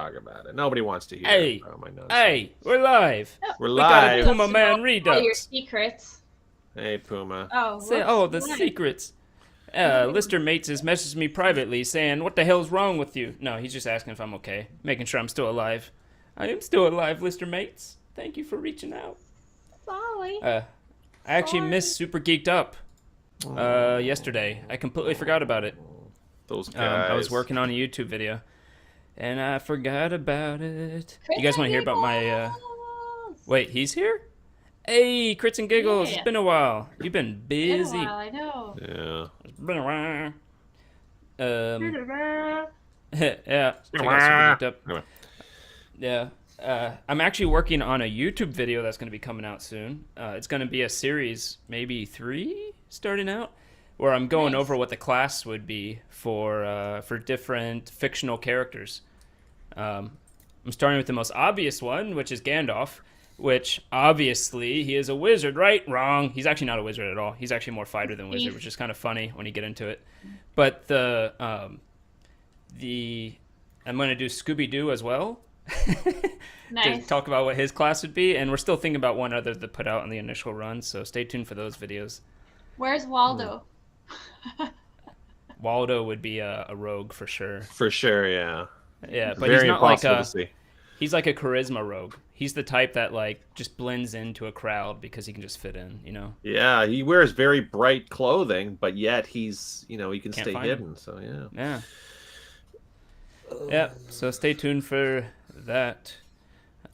talk about it. Nobody wants to hear Hey, about my nonsense. hey, we're live. We're We got a live. Puma Man All your Redux. secrets. Hey, Puma. Oh, Say, whoops. oh, the Nice. secrets. Lister Mates has messaged me privately saying, "What the hell's wrong with you?" No, he's just asking if I'm okay, making sure I'm still alive. I am still alive, Lister Mates. Thank you for reaching out. Sorry. I actually Sorry. missed Super Geeked Up yesterday. I completely forgot about it. Those guys. I was working on a YouTube video, and I forgot about it. Crits You guys want to and hear about my? giggles. Wait, he's here? Hey, Crits and Giggles. Yeah. It's been a while. You've been Been a busy. while, I know. Yeah. It's been a while. Yeah. Anyway. Check out Super Geeked Up. Yeah. I'm actually working on a YouTube video that's going to be coming out soon. It's going to be a series, maybe 3 starting out, where I'm going Nice. over what the class would be for different fictional characters. I'm starting with the most obvious one, which is Gandalf, which obviously he is a wizard, right? Wrong. He's actually not a wizard at all. He's actually more fighter than wizard, which is kind of funny when you get into it. But I'm going to do Scooby-Doo as well. Nice. To talk about what his class would be, and we're still thinking about one other to put out in the initial run, so stay tuned for those videos. Where's Waldo? Waldo would be a rogue for sure. For sure, yeah. Yeah, but Very he's not like impossible a to see. he's like a charisma rogue. He's the type that like just blends into a crowd because he can just fit in, you know. Yeah, he wears very bright clothing, but yet he's, he can Can't stay find hidden. So yeah. Yeah. Yeah, so stay tuned for that.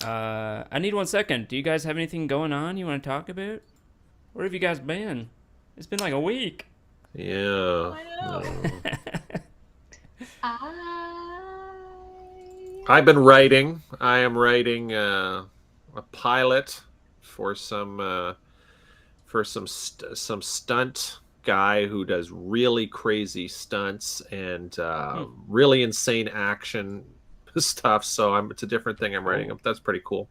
I need 1 second. Do you guys have anything going on you want to talk about? Where have you guys been? It's been like a week. Yeah. I know. I've been writing. I am writing a pilot for some stunt guy who does really crazy stunts and really insane action stuff. So it's a different thing I'm writing. That's pretty cool.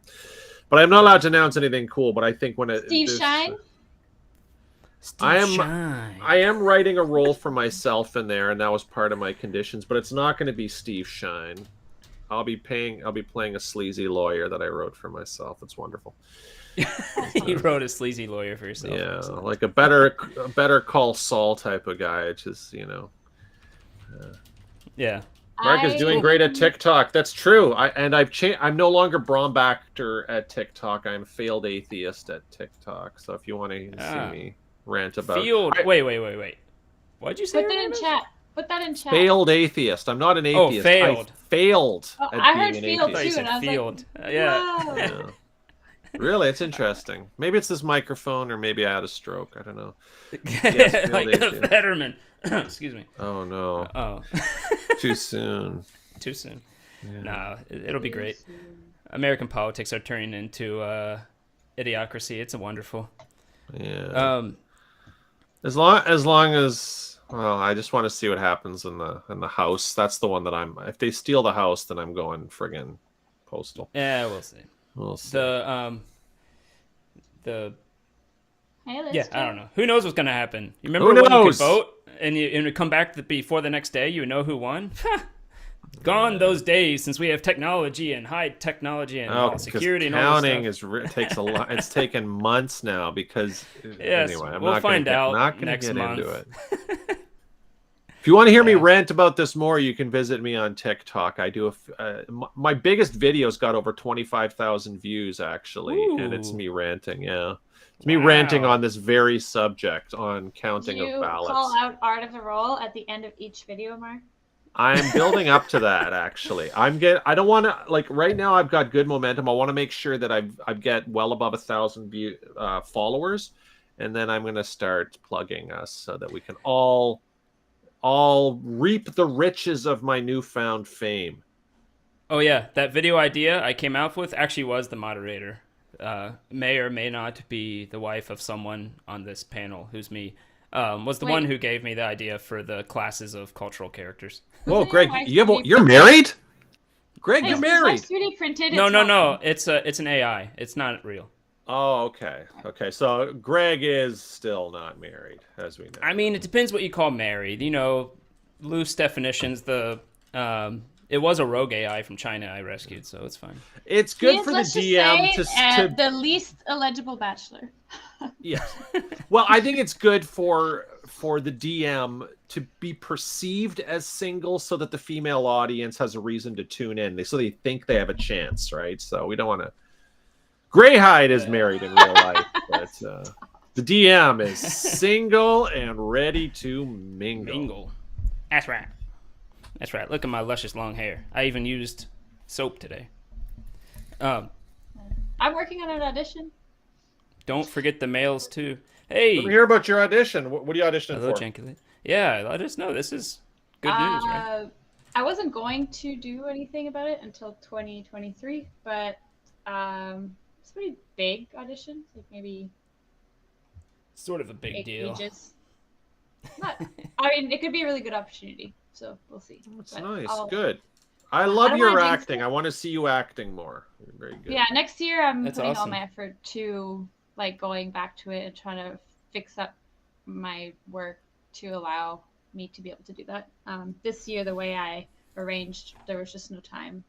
But I'm not allowed to announce anything cool. But I think when Steve Shine? Steve I Shine. am writing a role for myself in there, and that was part of my conditions. But it's not going to be Steve Shine. I'll be playing a sleazy lawyer that I wrote for myself. It's wonderful. You wrote a sleazy lawyer for yourself. Yeah, Excellent. like a better Call Saul type of guy. Just Yeah. Mark is doing great at TikTok. That's true. I've changed. I'm no longer Brombachter at TikTok. I'm failed atheist at TikTok. So if you want to see me rant about Wait. What'd you say? Put that in chat. Put that in chat. failed atheist. I'm not an atheist. failed. I failed. Oh, at I being heard an failed atheist. too, and I was field. like, Yeah. whoa. Yeah. Really, it's interesting. Maybe it's this microphone, or maybe I had a stroke. I don't know. Yes, Like failed a atheist. Fetterman. Excuse me. Oh no! Oh. Too soon. Too soon. Yeah. Nah, it'll be great. American politics are turning into idiocracy. It's wonderful. Yeah. As long as well, I just want to see what happens in the house. That's the one that if they steal the house, then I'm going friggin' postal. Yeah, we'll see. We'll see. The Hey, yeah, Lister. I don't know. Who knows what's gonna happen? You remember Who when you could knows? vote and you come back before the next day, you would know who won? Gone those days since we have technology and high technology and all security and all counting this stuff. takes a lot. It's taken months now because Yes, anyway, I'm we'll not find out not gonna next get month. into it. If you want to hear me Yeah. rant about this more, you can visit me on TikTok. I do my biggest videos got over 25,000 views actually, and it's Ooh. me ranting. Yeah, it's me Wow. ranting on this very subject on Do counting you of ballots. call out Art of the Roll at the end of each video, Mark? I'm building up to that actually. I don't want to right now. I've got good momentum. I want to make sure that I've get well above 1,000 followers, and then I'm going to start plugging us so that we can all reap the riches of my newfound fame. Oh yeah, that video idea I came out with actually was the moderator. May or may not be the wife of someone on this panel, who's me. Was the Wait. one who gave me the idea for the classes of cultural characters. Whoa, Wasn't Greg, your wife you're married? Greg, Hey, you're since married. that's 3D printed. No, it's no, not- no. It's an AI. It's not real. Oh, okay. Okay, so Greg is still not married, as we know. I mean, it depends what you call married. You know, loose definitions. The It was a rogue AI from China I rescued, so it's fine. It's He good is, for the let's just DM say, to the least illegible bachelor. yeah. Well, I think it's good for the DM to be perceived as single, so that the female audience has a reason to tune in. So they think they have a chance, right? So we don't want to. Greyhide is married in real life, but the DM is single and ready to mingle. Mingle. That's right. That's right. Look at my luscious long hair. I even used soap today. I'm working on an audition. Don't forget the males too. Let Hey, me hear about your audition. What are you auditioning hello, for? Janky. Yeah, let us know. This is good news, right? I wasn't going to do anything about it until 2023, but it's a pretty big audition, like maybe Sort of a big 8 deal. pages. I mean, it could be a really good opportunity, so we'll see. That's But nice. I'll- Good. I love don't your wanna jinx acting. it. I want to see you acting more. You're very good. Yeah, next year I'm That's putting all awesome. my effort to like going back to it and trying to fix up my work to allow me to be able to do that. This year, the way I arranged, there was just no time,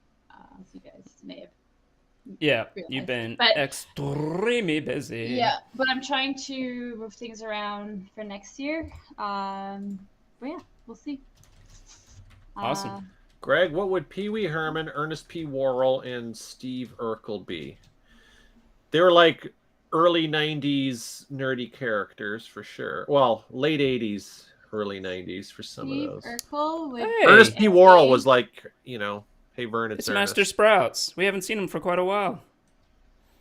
as you guys may have. Yeah, realized. you've been But- extremely busy. Yeah, but I'm trying to move things around for next year. But yeah, we'll see. Awesome. Greg, what would Pee Wee Herman, Ernest P. Worrell, and Steve Urkel be? They were like early 90s nerdy characters for sure. Well, late 80s, early 90s for some Steve of those. Urkel would Hey. Ernest P. Worrell was like, hey, Vern, It's Ernest. Master Sprouts. We haven't seen him for quite a while.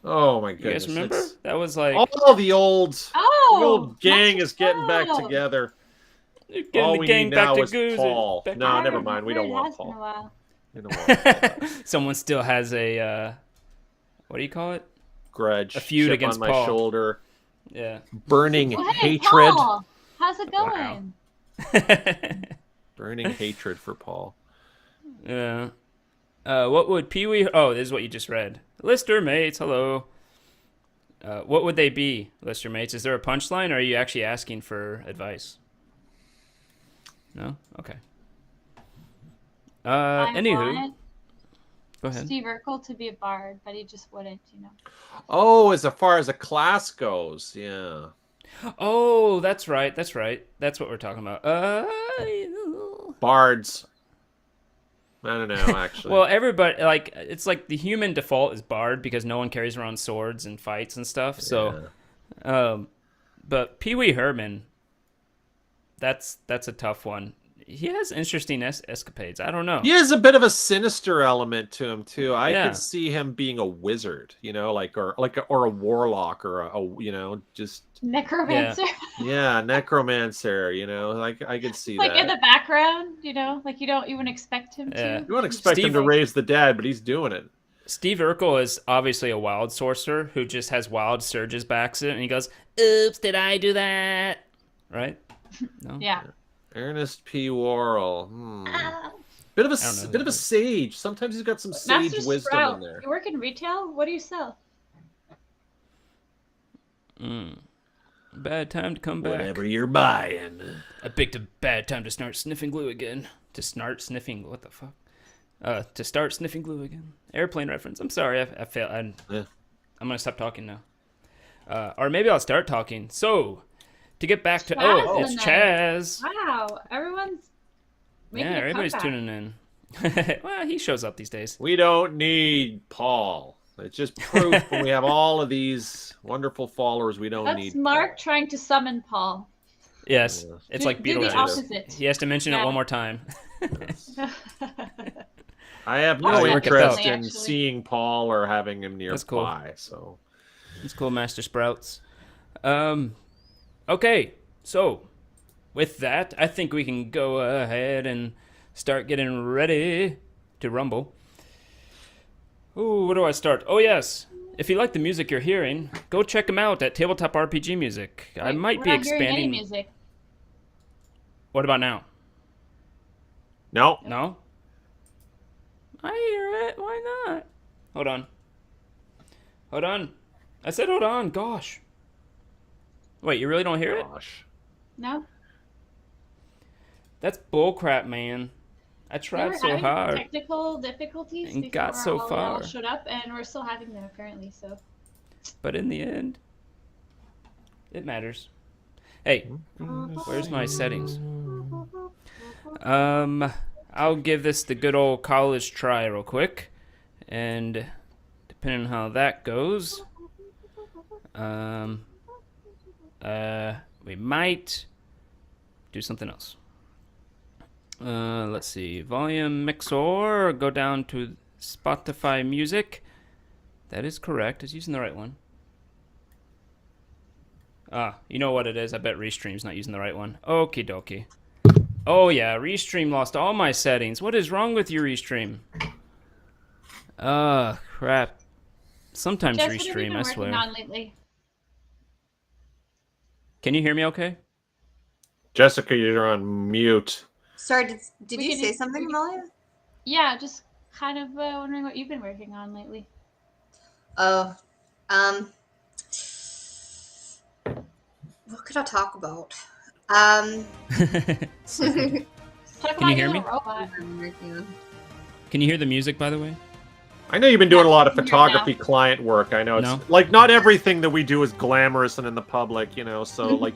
Oh my You goodness. guys remember? It's- That was like all the old Oh, gang Master is getting back Sprout. together. getting All the we gang need back now to is goose. Paul. Back- No, I never mind. We don't remember, it want has been a Paul. while. We don't want Paul. Someone still has a what do you call it? Grudge. A feud chip against on my Paul. shoulder. Yeah. Burning Well, hey, hatred. Paul, how's it going? Burning hatred for Paul. Yeah. What would Pee Wee? Oh, this is what you just read. Lister mates, hello. What would they be, Lister mates? Is there a punchline, or are you actually asking for advice? No. Okay. I Anywho, wanted go ahead. Steve Urkel to be a bard, but he just wouldn't, Oh, as far as a class goes, yeah. Oh, that's right. That's right. That's what we're talking about. Bards. I don't know, actually. Well, everybody like it's like the human default is bard because no one carries around swords and fights and stuff. So, but Pee Wee Herman, that's a tough one. He has interesting escapades. I don't know. He has a bit of a sinister element to him too. I Yeah. could see him being a wizard, or a warlock, or just necromancer. necromancer. Like I could see Like that. in the background, like you don't even expect him Yeah. to. You wouldn't expect him to raise the dead, but he's doing it. Steve Urkel is obviously a wild sorcerer who just has wild surges by accident, and he goes, "Oops, did I do that?" Right? No. Yeah. Ernest P. Worrell. Bit of a sage. Sometimes he's got some sage Master wisdom Sprout, in there. you work in retail? What do you sell? Bad time to come back. Whatever you're buying. I picked a bad time to start sniffing glue again. To start sniffing, what the fuck? To start sniffing glue again. Airplane reference. I'm sorry, I failed. I'm gonna stop talking now. Or maybe I'll start talking. So, to get back to it's Chaz. Wow, everyone's making a everybody's comeback. tuning in. Well, he shows up these days. We don't need Paul. It's just proof when we have all of these wonderful followers. We don't That's need Mark Paul. trying to summon Paul. Yes, it's like Do the Beetlejuice. opposite. He has to mention it one more time. I have Oh, no yeah, interest definitely, in actually. seeing Paul or having him nearby. That's cool. So It's cool, Master Sprouts. Okay, so with that, I think we can go ahead and start getting ready to rumble. Ooh, where do I start? Oh, yes. If you like the music you're hearing, go check them out at Tabletop RPG Music. I might be We're not hearing any expanding. music. What about now? no. No? I hear it. Why not? Hold on. Hold on. I said hold on. Gosh. Wait, you really don't hear it? Gosh. No. That's bullcrap, man. I We tried were so having hard. technical difficulties And before got so all far. y'all showed up, and we're still having them apparently. So But in the end, it matters. Hey, where's my settings? I'll give this the good old college try real quick. And depending on how that goes, we might do something else. Let's see. Volume mixer. Go down to Spotify Music. That is correct. It's using the right one. You know what it is. I bet Restream's not using the right one. Okie dokie. Oh yeah, Restream lost all my settings. What is wrong with you, Restream? Crap. Sometimes Jess, what have you Restream, been I working swear. on lately? Can you hear me okay? Jessica, you're on mute. Sorry, did We you can- say something, Amalia? Yeah, just kind of wondering what you've been working on lately. Oh, what could I talk about? Talk Can about you hear your me? little robot. Can you hear the music, by the way? I know you've been doing a lot of Here now. photography client work. I know it's No? like not everything that we do is glamorous and in the public, you know. So like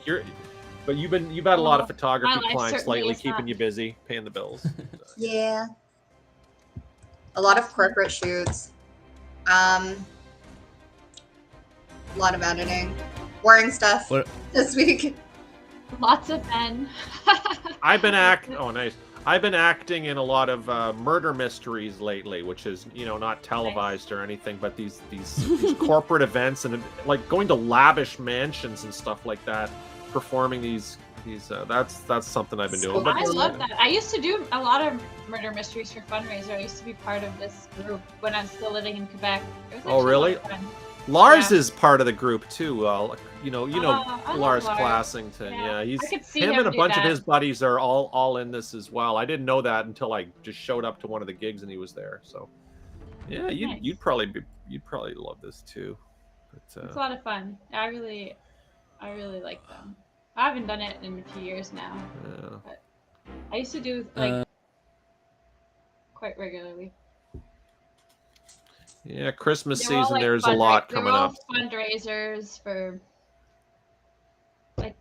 but you've had a lot of Well, photography my life clients certainly lately, is keeping not. you busy, paying the bills. Yeah. A lot of corporate shoots. A lot of editing. Boring stuff What? this week. Lots of men. I've been Oh, nice. I've been acting in a lot of murder mysteries lately, which is not televised or anything, but these corporate events and like going to lavish mansions and stuff like that, performing these. That's something I've been doing. But I love that. I used to do a lot of murder mysteries for fundraiser. I used to be part of this group when I was still living in Quebec. It was Oh, actually really? a lot of fun. Lars Yeah. is part of the group too. You know I love Lars Lars. Classington. Yeah. Yeah, I could see him him and a do bunch of that. his buddies are all in this as well. I didn't know that until I just showed up to one of the gigs and he was there. So yeah, Nice. you'd probably love this too. But, It's a lot of fun. I really like them. I haven't done it in a few years now. yeah. But I used to do like quite regularly. Yeah, Christmas They were all, season. like, There's a lot they were coming all up. fundraisers for like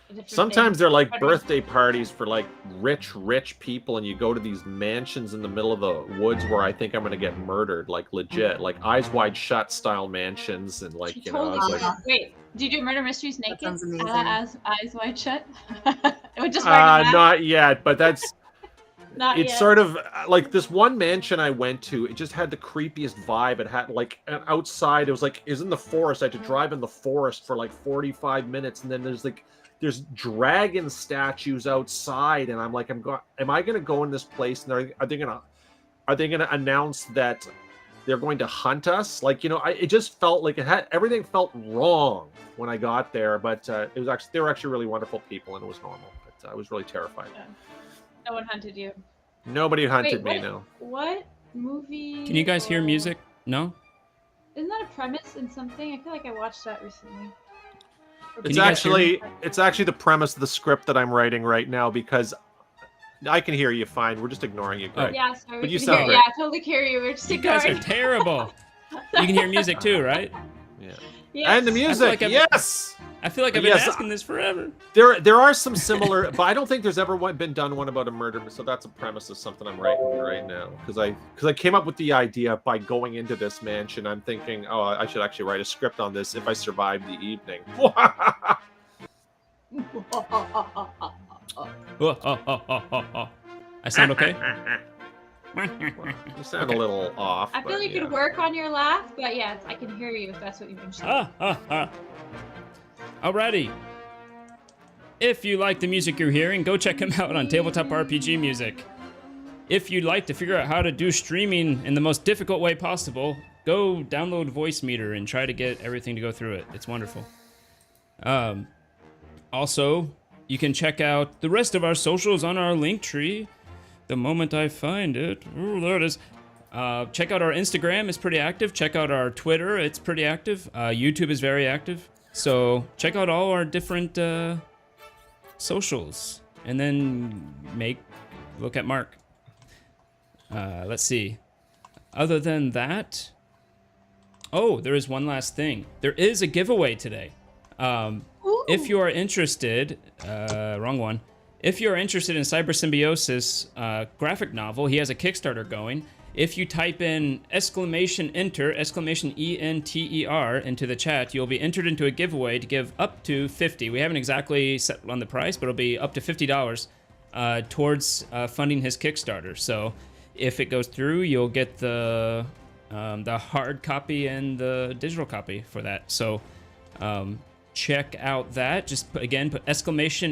different Sometimes things. they're like Fundraisers. birthday parties for like rich people, and you go to these mansions in the middle of the woods where I think I'm gonna get murdered, like legit, like Eyes Wide Shut style mansions, and like She totally it's did. like, Wait, do you do murder mysteries naked? sounds amazing. As eyes wide shut? It would just wear a mask? not yet, but that's Not it's yet. sort of like this one mansion I went to. It just had the creepiest vibe. It had like an outside. It was like in the forest. I had to drive in the forest for like 45 minutes, and then there's dragon statues outside, and I'm like, am I gonna go in this place? And are they gonna announce that they're going to hunt us? Like, it just felt like everything felt wrong when I got there. But they were actually really wonderful people, and it was normal. But I was really terrified. Yeah. No one hunted you. Nobody hunted Wait, me. No. What movie? Can you guys hear or- music? No? Isn't that a premise in something? I feel like I watched that recently. Or It's you guys hear me? actually the premise of the script that I'm writing right now, because I can hear you fine. We're just ignoring you, Greg. Yeah, sorry. But we you can sound hear, great. yeah, I totally hear you. We're just You guys are ignoring. terrible. You can hear music too, right? Yeah. Yes. And the music, like I've- yes. I feel like I've been Yes, asking this forever. There are some similar, but I don't think there's ever been done one about a murder. So that's a premise of something I'm writing right now, because I came up with the idea by going into this mansion. I'm thinking, oh, I should actually write a script on this if I survive the evening. I sound okay? You sound Okay. a little off. I feel but like you yeah. could work on your laugh, but yeah, I can hear you if that's what you've been saying. Alrighty. If you like the music you're hearing, go check him out on Tabletop RPG Music. If you'd like to figure out how to do streaming in the most difficult way possible, go download Voice Meter and try to get everything to go through it. It's wonderful. Also, you can check out the rest of our socials on our link tree. The moment I find it. Oh, there it is. Check out our Instagram, it's pretty active. Check out our Twitter, it's pretty active. YouTube is very active. So check out all our different socials. And then look at Mark. Let's see. Other than that, oh, there is one last thing. There is a giveaway today. If you are interested, wrong one. If you are interested in Cyber Symbiosis graphic novel, he has a Kickstarter going. If you type in !enter, !enter into the chat, you'll be entered into a giveaway to give up to 50. We haven't exactly set on the price, but it'll be up to $50 towards funding his Kickstarter. So if it goes through, you'll get the hard copy and the digital copy for that. So check out that. Just put !enter,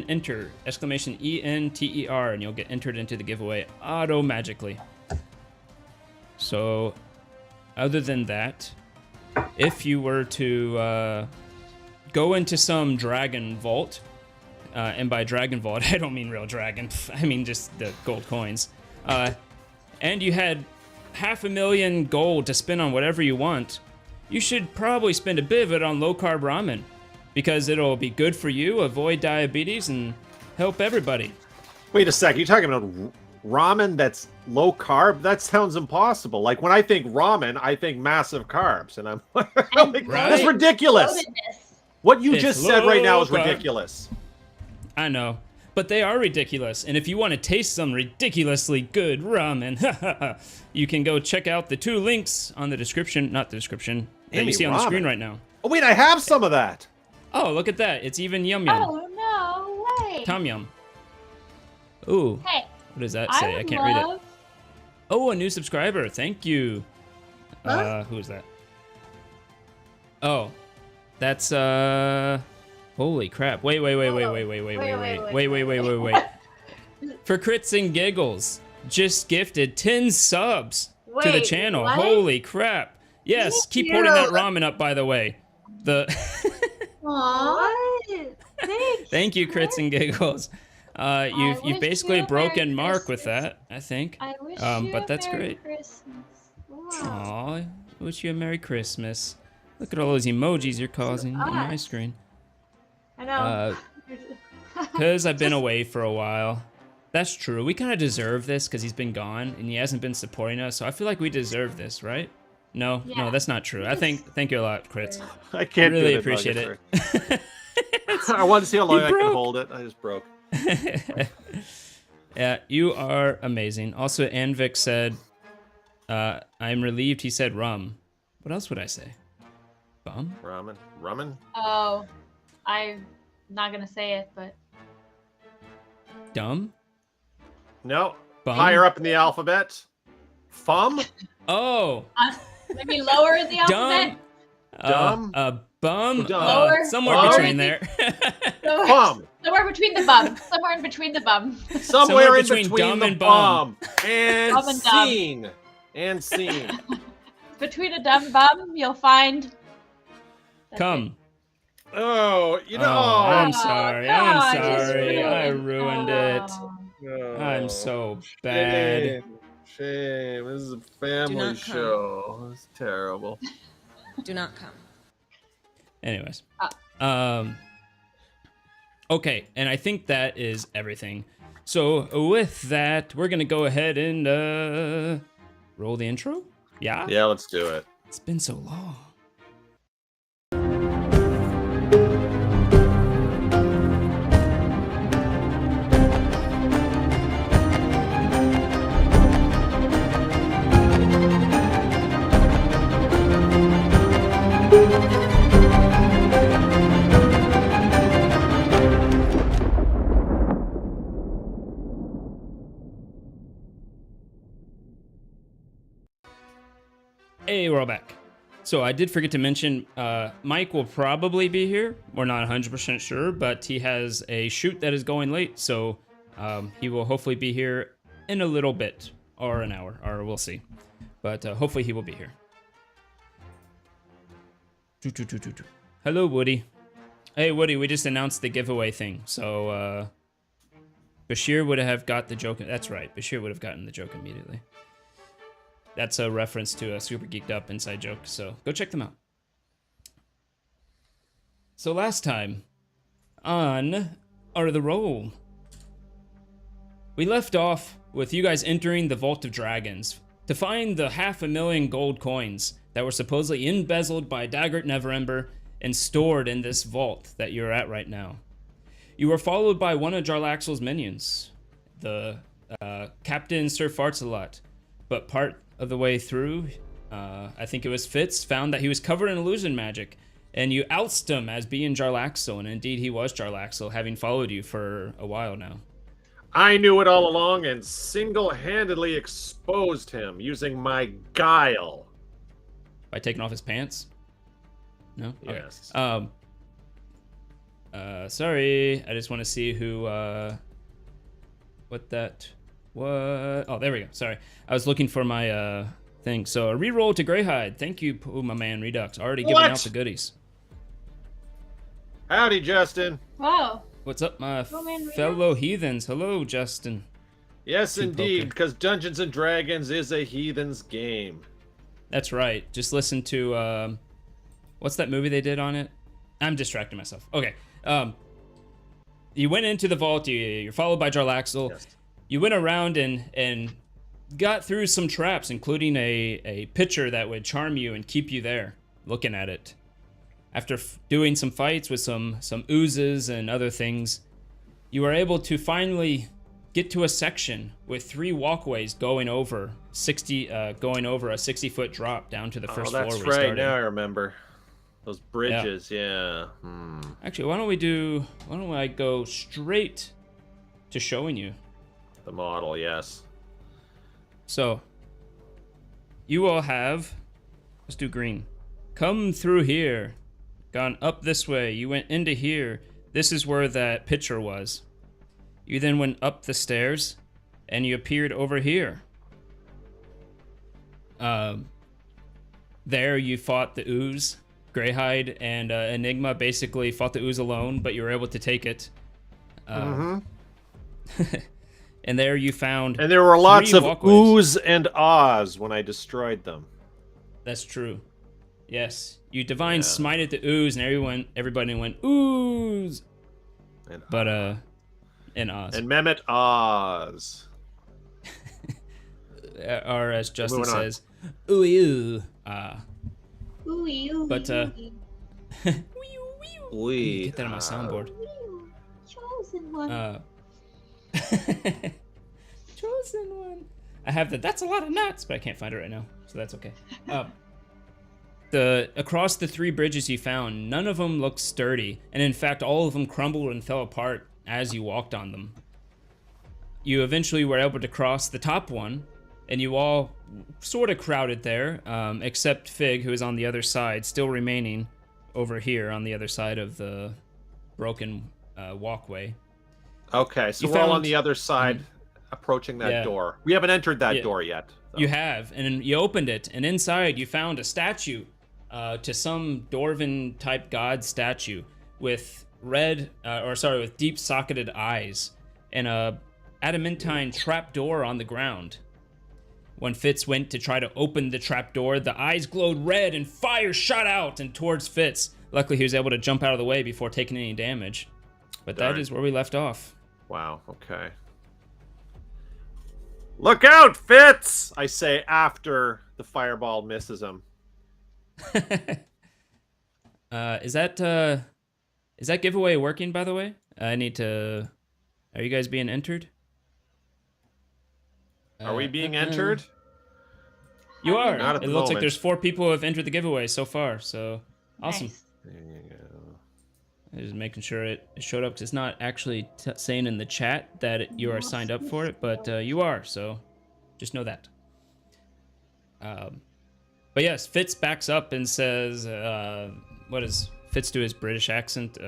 !enter, and you'll get entered into the giveaway auto-magically. So, other than that, if you were to go into some Dragon Vault, and by Dragon Vault, I don't mean real dragon, I mean just the gold coins, and you had 500,000 gold to spend on whatever you want, you should probably spend a bit of it on low-carb ramen, because it'll be good for you, avoid diabetes, and help everybody. Wait a sec, you're talking about ramen that's low carb? That sounds impossible. Like when I think ramen, I think massive carbs, and I'm like, that's ridiculous. What you just said right now is ridiculous. I know, but they are ridiculous. And if you want to taste some ridiculously good ramen, you can go check out the 2 links on the description, not the description, that you see on the screen right now. Oh wait, I have some of that. Oh, look at that. It's even yum yum. Oh, no way. Tom yum. Ooh. Hey. What does that say? I can't read it. Oh, a new subscriber. Thank you. Who is that? Oh, that's holy crap. Wait. For Crits and Giggles, just gifted 10 subs to the channel. What? Holy crap. Yes, Thank keep you. holding that ramen up, by the way. What? Thanks. Thank you, Crits and Giggles. You've wish basically you a broken Merry Mark with Christmas. that, I think. I wish you but a that's Merry great. Christmas. Wow. Aw, I wish you a Merry Christmas. Look at all those emojis you're causing on my screen. I know. Because I've been away for a while. That's true. We kind of deserve this because he's been gone and he hasn't been supporting us. So I feel like we deserve this, right? No, Yeah. no, that's not true. Thank you a lot, Crits. I can't Really do appreciate it. I want to see how long I broke. can hold it. I just broke. Yeah, you are amazing. Also, Anvik said, I'm relieved he said rum. What else would I say? Bum? Ramen? Oh, I'm not going to say it, but Dumb? No. Bum? Higher up in the alphabet. Fum? Oh! maybe lower in the alphabet. Dumb? Bum? Dumb. Lower. Somewhere Bum? between there. Fum. Somewhere between the bum. Somewhere in between the bum. Somewhere in between between dumb the and bum. And Bum and dumb. scene. And scene. Between a dumb bum, you'll find. That's Come. Oh, you know. Oh, I'm it. sorry. Oh, I'm God, just sorry. I ruined- ruined it. Oh. I'm so bad. Shame. This is a Do family not come. show. It's terrible. Do not come. Anyways. Okay, and I think that is everything. So with that, we're gonna go ahead and roll the intro. Yeah? Yeah, let's do it. It's been so long. Hey, we're all back. So I did forget to mention, Mike will probably be here. We're not 100% sure, but he has a shoot that is going late, so he will hopefully be here in a little bit, or an hour, or we'll see. But hopefully he will be here. Hello, Woody. Hey, Woody, we just announced the giveaway thing, so Bashir would have got the joke. That's right, Bashir would have gotten the joke immediately. That's a reference to a Super Geeked Up inside joke, so go check them out. So last time on Are the Roll, we left off with you guys entering the Vault of Dragons to find the 500,000 gold coins that were supposedly embezzled by Daggert Neverember and stored in this vault that you're at right now. You were followed by one of Jarlaxle's minions, the Captain Sir Fartsalot, but part of the way through, I think it was Fitz, found that he was covered in illusion magic, and you ousted him as being Jarlaxle, and indeed he was Jarlaxle, having followed you for a while now. I knew it all along and single-handedly exposed him using my guile. By taking off his pants? No? Yes. Okay. Sorry, I just want to see who, what that, what, oh, there we go, sorry. I was looking for my, thing. So a reroll to Greyhide. Thank you, my man, Redux. Already giving out the goodies. Howdy, Justin. Whoa. What's up, my man, fellow heathens? Hello, Justin. Yes, Two indeed, poker. because Dungeons and Dragons is a heathen's game. That's right. Just listen to, what's that movie they did on it? I'm distracting myself. Okay. You went into the vault. You're followed by Jarlaxle. Yes. You went around and got through some traps, including a picture that would charm you and keep you there, looking at it. After doing some fights with some oozes and other things, you were able to finally get to a section with 3 walkways going over a 60-foot drop down to the first floor. That's we right. started. Now I remember those bridges. Yeah. Actually, why don't I go straight to showing you? The model. Yes. So, you all have, let's do green. Come through here. Gone up this way. You went into here. This is where that picture was. You then went up the stairs, and you appeared over here. There you fought the ooze. Greyhide and Enigma basically fought the ooze alone, but you were able to take it. And there you found. And there were lots of walkways. oohs and ahs when I destroyed them. That's true. Yes, you divine smited the ooze, and everybody went ooze. And But in Oz, and Mehmet ahs. or as Justin Moving on. says, ooh ooh Ooey, ooey, But, ooey. We get that on my soundboard. Ooh, chosen one. Chosen one. I have that's a lot of nuts, but I can't find it right now, so that's okay. Across the 3 bridges you found, none of them looked sturdy, and in fact all of them crumbled and fell apart as you walked on them. You eventually were able to cross the top one, and you all sort of crowded there, except Fig, who is on the other side, still remaining over here on the other side of the broken walkway. Okay, so You we're all on found- the other side, approaching that Yeah. door. We haven't entered that Yeah. door yet. though. You have, and you opened it, and inside you found a statue to some Dwarven type god statue with with deep socketed eyes and a adamantine trap door on the ground. When Fitz went to try to open the trap door, the eyes glowed red and fire shot out and towards Fitz. Luckily, he was able to jump out of the way before taking any damage. But Darn. that is where we left off. Wow, okay. Look out, Fitz! I say after the fireball misses him. Is that giveaway working, by the way? I need to... Are you guys being entered? Are we being entered? You are. Not at It the looks like moment. there's 4 people who have entered the giveaway so far, so awesome. Nice. There you go. I'm just making sure it showed up because it's not actually saying in the chat that you are signed up for it, but you are, so just know that. But yes, Fitz backs up and says, what does Fitz do his British accent?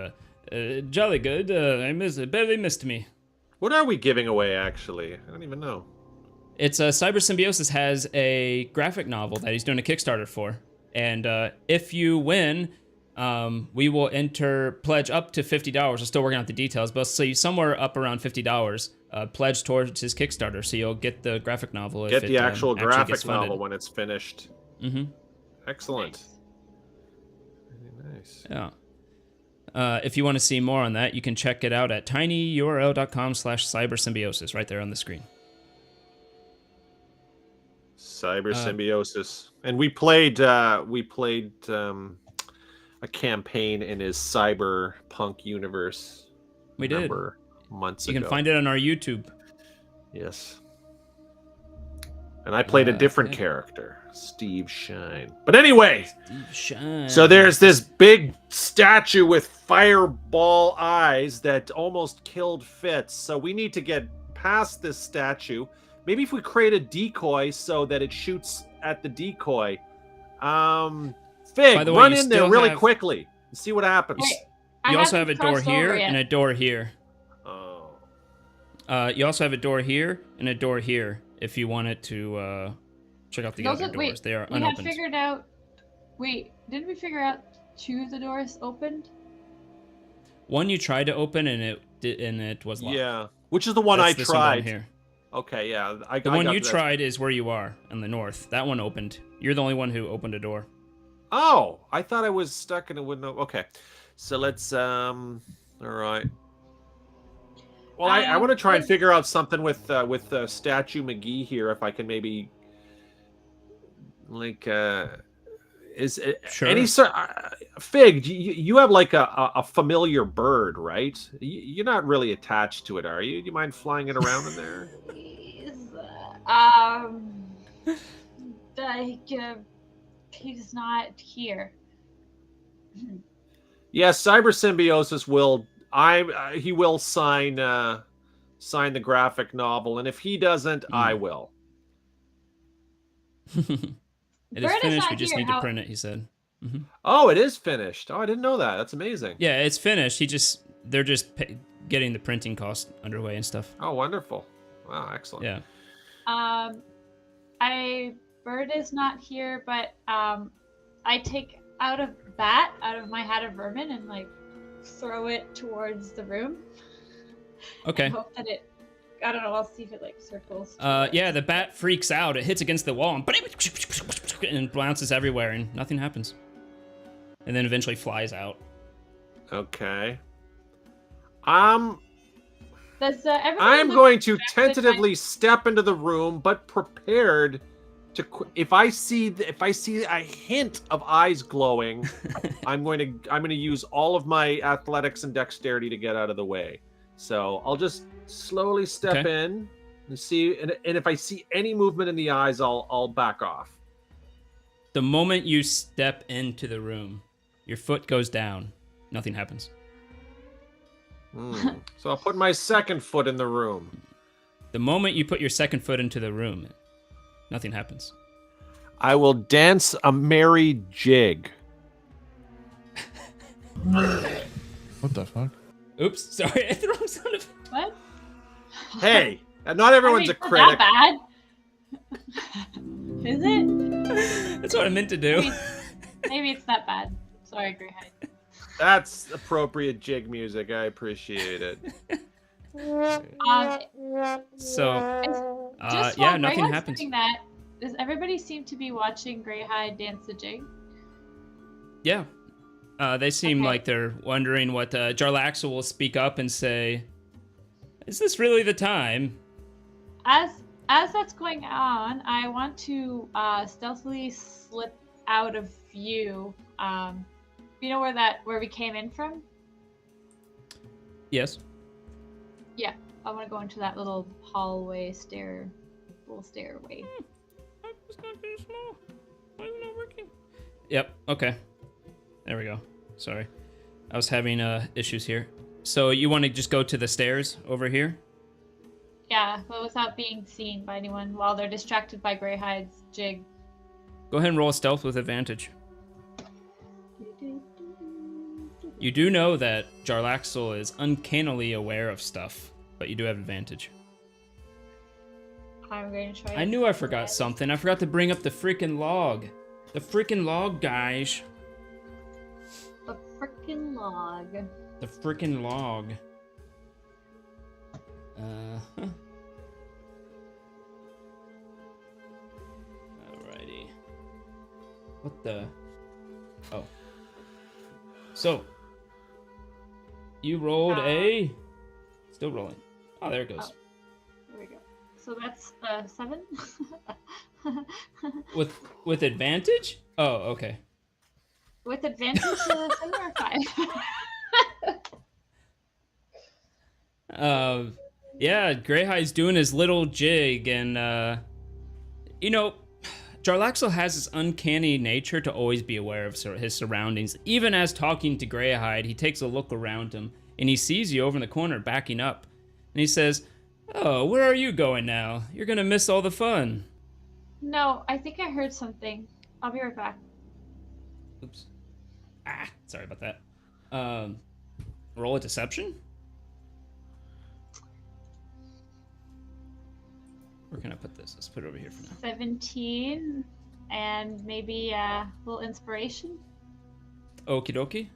Jolly good. Barely missed me. What are we giving away, actually? I don't even know. It's Cyber Symbiosis has a graphic novel that he's doing a Kickstarter for. And if you win, we will pledge up to $50. We're still working out the details, but I'll say somewhere up around $50 pledge towards his Kickstarter. So you'll get the graphic novel. Get if the it, actual actually graphic gets funded. novel when it's finished. Mm-hmm. Excellent. Nice. Very nice. Yeah. If you want to see more on that, you can check it out at tinyurl.com/cybersymbiosis right there on the screen. Cyber symbiosis. And we played a campaign in his cyberpunk universe. We did. Months You ago. can find it on our YouTube. Yes. And I played a different character, Steve Shine. But anyway, Steve Shine. so there's this big statue with fireball eyes that almost killed Fitz. So we need to get past this statue. Maybe if we create a decoy so that it shoots at the decoy. Fig, By the way, run you in there still really have- quickly and see what happens. Wait, You I also have haven't a door crossed here over yet. and a door here. Oh. You also have a door here and a door here if you wanted to check out the Those other are- doors. wait, They are We had unopened. figured out. Wait, didn't we figure out 2 of the doors opened? One you tried to open and it was locked. Yeah. Which is the one That's I this one down tried. here. Okay, yeah. I The I one got you that. tried is where you are in the north. That one opened. You're the only one who opened a door. Oh, I thought I was stuck and it wouldn't. Okay, so let's. All right. Well, I want to try and let's- figure out something with Statue McGee here. If I can maybe, like, is it Sure. any sort? Fig, you have like a familiar bird, right? You're not really attached to it, are you? Do you mind flying it around in there? He's not here. Yeah, cyber symbiosis will. He will sign the graphic novel, and if he doesn't, I will. It is Bird is finished. not We just here. need to How- print it. He said. Oh, it is finished. Oh, I didn't know that. That's amazing. Yeah, it's finished. They're just getting the printing cost underway and stuff. Oh, wonderful. Wow, excellent. Yeah. Bird is not here, but I take out a bat out of my hat of vermin and like throw it towards the room. Okay. I hope that it. I don't know. I'll see if it like circles. Yeah, the bat freaks out. It hits against the wall and bounces everywhere, and nothing happens. And then eventually flies out. Okay. Does everybody I'm look going to distracted by- tentatively step into the room, but prepared to. If I see a hint of eyes glowing, I'm going to use all of my athletics and dexterity to get out of the way. So I'll just slowly step in and see, and if I see any movement in the eyes, I'll back off. The moment you step into the room, your foot goes down. Nothing happens. So I'll put my second foot in the room. The moment you put your second foot into the room, nothing happens. I will dance a merry jig. What the fuck? Oops, sorry, I threw him sound of... What? Hey, not everyone's a I mean, critic. Not that bad. Is it? That's what I meant to do. Maybe it's not bad. Sorry, Greyhide. That's appropriate jig music. I appreciate it. So, Just yeah, while nothing Greyhide's happens. doing that, does everybody seem to be watching Greyhide dance the jig? Yeah. They seem Okay. like they're wondering what Jarlaxle will speak up and say, is this really the time? As that's going on, I want to stealthily slip out of view. You know where we came in from? Yes. Yeah, I want to go into that little hallway stairway. It's not very small. Why is it not working? Yep, okay. There we go. Sorry. I was having issues here. So you want to just go to the stairs over here? Yeah, but without being seen by anyone while they're distracted by Greyhide's jig. Go ahead and roll stealth with advantage. You do know that Jarlaxle is uncannily aware of stuff, but you do have advantage. I'm going to try. I knew I forgot something. I forgot to bring up the freaking log. The freaking log, guys. The frickin' log. The freaking log. Huh. Alrighty. What the? Oh. So, You rolled a. Still rolling. Oh, there it goes. There we go. So that's 7. With advantage? Oh, okay. With advantage, 7 or 5. Yeah, Greyhide's doing his little jig, and you know, Jarlaxle has this uncanny nature to always be aware of his surroundings. Even as talking to Greyhide, he takes a look around him, and he sees you over in the corner backing up, and he says, "Oh, where are you going now? You're gonna miss all the fun." No, I think I heard something. I'll be right back. Oops. Sorry about that. Roll a deception? Where can I put this? Let's put it over here for now. 17, and maybe a little inspiration. Okie dokie.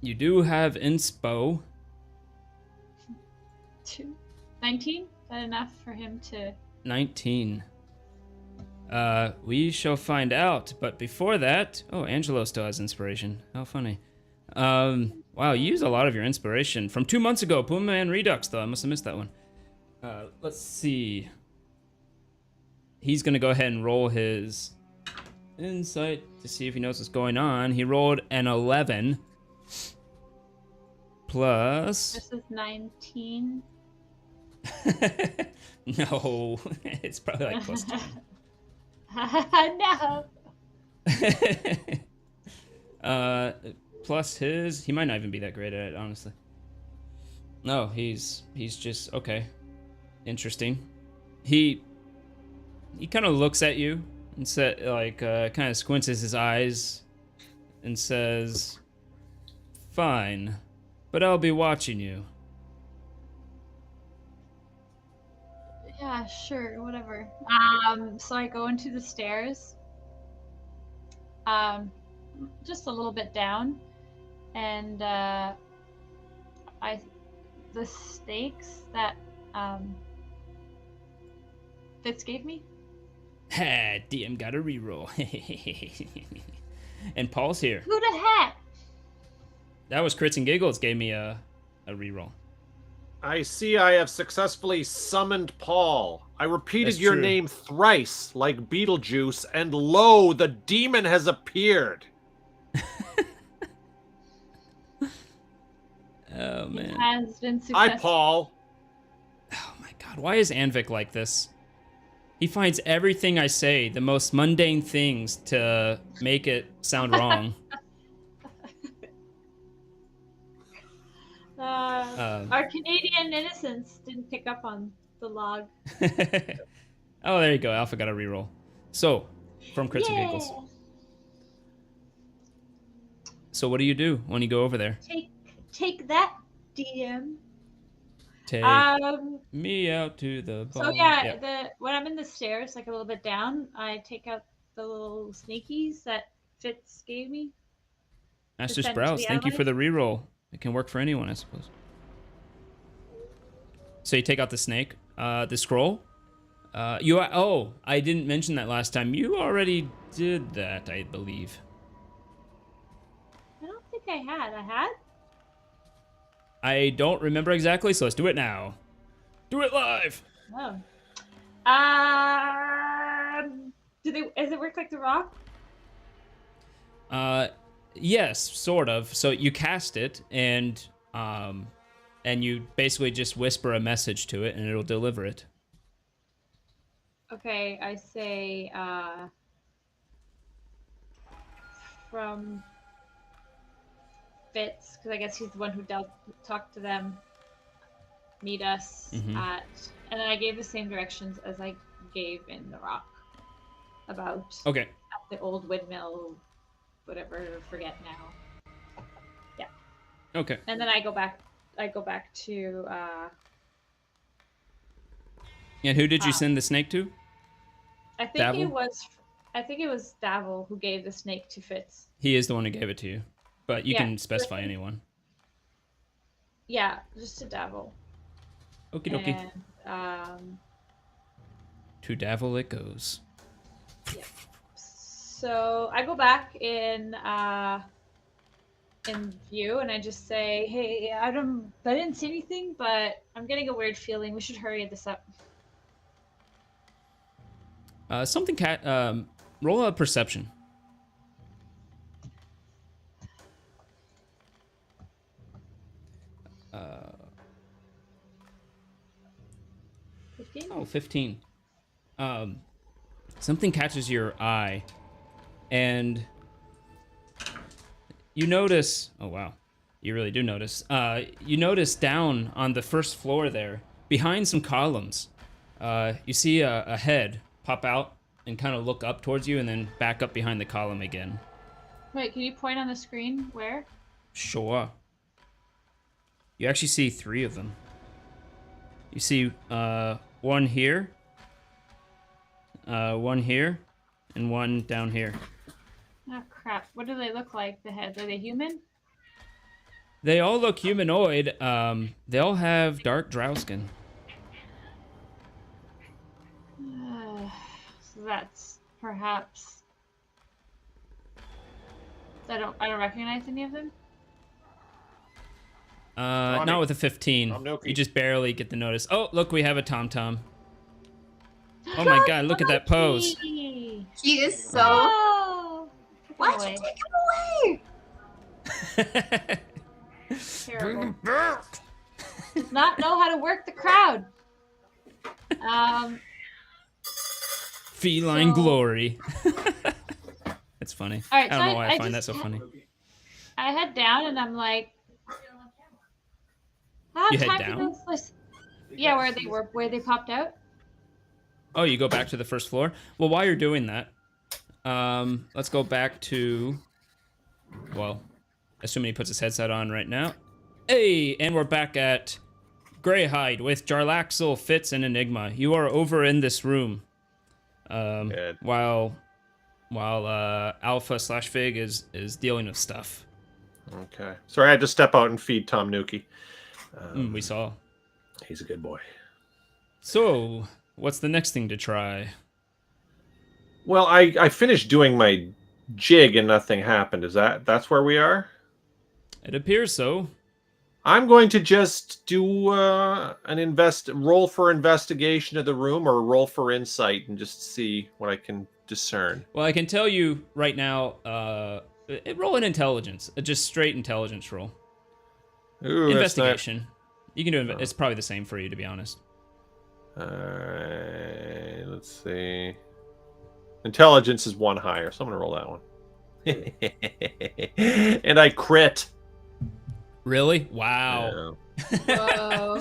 You do have inspo. 2. 19? Is that enough for him to... 19. We shall find out. But before that... Oh, Angelo still has inspiration. How funny. Wow, you used a lot of your inspiration. From 2 months ago, Puma and Redux, though. I must have missed that one. Let's see. He's going to go ahead and roll his insight to see if he knows what's going on. He rolled an 11. Plus... This is 19. No, it's probably like plus 10. No. Plus his, he might not even be that great at it, honestly. No, he's just okay. Interesting. He kind of looks at you and kind of squints his eyes and says, "Fine, but I'll be watching you." Yeah, sure, whatever. So I go into the stairs. Just a little bit down, and the stakes that Fitz gave me. Ha! DM got a reroll. And Paul's here. Who the heck? That was Crits and Giggles gave me a reroll. I see I have successfully summoned Paul. I repeated That's your true. name thrice, like Beetlejuice, and lo, the demon has appeared. Oh, man. Has been Hi, successful. Paul. Oh my god, why is Anvik like this? He finds everything I say, the most mundane things, to make it sound wrong. Our Canadian innocence didn't pick up on the log. Oh, there you go. Alpha got a reroll. So, from Crits and Giggles. So what do you do when you go over there? Take that, DM. Take me out to the bar. So yeah, when I'm in the stairs, like a little bit down, I take out the little sneakies that Fitz gave me. Master send to Sprouse, the thank you for allies? the reroll. It can work for anyone, I suppose. So you take out the snake, the scroll. I didn't mention that last time. You already did that, I believe. I don't think I had. I had? I don't remember exactly, so let's do it now. Do it live. Oh. Does it work like the rock? Yes, sort of. So you cast it, and you basically just whisper a message to it, and it'll deliver it. Okay, I say, from Fitz, because I guess he's the one who talked to them, meet us at, and then I gave the same directions as I gave in the rock about Okay. at the old windmill, whatever, forget now. Yeah. Okay. And then I go back to, And who did you send the snake to? I think Davil? it was Davil who gave the snake to Fitz. He is the one who gave it to you, but you Yeah. can specify anyone. Yeah, just to Davil. Okie dokie. And To Davil it goes. so I go back in in view, and I just say, "Hey, Adam, I didn't see anything, but I'm getting a weird feeling. We should hurry this up." Something cat. Roll a perception. 15. Oh, 15. Something catches your eye, and you notice. Oh wow, you really do notice. You notice down on the first floor there, behind some columns, you see a head pop out and kind of look up towards you, and then back up behind the column again. Wait, can you point on the screen where? Sure. You actually see 3 of them. You see one here, one here, and one down here. Oh crap! What do they look like? The heads? Are they human? They all look humanoid. They all have dark drow skin. So that's perhaps. I don't recognize any of them. Not with a 15. You just barely get the notice. Oh, look, we have a Tom. Oh my god, look at that pose. He is so. Oh, Why'd you take him away? Terrible. Does not know how to work the crowd. Feline So- glory. It's funny. All right, I don't so know why I I find that just- so funny. I head down and I'm like, how You head time did down? those list- Yeah, where they popped out. Oh, you go back to the first floor? Well, while you're doing that, let's go back to, well, assuming he puts his headset on right now. Hey, and we're back at Greyhide with Jarlaxle, Fitz, and Enigma. You are over in this room. Good. While Alpha/Fig is dealing with stuff. Okay. Sorry, I had to step out and feed Tom Nuki. We saw. He's a good boy. So, what's the next thing to try? Well, I finished doing my jig and nothing happened. That's where we are? It appears so. I'm going to just do roll for investigation of the room or roll for insight and just see what I can discern. Well, I can tell you right now, roll an intelligence. Just straight intelligence roll. Ooh, Investigation. You can do it. It's probably the same for you, to be honest. Alright, let's see. Intelligence is 1 higher, so I'm going to roll that one. And I crit. Really? Wow. Yeah. Whoa.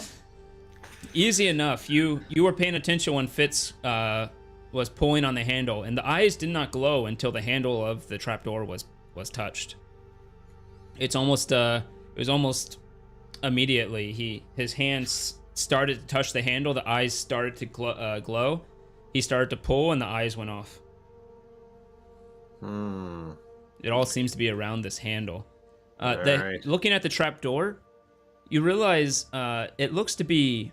Easy enough. You were paying attention when Fitz was pulling on the handle, and the eyes did not glow until the handle of the trapdoor was touched. It was almost immediately. His hands started to touch the handle. The eyes started to glow. He started to pull, and the eyes went off. It all seems to be around this handle. Right. Looking at the trapdoor, you realize it looks to be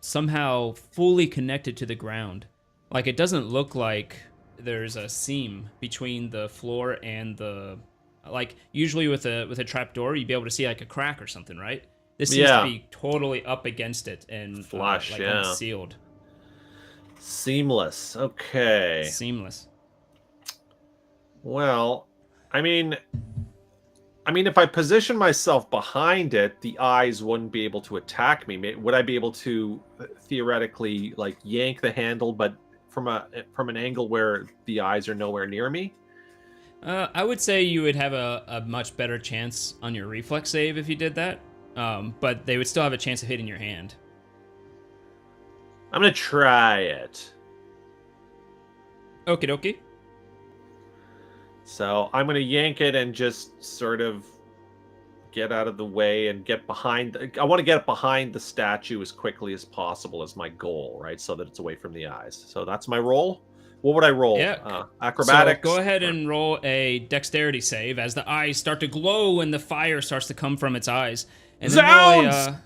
somehow fully connected to the ground. Like, it doesn't look like there's a seam between the floor and the... Like, usually with a trapdoor, you'd be able to see, like, a crack or something, right? This seems to be totally up against it and Flush, like yeah. unsealed. Seamless. Okay. Seamless. Well, I mean, if I position myself behind it, the eyes wouldn't be able to attack me. Would I be able to theoretically like yank the handle, but from an angle where the eyes are nowhere near me? I would say you would have a much better chance on your reflex save if you did that, but they would still have a chance of hitting your hand. I'm gonna try it. Okie dokie. So I'm gonna yank it and just sort of get out of the way and get behind. I want to get behind the statue as quickly as possible as my goal, right? So that it's away from the eyes. So that's my roll. What would I roll? Yeah. Acrobatics. So go ahead and roll a dexterity save as the eyes start to glow and the fire starts to come from its eyes. And then roll a,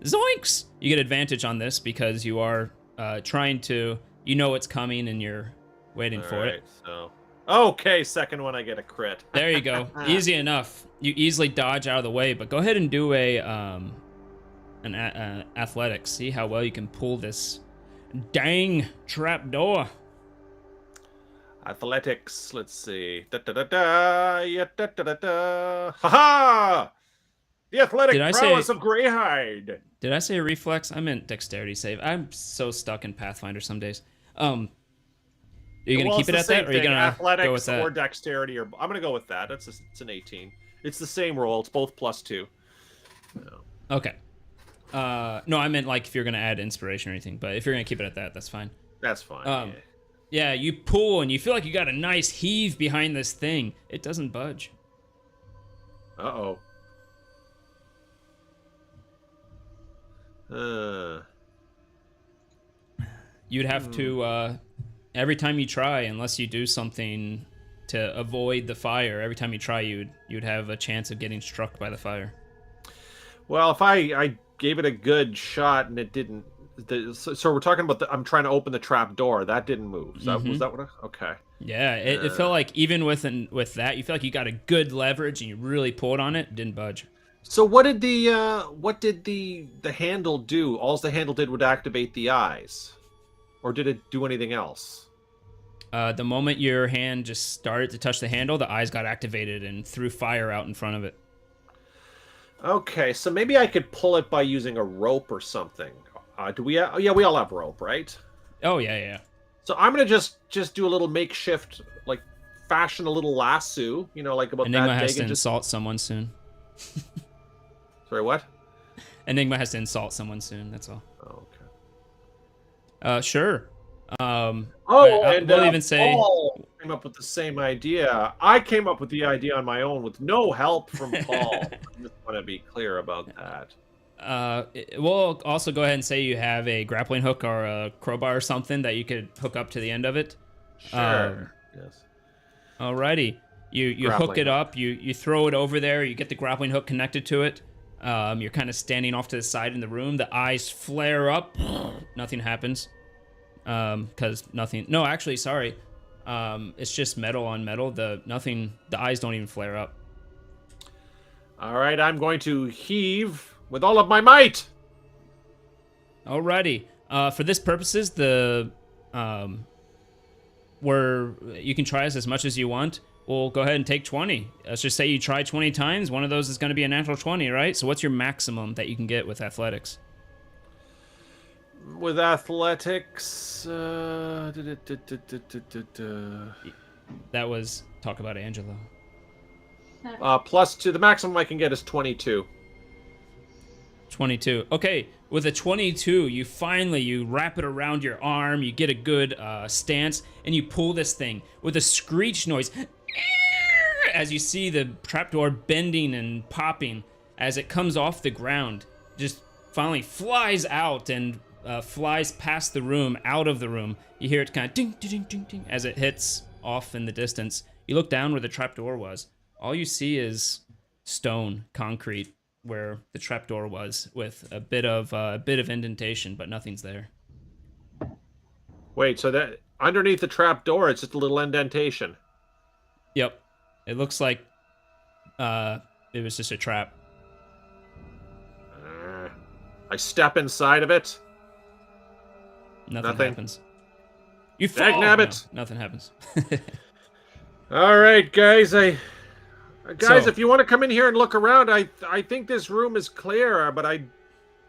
zoinks! You get advantage on this because you are trying to, you know it's coming and you're waiting for it. So Okay, second one I get a crit. There you go. Easy enough. You easily dodge out of the way, but go ahead and do an athletics. See how well you can pull this dang trapdoor. Athletics. Let's see. Da da da da. Yeah, da da da da. Ha ha! The athletic prowess of Greyhide. Did I say reflex? I meant dexterity save. I'm so stuck in Pathfinder some days. Are you gonna keep it at that, or are you gonna athletics go with that? or dexterity? Or I'm gonna go with that. It's an 18. It's the same roll. It's both +2. No. Okay. No, I meant like if you're gonna add inspiration or anything. But if you're gonna keep it at that, that's fine. That's fine. Yeah, you pull and you feel like you got a nice heave behind this thing. It doesn't budge. Uh-oh. You'd have to every time you try, unless you do something to avoid the fire, every time you try, you'd have a chance of getting struck by the fire. Well, if I gave it a good shot and it didn't, so we're talking about I'm trying to open the trap door. That didn't move. Was that what? Okay. Yeah, it felt like even with that, you feel like you got a good leverage and you really pulled on it. Didn't budge. So what did the handle do? All the handle did would activate the eyes, or did it do anything else? The moment your hand just started to touch the handle, the eyes got activated and threw fire out in front of it. Okay, so maybe I could pull it by using a rope or something. Do we? Yeah, we all have rope, right? Oh yeah. So I'm gonna just do a little makeshift, like fashion a little lasso, like about Enigma that has big, to and just. insult someone soon. Sorry, what? Enigma has to insult someone soon. That's all. Oh, okay. Sure. And we'll even say Paul came up with the same idea. I came up with the idea on my own with no help from Paul. I just want to be clear about that. We'll also go ahead and say you have a grappling hook or a crowbar or something that you could hook up to the end of it. Sure. Yes. Alrighty. You hook it up. You throw it over there. You get the grappling hook connected to it. You're kind of standing off to the side in the room. The eyes flare up. Nothing happens. Because nothing. No, actually, sorry. It's just metal on metal. The eyes don't even flare up. All right, I'm going to heave with all of my might. Alrighty. For this purposes, where you can try this as much as you want. We'll go ahead and take 20. Let's just say you try 20 times. One of those is going to be a natural 20, right? So what's your maximum that you can get with athletics? With athletics, That was talk about Angelo. +2. The maximum I can get is 22. 22. Okay, with a 22, you wrap it around your arm, you get a good stance, and you pull this thing with a screech noise as you see the trapdoor bending and popping as it comes off the ground, just finally flies out and flies past the room, out of the room. You hear it kind of ding, ding, ding, ding, ding as it hits off in the distance. You look down where the trapdoor was. All you see is stone, concrete, where the trapdoor was, with a bit of indentation, but nothing's there. Wait, so that underneath the trapdoor, it's just a little indentation. Yep, it looks like it was just a trap. I step inside of it. Nothing happens. You fall. Dagnabbit. No, nothing happens. All right, guys. Guys, So- if you want to come in here and look around, I think this room is clear, but I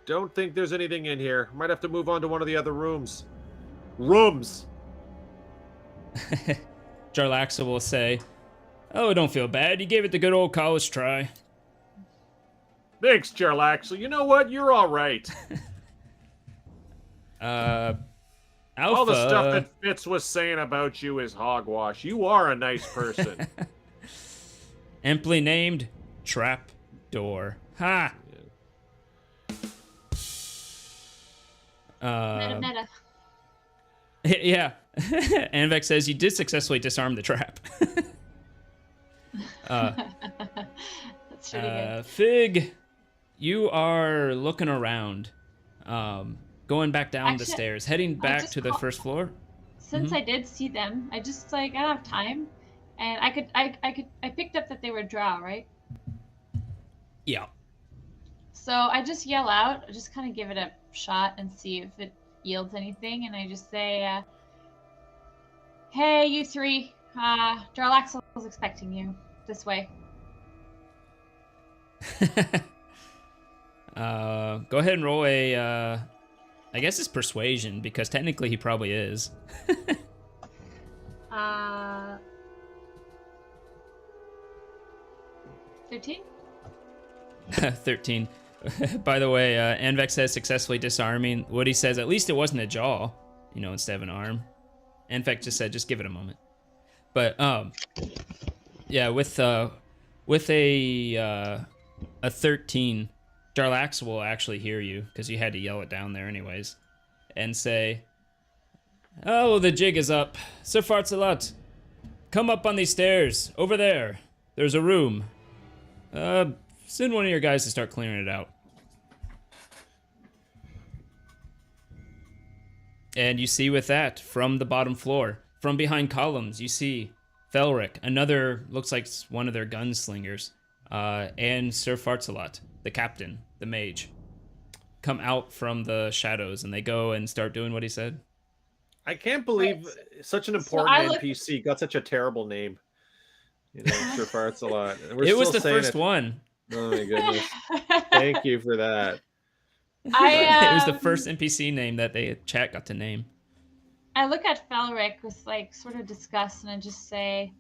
don't think there's anything in here. Might have to move on to one of the other rooms. Jarlaxa will say, "Oh, don't feel bad. You gave it the good old college try." Thanks, Jarlax. You know what? You're all right. Alpha. All the stuff that Fitz was saying about you is hogwash. You are a nice person. Amply named Trap Door. Ha! Meta. Yeah. Anvek says you did successfully disarm the trap. That's pretty good. Fig, you are looking around, going back down the stairs, heading back to the first floor. Since I did see them, I don't have time. And I picked up that they were drow, right? Yeah. So I just yell out, I just kind of give it a shot and see if it yields anything, and I just say, "Hey, you three, Jarlaxle is expecting you this way." Go ahead and roll a. I guess it's persuasion because technically he probably is. 13. 13. By the way, Anvex says successfully disarming. Woody says at least it wasn't a jaw, instead of an arm. Anvex just said just give it a moment. But yeah, with a 13, Jarlax will actually hear you because you had to yell it down there anyways, and say, "Oh, the jig is up. Sir Fartsalot, come up on these stairs over there. There's a room. Send one of your guys to start clearing it out." And you see with that, from the bottom floor, from behind columns, you see Felric, another, looks like one of their gunslingers, and Sir Fartsalot, the captain, the mage, come out from the shadows, and they go and start doing what he said. I can't believe such an I important look- NPC got such a terrible name. Sir Fartsalot. And we're It was still the saying first it. one. Oh my goodness. Thank you for that. It was the first NPC name that the chat got to name. I look at Felric with sort of disgust, and I just say,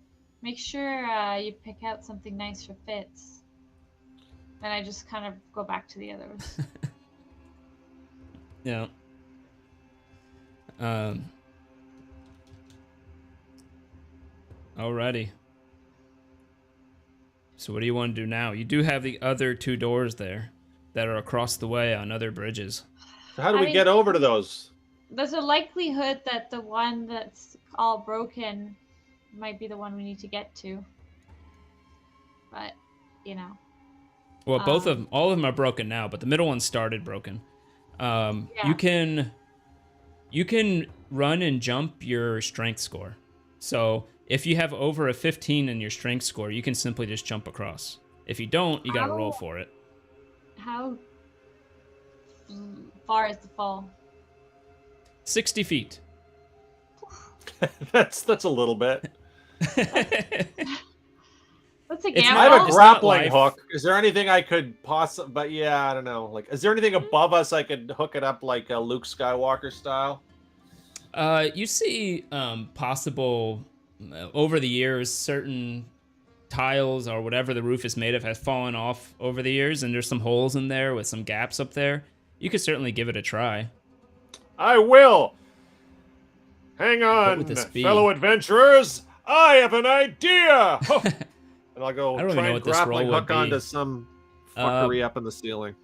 "Make sure you pick out something nice for Fitz." Then I just kind of go back to the others. Yeah. Alrighty. So what do you want to do now? You do have the other 2 doors there that are across the way on other bridges. So how do I we mean- get over to those? There's a likelihood that the one that's all broken might be the one we need to get to. But, Well, all of them are broken now, but the middle one started broken. You can run and jump your strength score. So if you have over a 15 in your strength score, you can simply just jump across. If you don't, you gotta roll for it. How far is the fall? 60 feet. That's a little bit. That's a It's gamble. I have a It's not grappling life. hook. Is there anything I could possibly? But yeah, I don't know. Like, is there anything above us I could hook it up like a Luke Skywalker style? You see possible over the years, certain tiles or whatever the roof is made of has fallen off over the years, and there's some holes in there with some gaps up there. You could certainly give it a try. I will. Hang on, would this be? fellow adventurers. I have an idea. Oh. And I'll go I don't even try know and what this grappling roll would hook onto be. some fuckery up in the ceiling.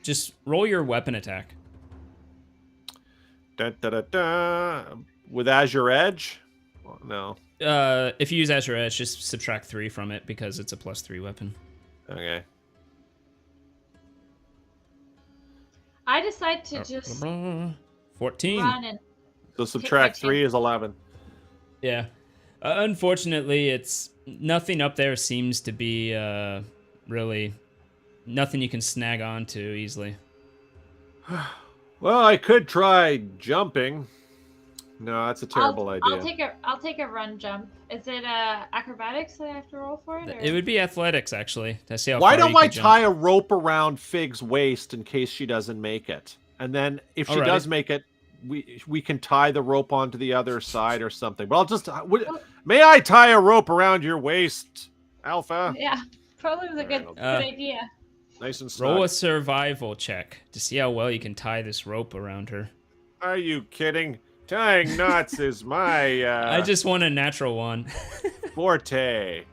Just roll your weapon attack. Da, da, da, da. With Azure Edge? Well, no. If you use Azure Edge, just subtract 3 from it because it's a +3 weapon. Okay. I decide to just 14. run and So subtract 3 is 11. Yeah. Unfortunately, it's nothing up there seems to be really nothing you can snag onto easily. Well, I could try jumping. No, that's a terrible idea. I'll take a run jump. Is it acrobatics that I have to roll for it? Or? It would be athletics, actually, to see how Why far don't you I could jump. tie a rope around Fig's waist in case she doesn't make it? And then if she Alrighty. does make it, we can tie the rope onto the other side or something. But I'll just... may I tie a rope around your waist, Alpha? Yeah, probably was a good idea. Nice and Roll a snug. survival check to see how well you can tie this rope around her. Are you kidding? Tying knots is my I just want a natural one. forte.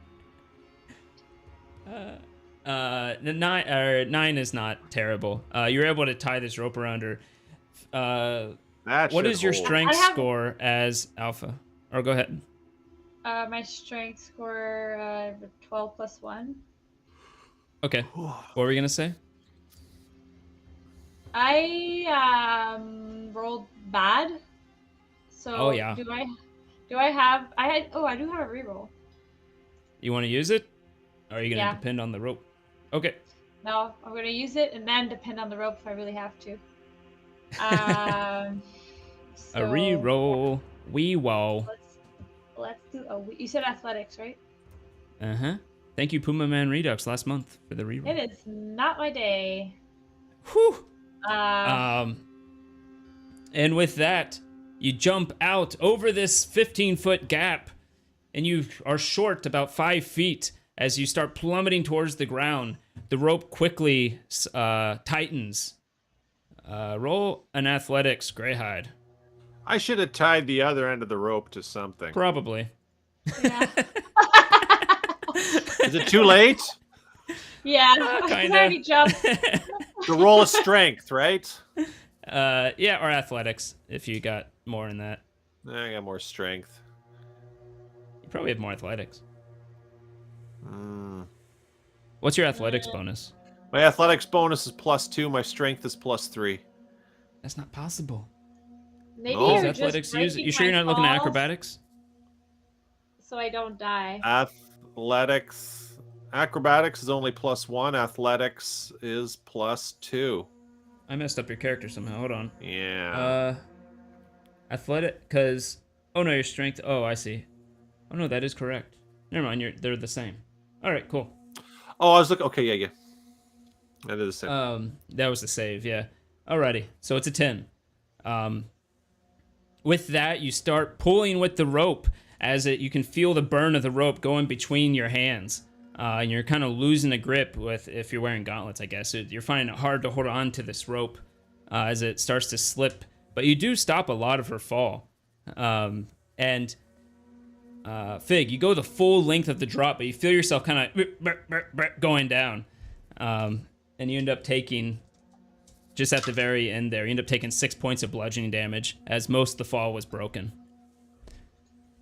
The 9 is not terrible. You're able to tie this rope around her. That What should is your hold. strength I have- score as Alpha? Or go ahead. My strength score 12 plus 1. Okay. What were we gonna say? I rolled bad. So Oh, yeah. do I have I do have a reroll. You want to use it? Or are you going to Yeah. depend on the rope? Okay. No, I'm gonna use it and then depend on the rope if I really have to. Um, A re-roll. Wee wall. Let's do. You said athletics, right? Uh-huh. Thank you, Puma Man Redux, last month for the re-roll. It is not my day. Whew. Uh, And with that, you jump out over this 15-foot gap, and you are short about 5 feet as you start plummeting towards the ground. The rope quickly tightens. Roll an athletics, Greyhide. I should have tied the other end of the rope to something. Probably. yeah. Is it too late? Yeah. I kinda. already jumped. The roll of strength, right? Yeah, or athletics, if you got more in that. I got more strength. You probably have more athletics. Mm. What's your athletics bonus? My athletics bonus is +2. My strength is +3. That's not possible. Maybe No. Use you're athletics. just breaking You sure you're my not looking at falls acrobatics? so I don't die. Athletics. Acrobatics is only +1. Athletics is +2. I messed up your character somehow. Hold on. Yeah. Athletic, because... Oh, no, your strength... Oh, I see. Oh, no, that is correct. Never mind, they're the same. All right, cool. Oh, I was looking. Okay, yeah. That is the same. That was the save, yeah. Alrighty, so it's a 10. With that, you start pulling with the rope as you can feel the burn of the rope going between your hands. And you're kind of losing a grip if you're wearing gauntlets, I guess. You're finding it hard to hold on to this rope as it starts to slip. But you do stop a lot of her fall. Fig, you go the full length of the drop, but you feel yourself kind of going down. And you end up taking, just at the very end there, you end up taking 6 points of bludgeoning damage as most of the fall was broken.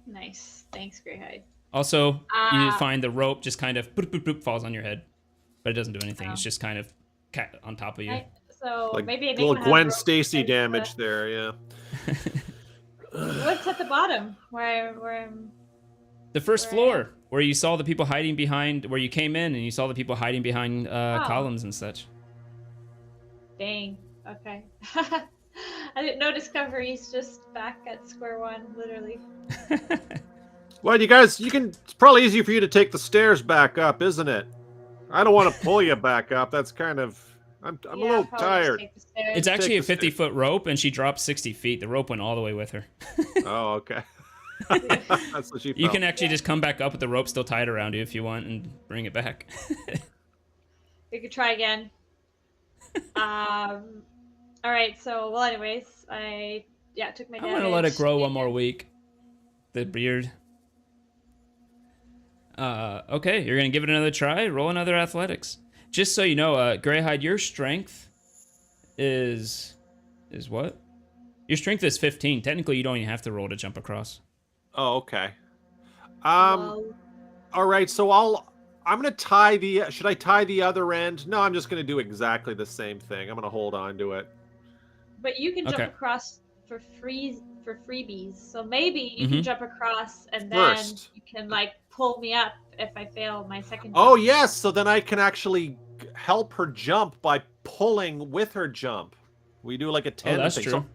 Nice. Thanks, Greyhide. Also, you find the rope just kind of boop, boop, boop, falls on your head, but it doesn't do anything. It's just kind of on top of you. So Like maybe I make little one have Gwen rope Stacy as, damage there, yeah. What's at the bottom where I'm? The first floor, where you saw the people hiding behind, where you came in and you saw the people hiding behind columns and such. Dang. Okay. I didn't know discoveries. Just back at square one, literally. Well, you guys, it's probably easier for you to take the stairs back up, isn't it? I don't want to pull you back up. That's kind of... I'm a little probably just tired. take the stairs. It's actually a Take the 50-foot rope, and she dropped 60 feet. The rope went all the way with her. Oh, okay. That's what she felt. You can actually just come back up with the rope still tied around you if you want and bring it back. We could try again. All right. So, well, anyways, I took my I'm damage. going to let it grow one more week. The beard. Okay, you're going to give it another try. Roll another athletics. Just so you know, Greyhide, your strength is what? Your strength is 15. Technically, you don't even have to roll to jump across. Oh, okay. Well, All right, so I'm gonna tie should I tie the other end? No, I'm just gonna do exactly the same thing. I'm gonna hold on to it. but you can jump Okay. across for freebies. So maybe you Mhm. can jump across and then First. you can like pull me up if I fail my second. Oh jump. yes, so then I can actually help her jump by pulling with her jump. We do like a 10 that's thing. true. So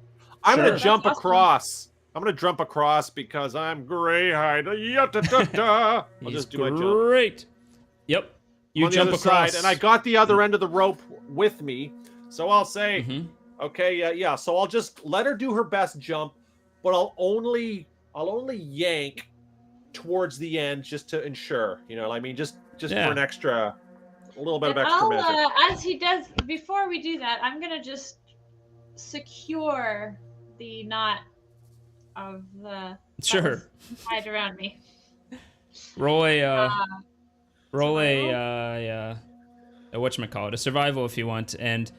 I'm Sure. gonna jump That's awesome. across. I'm gonna jump across because I'm Greyhide. I'll He's just do my jump. great. Yep. You on the jump other across. side, and I got the other end of the rope with me. So I'll say, Mhm. okay, yeah. So I'll just let her do her best jump, but I'll only yank towards the end just to ensure. You know, I mean, just Yeah. for a little bit of And extra measure. as he does, before we do that, I'm gonna just secure the knot of the Sure. that was tied around me. Roll a Survival? whatchamacallit, a survival if you want, and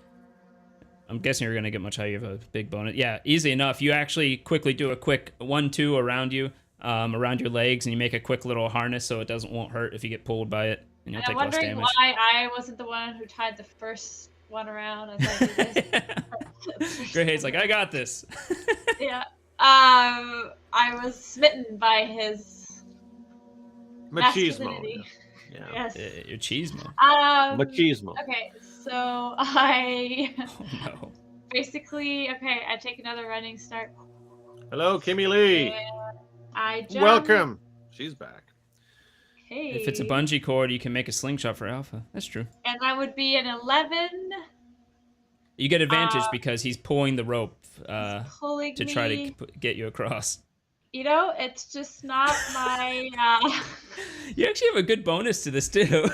I'm guessing you're gonna get much higher. You have a big bonus. Yeah, easy enough. You actually quickly do a quick 1-2 around you, around your legs, and you make a quick little harness so it won't hurt if you get pulled by it, and you'll I'm take less wondering damage. why I wasn't the one who tied the first one around. As I did this. Greyhade's like, I got this. Yeah. I was smitten by his Machismo. masculinity. Yeah. Yes. Your cheesemo. Machismo. Okay, so I Oh no. basically I take another running start. Hello, Kimmy Lee. I jump. Welcome. She's back. Okay. If it's a bungee cord, you can make a slingshot for Alpha. That's true. And that would be an 11. You get advantage because he's pulling the rope Pulling to try me. to get you across. You know, it's just not my. You actually have a good bonus to this too.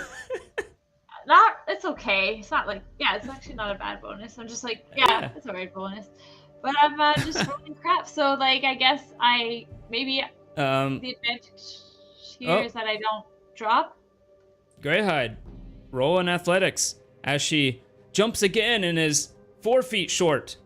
It's okay. It's not like, it's actually not a bad bonus. I'm just like, Yeah. it's a right bonus. But I'm just rolling crap. So, like, I guess the advantage here is that I don't drop. Greyhide, roll in athletics as she jumps again and is 4 feet short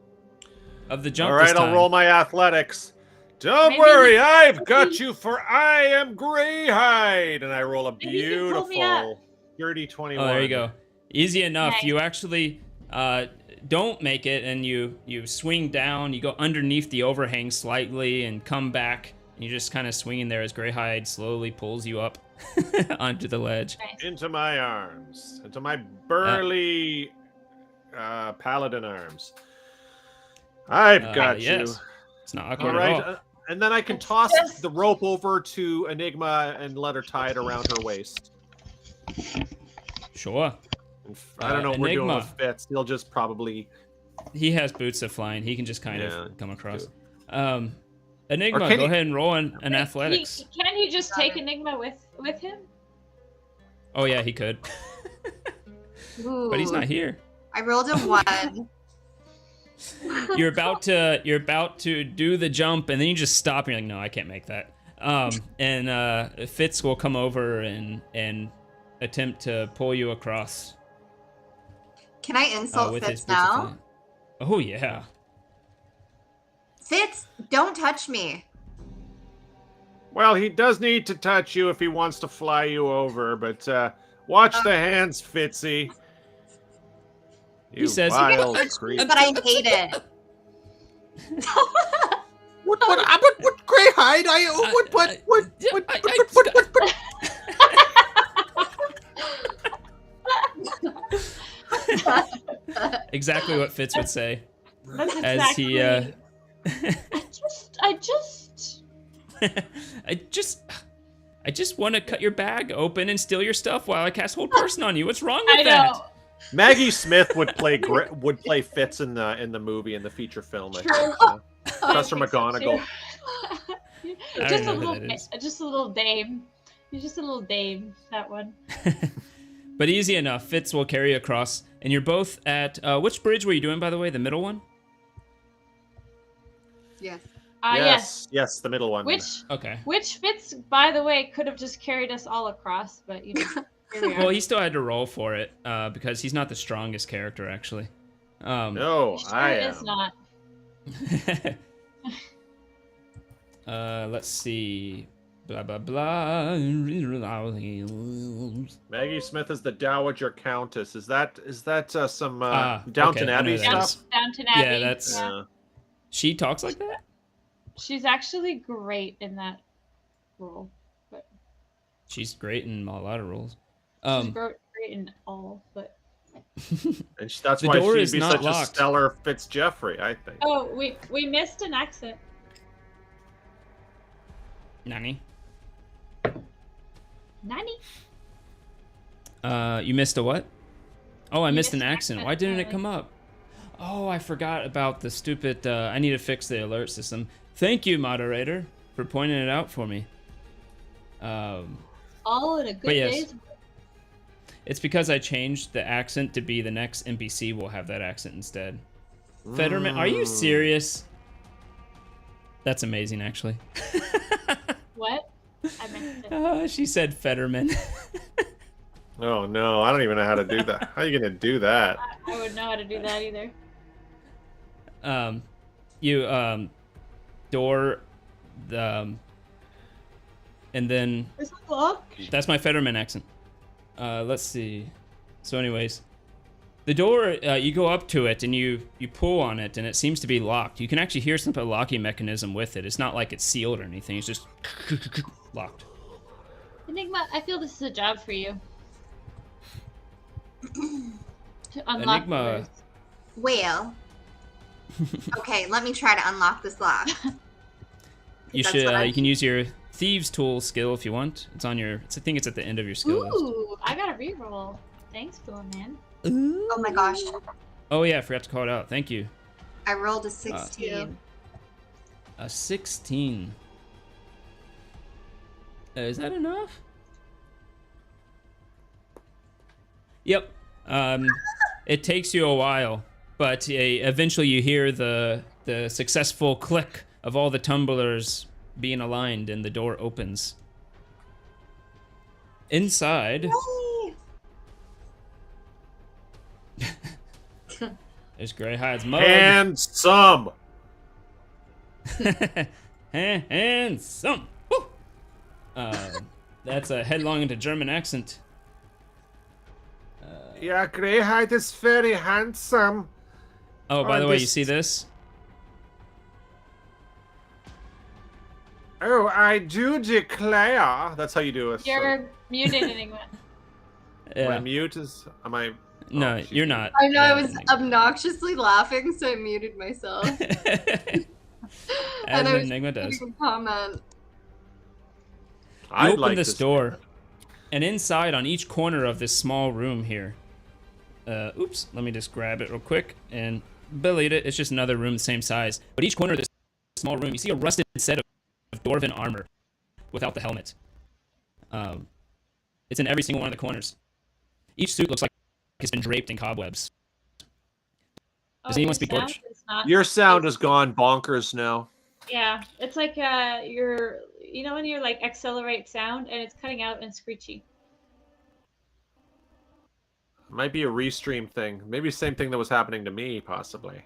of the jump. All right, this time. I'll roll my athletics. Don't Maybe worry, you- I've got you, for I am Greyhide. And I roll a Maybe you can pull me up. beautiful 30-21. Oh, there you go. Easy enough. Okay. You actually don't make it, and you swing down. You go underneath the overhang slightly and come back. And you're just kind of swinging there as Greyhide slowly pulls you up onto the ledge. Into my arms. Into my burly paladin arms. I've got yes. you. It's not All awkward right. at all. And then I can It's toss just- the rope over to Enigma and let her tie it around her waist. Sure. And I don't know what we're doing Enigma. with Fitz. He'll just probably... He has boots of flying. He can just kind Yeah, of come across. do. Enigma, Or can go he- ahead and roll an athletics. Can he just take Enigma with him? Oh yeah, he could. But he's not here. I rolled a 1. You're about to do the jump, and then you just stop. And you're like, no, I can't make that. And Fitz will come over and attempt to pull you across Can I insult with his Fitz boots of now? flying. Oh yeah. Fitz, don't touch me. Well, he does need to touch you if he wants to fly you over, but watch the hands, Fitzy. You says- wild creep. But I hate it. What, Greyhide? Exactly what Fitz would say That's as exactly. he. I just. I just want to cut your bag open and steal your stuff while I cast hold person on you. What's wrong with I that? know. Maggie Smith would play Fitz in the movie, in the feature film. I think. Professor I think so, McGonagall. too. I just don't a know who little, that is. just a little dame. He's just a little dame. That one. But easy enough. Fitz will carry you across, and you're both at which bridge were you doing, by the way? The middle one. Yes. Yes. Yes, the middle one. Okay. Which Fitz, by the way, could have just carried us all across, but you know. Here we are. Well, he still had to roll for it because he's not the strongest character, actually. No, Sure I is am. not. Let's see. Blah blah blah. Maggie Smith is the Dowager Countess. Is that some okay, Downton I know Abbey who that stuff? is. Downton Abbey. Yeah, that's- yeah. She talks like that. She's actually great in that role. But She's great in a lot of roles. she's great in all, but. And that's The why door she'd is be not such a locked. stellar Fitzjeffrey, I think. Oh, we missed an accent. Nani? Nani? You missed a what? Oh, I You missed an missed an accent. accent, Why didn't it apparently. come up? Oh, I forgot about the stupid. I need to fix the alert system. Thank you, moderator, for pointing it out for me. All in a good But yes. day's. It's because I changed the accent to be the next NPC will have that accent instead. Fetterman, are you serious? That's amazing, actually. What? I missed it. She said Fetterman. Oh no, I don't even know how to do that. How are you gonna do that? I wouldn't know how to do that either. Door, and then Is it locked? that's my Fetterman accent. Let's see. So, anyways, the door, you go up to it and you pull on it, and it seems to be locked. You can actually hear some type of locking mechanism with it. It's not like it's sealed or anything. It's just locked. Enigma, I feel this is a job for you. To unlock Enigma. doors. Well. Okay, let me try to unlock this lock. You That's should. what I You can do. use your thieves tool skill if you want. It's on your. I think it's at the end of your skill list. Ooh, I got a reroll. Thanks, Cool Man. Oh my gosh. Oh yeah, I forgot to call it out. Thank you. I rolled a 16. A 16. Is that enough? Yep. It takes you a while, but eventually you hear the successful click of all the tumblers being aligned, and the door opens. Inside, Yay! there's Greyhide's mug. Handsome. Handsome. Woo! That's a headlong into German accent. Yeah, Greyhide is very handsome. Oh, by the way, you this- see this? Oh, I do declare. That's how you do it. You're muted, Enigma. My mute is. Am I? No, she's you're muted. not. I know I was obnoxiously laughing, so I muted myself. As And I an was Enigma does. reading a comment. You I'd open like this to- door, and inside, on each corner of this small room here, oops, let me just grab it real quick and delete it. It's just another room the same size. But each corner of this small room, you see a rusted set of dwarven armor without the helmet. It's in every single one of the corners. Each suit looks like it's been draped in cobwebs. Does anyone your speak sound Dutch? is not- Your sound has gone bonkers now. Yeah, it's like your, you know when you like accelerate sound and it's cutting out and screechy. Might be a restream thing. Maybe same thing that was happening to me, possibly.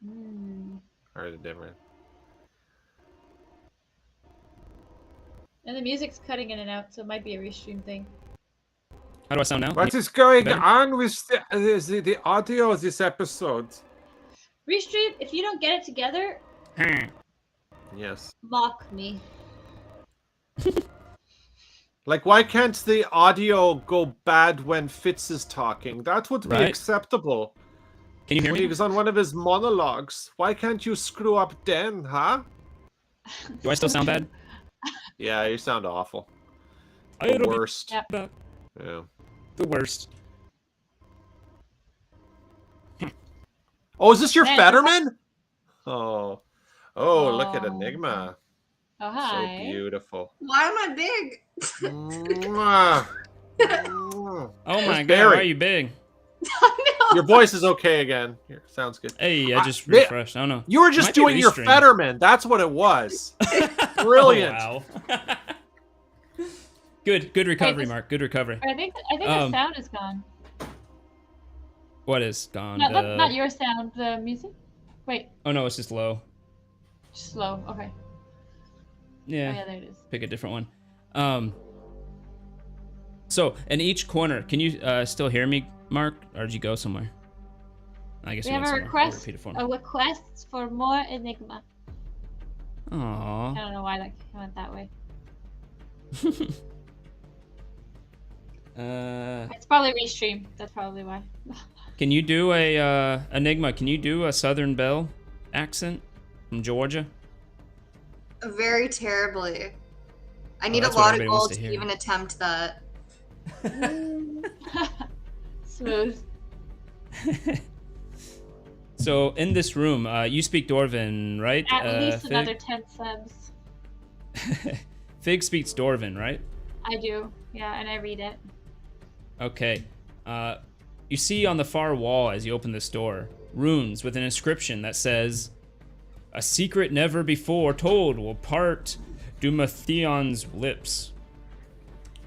Mm. Or is it different? And the music's cutting in and out, so it might be a restream thing. How do I sound now? What is going better? on with the audio of this episode? Restream, if you don't get it together, Yes. mock me. Like, why can't the audio go bad when Fitz is talking? That would be Right. acceptable. Can you hear When me? he was on one of his monologues. Why can't you screw up then, huh? Do I still sound bad? Yeah, you sound awful. I The don't be worst. Yep. bad. Yeah. The worst. Oh, is this your Man, Fetterman? Oh. Oh, look at Oh. Enigma. Oh, So hi. beautiful. Why am I big? Mwah. Mwah. Oh my god, Barry. why are you big? Your voice is okay again. Here, sounds good. Hey, I just man, refreshed. I don't know. You were just Might be doing your restream. Fetterman. That's what it was. Brilliant. Oh, wow. Good recovery, this- Mark. Good recovery. I think the sound is gone. What is gone? No, not your sound. The music. Wait, Oh no, it's just low. slow. Okay. Yeah. Oh yeah, there it is. Pick a different one. So in each corner, can you still hear me, Mark, or did you go somewhere? I guess We you have went a somewhere. I'll request. repeat it for me. A request for more Enigma. I Aww. don't know why that went that way. It's probably restream. That's probably why. Can you do a Enigma? Can you do a Southern Belle accent from Georgia? Very terribly. I need a that's what lot of everybody wants gold to to hear. even attempt that. Smooth. So in this room, you speak Dwarven, right? At least Fig? another 10 subs. Fig speaks Dwarven, right? I do. Yeah, and I read it. Okay. You see on the far wall as you open this door runes with an inscription that says, "A secret never before told will part Dumathion's lips."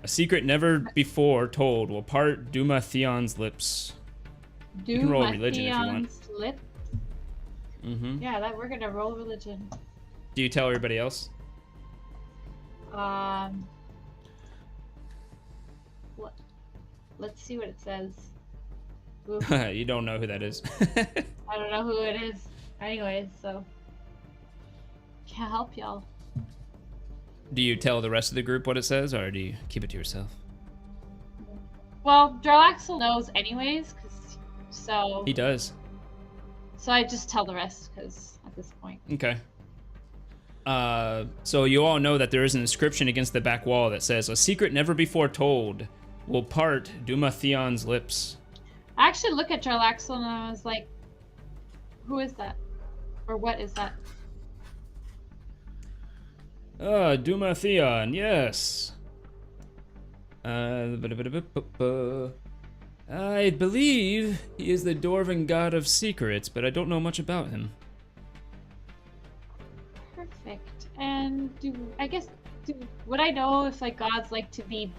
A secret never before told will part Dumathion's lips. You can roll religion if you want. Mathion's lip. Mm-hmm. Yeah, that we're gonna roll religion. Do you tell everybody else? What? Let's see what it says. Ooh, You don't know who that is. I don't know who it is. Anyways, so can't help y'all. Do you tell the rest of the group what it says, or do you keep it to yourself? Well, Jarlaxle knows anyways, so He does. So I just tell the rest, because at this point. Okay. So you all know that there is an inscription against the back wall that says, "A secret never before told will part Duma Theon's lips." I actually look at Jarlaxle and I was like, who is that? Or what is that? Duma Theon, yes. I believe he is the Dwarven god of secrets, but I don't know much about him. Perfect. And would I know if like gods like to be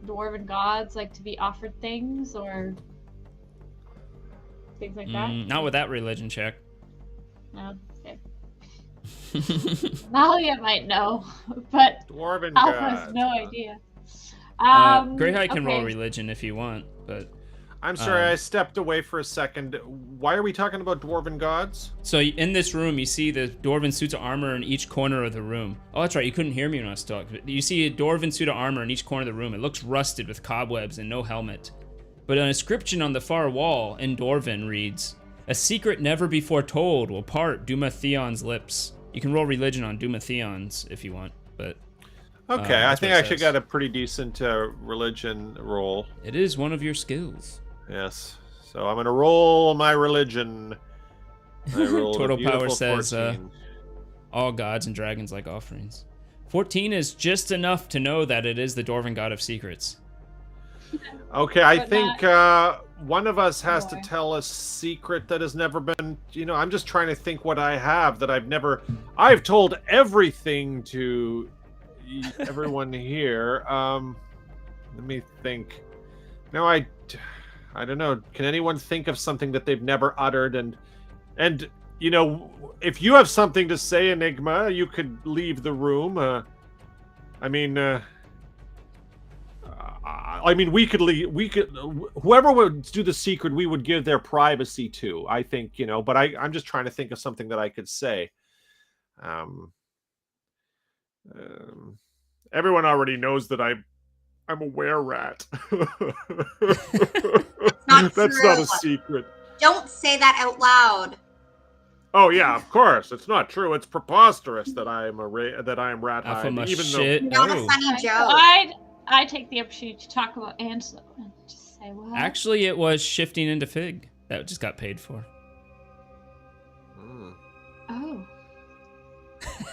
dwarven gods like to be offered things or things like that? Not with that religion check. No. Okay. Malia might know, but Dwarven Alpha gods. has no idea. Greyhide can roll okay. religion if you want, but I'm sorry, I stepped away for a second. Why are we talking about dwarven gods? so in this room you see the dwarven suits of armor in each corner of the room. Oh, that's right, you couldn't hear me when I was talking. You see a dwarven suit of armor in each corner of the room. It looks rusted with cobwebs and no helmet. But an inscription on the far wall in Dwarven reads, "A secret never before told will part Duma Theon's lips." You can roll religion on Duma Theon's if you want, but Okay, I that's think what I it actually says. got a pretty decent religion roll. It is one of your skills. Yes. So I'm going to roll my religion. I rolled a Total power beautiful says 14. all gods and dragons like offerings. 14 is just enough to know that it is the Dwarven god of secrets. Okay, I But think one of us has to more. tell a secret that has never been, I'm just trying to think what I have that I've told everything to everyone here. Let me think. No, I don't know. Can anyone think of something that they've never uttered? And if you have something to say, Enigma, you could leave the room. We could leave. Whoever would do the secret, we would give their privacy to. I think, But I'm just trying to think of something that I could say. Everyone already knows that I'm a were-rat. Not That's true. not a secret. Don't say that out loud. Oh yeah, of course. It's not true. It's preposterous that I am rat Alpha hide. must Even shit. Not a Oh. funny So joke. I take the opportunity to talk about Angelo and just say, well, Actually, it was shifting into Fig that just got paid for. though. oh,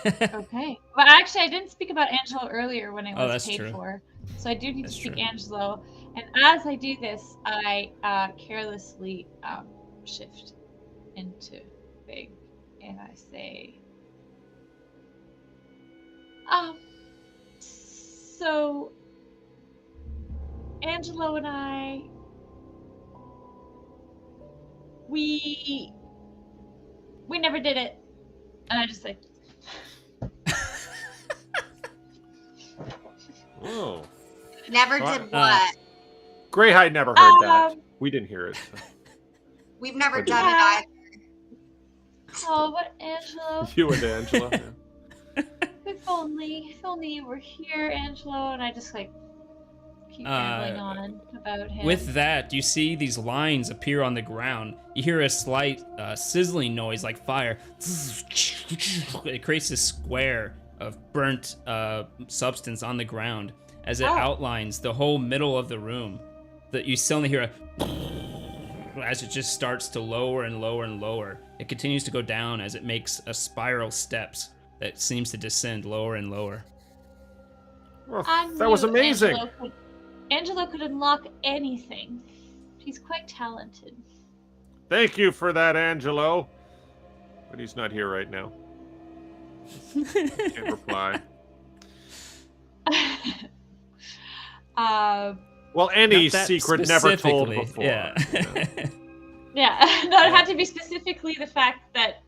okay. Well, actually, I didn't speak about Angelo earlier when it Oh, was that's paid true. for, so I do need That's to speak true. Angelo. And as I do this, I carelessly shift into Big, and I say, so Angelo and I, we never did it. And I just say, Oh. Never did what? Greyhide never heard that. Um, We didn't hear it. so. We've never Or did done you? it either. oh, what, Angelo? You and Angela. Yeah. If only you were here, Angelo. And I just like keep rambling on about him. With that, you see these lines appear on the ground. You hear a slight sizzling noise like fire. It creates this square of burnt substance on the ground as it outlines the whole middle of the room. That you suddenly hear as it just starts to lower and lower and lower. It continues to go down as it makes a spiral steps that seems to descend lower and lower. Well, I that was knew amazing. Angelo could unlock anything. He's quite talented. Thank you for that, Angelo. But he's not here right now. Can't reply. Well, any Not that secret never told specifically, before. Yeah. Yeah, no, it had to be specifically the fact that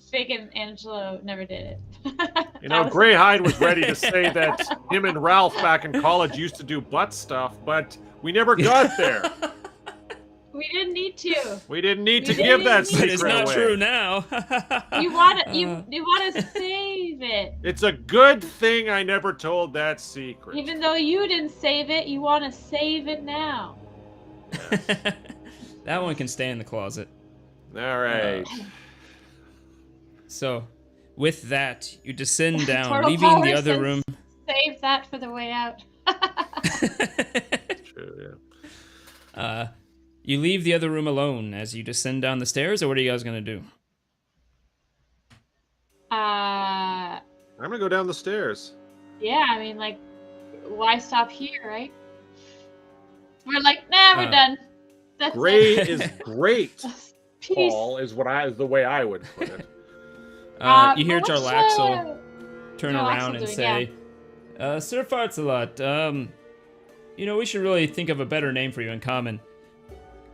Fig and Angelo never did it. That was- Greyhide was ready to say that him and Ralph back in college used to do butt stuff, but we never got there. We didn't need to. We didn't need to We give didn't that need secret But it's not away. true now. You want to save save it. It's a good thing I never told that secret. Even though you didn't save it, you want to save it now. That one can stay in the closet. All right. So, with that, you descend down, Turtle leaving Power the other says, room. Save that for the way out. True, You leave the other room alone as you descend down the stairs, or what are you guys gonna do? I'm gonna go down the stairs. Yeah, I mean, like, why stop here, right? We're like, nah, we're done. That's Gray it. is great. Peace. Paul is the way I would put it. You hear but what's, Jarlaxle turn Jarlaxle around and doing, say, Sir Fartsalot, we should really think of a better name for you in common.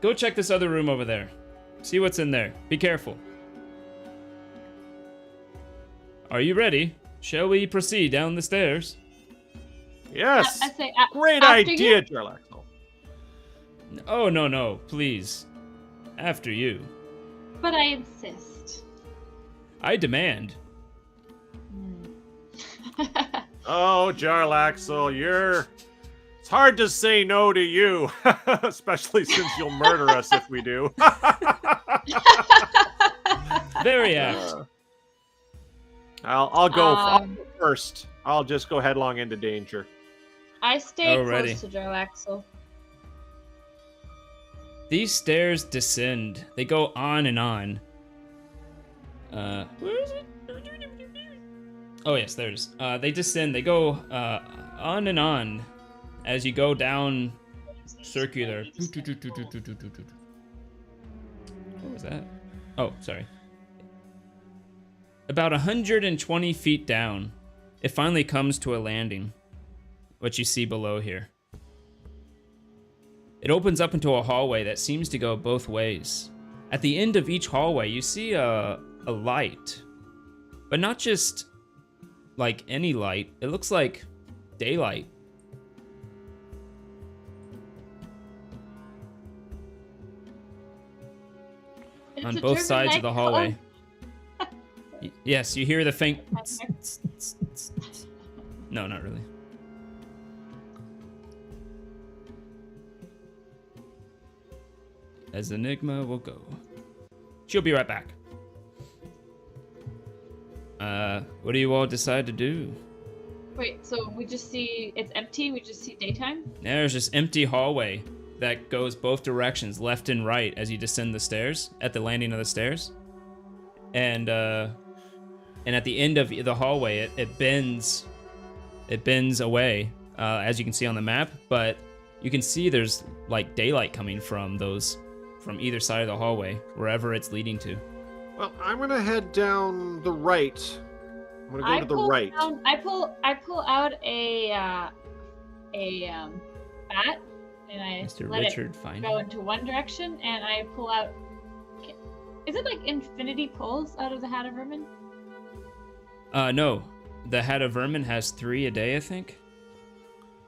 Go check this other room over there. See what's in there. Be careful. Are you ready? Shall we proceed down the stairs? Yes. I say, Great after idea, you? Jarlaxle. Oh, no, please. After you. But I insist. I demand. Oh, Jarlaxle, it's hard to say no to you, especially since you'll murder us if we do. Very apt. I'll go first. I'll just go headlong into danger. I stay Alrighty. close to Jarlaxle. These stairs descend. They go on and on. Where is it? Oh, yes, there it is. They descend. They go on and on as you go down circular. What was that? Oh, sorry. About 120 feet down, it finally comes to a landing, what you see below here. It opens up into a hallway that seems to go both ways. At the end of each hallway, you see a light, but not just like any light. It looks like daylight. It's On a both German sides of the nightclub. hallway. Yes, you hear the faint. No, not really. As Enigma will go. She'll be right back. What do you all decide to do? Wait, so we just see it's empty? We just see daytime? There's this empty hallway that goes both directions, left and right, as you descend the stairs, at the landing of the stairs. And at the end of the hallway, it bends away, as you can see on the map, but you can see there's like daylight coming from either side of the hallway, wherever it's leading to. Well, I'm gonna head down the right. I'm gonna go to the right. I pull out a bat and I Mr. let Richard it Finder. go into one direction, and I pull out. Is it like infinity pulls out of the Hat of Vermin? No. The Hat of Vermin has 3 a day, I think.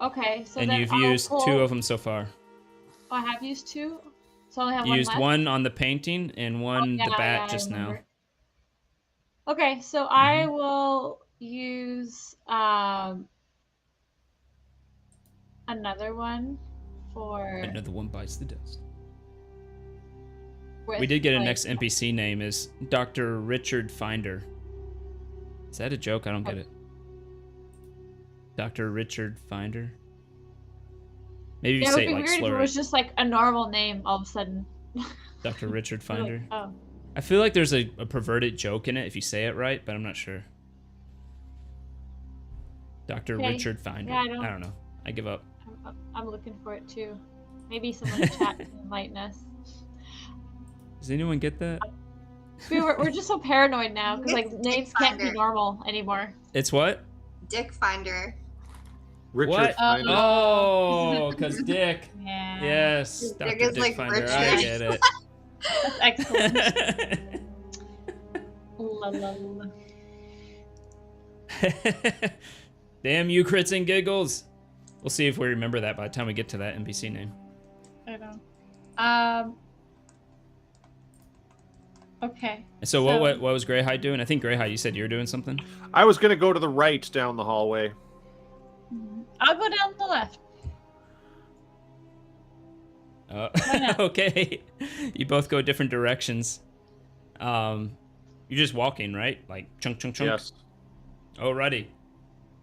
Okay, so And then you've I'll used pull... 2 of them so far. Oh, I have used 2? So I only have You one used left? 1 on the painting and one the bat I just now. remember. Okay, so I will use another one for... Another one bites the dust. with, We did get a like- next NPC name is Dr. Richard Finder. Is that a joke? I don't get it. Dr. Richard Finder? Maybe you Yeah, it say would be it like weird if it slur was it. just like a normal name all of a sudden. Dr. Richard You're like, Finder. oh. I feel like there's a perverted joke in it if you say it right, but I'm not sure. Dr. Okay. Richard Finder. Yeah, I don't know. I give up. I'm looking for it too. Maybe someone in chat can enlighten us. Does anyone get that? We're just so paranoid now because like names can't be Finder. normal anymore. It's what? Dick Finder. Richard What? Finder. Oh, because Dick. Yeah. Yes, Dick Dr. is Dick like Finder. Richard. I get it. That's excellent. La, la, la. Damn you, crits and giggles. We'll see if we remember that by the time we get to that NPC name. I know. Okay. So what was Greyhide doing? I think Greyhide, you said you were doing something. I was gonna go to the right down the hallway. I'll go down the left. Why not? Okay. You both go different directions. You're just walking, right? Like chunk, chunk, chunk. Yes. Alrighty.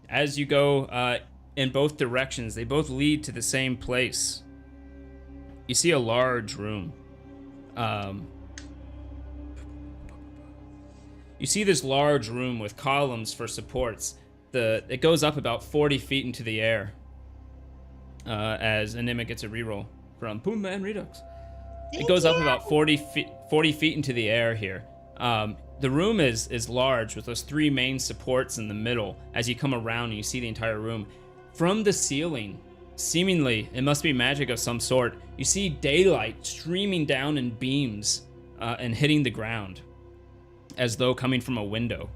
As you go in both directions, they both lead to the same place. You see a large room. You see this large room with columns for supports. It goes up about 40 feet into the air. As Anima gets a reroll from Boom Man Redux. It goes up about 40 feet into the air here. The room is large with those 3 main supports in the middle. As you come around and you see the entire room. From the ceiling, seemingly, it must be magic of some sort, you see daylight streaming down in beams and hitting the ground, as though coming from a window.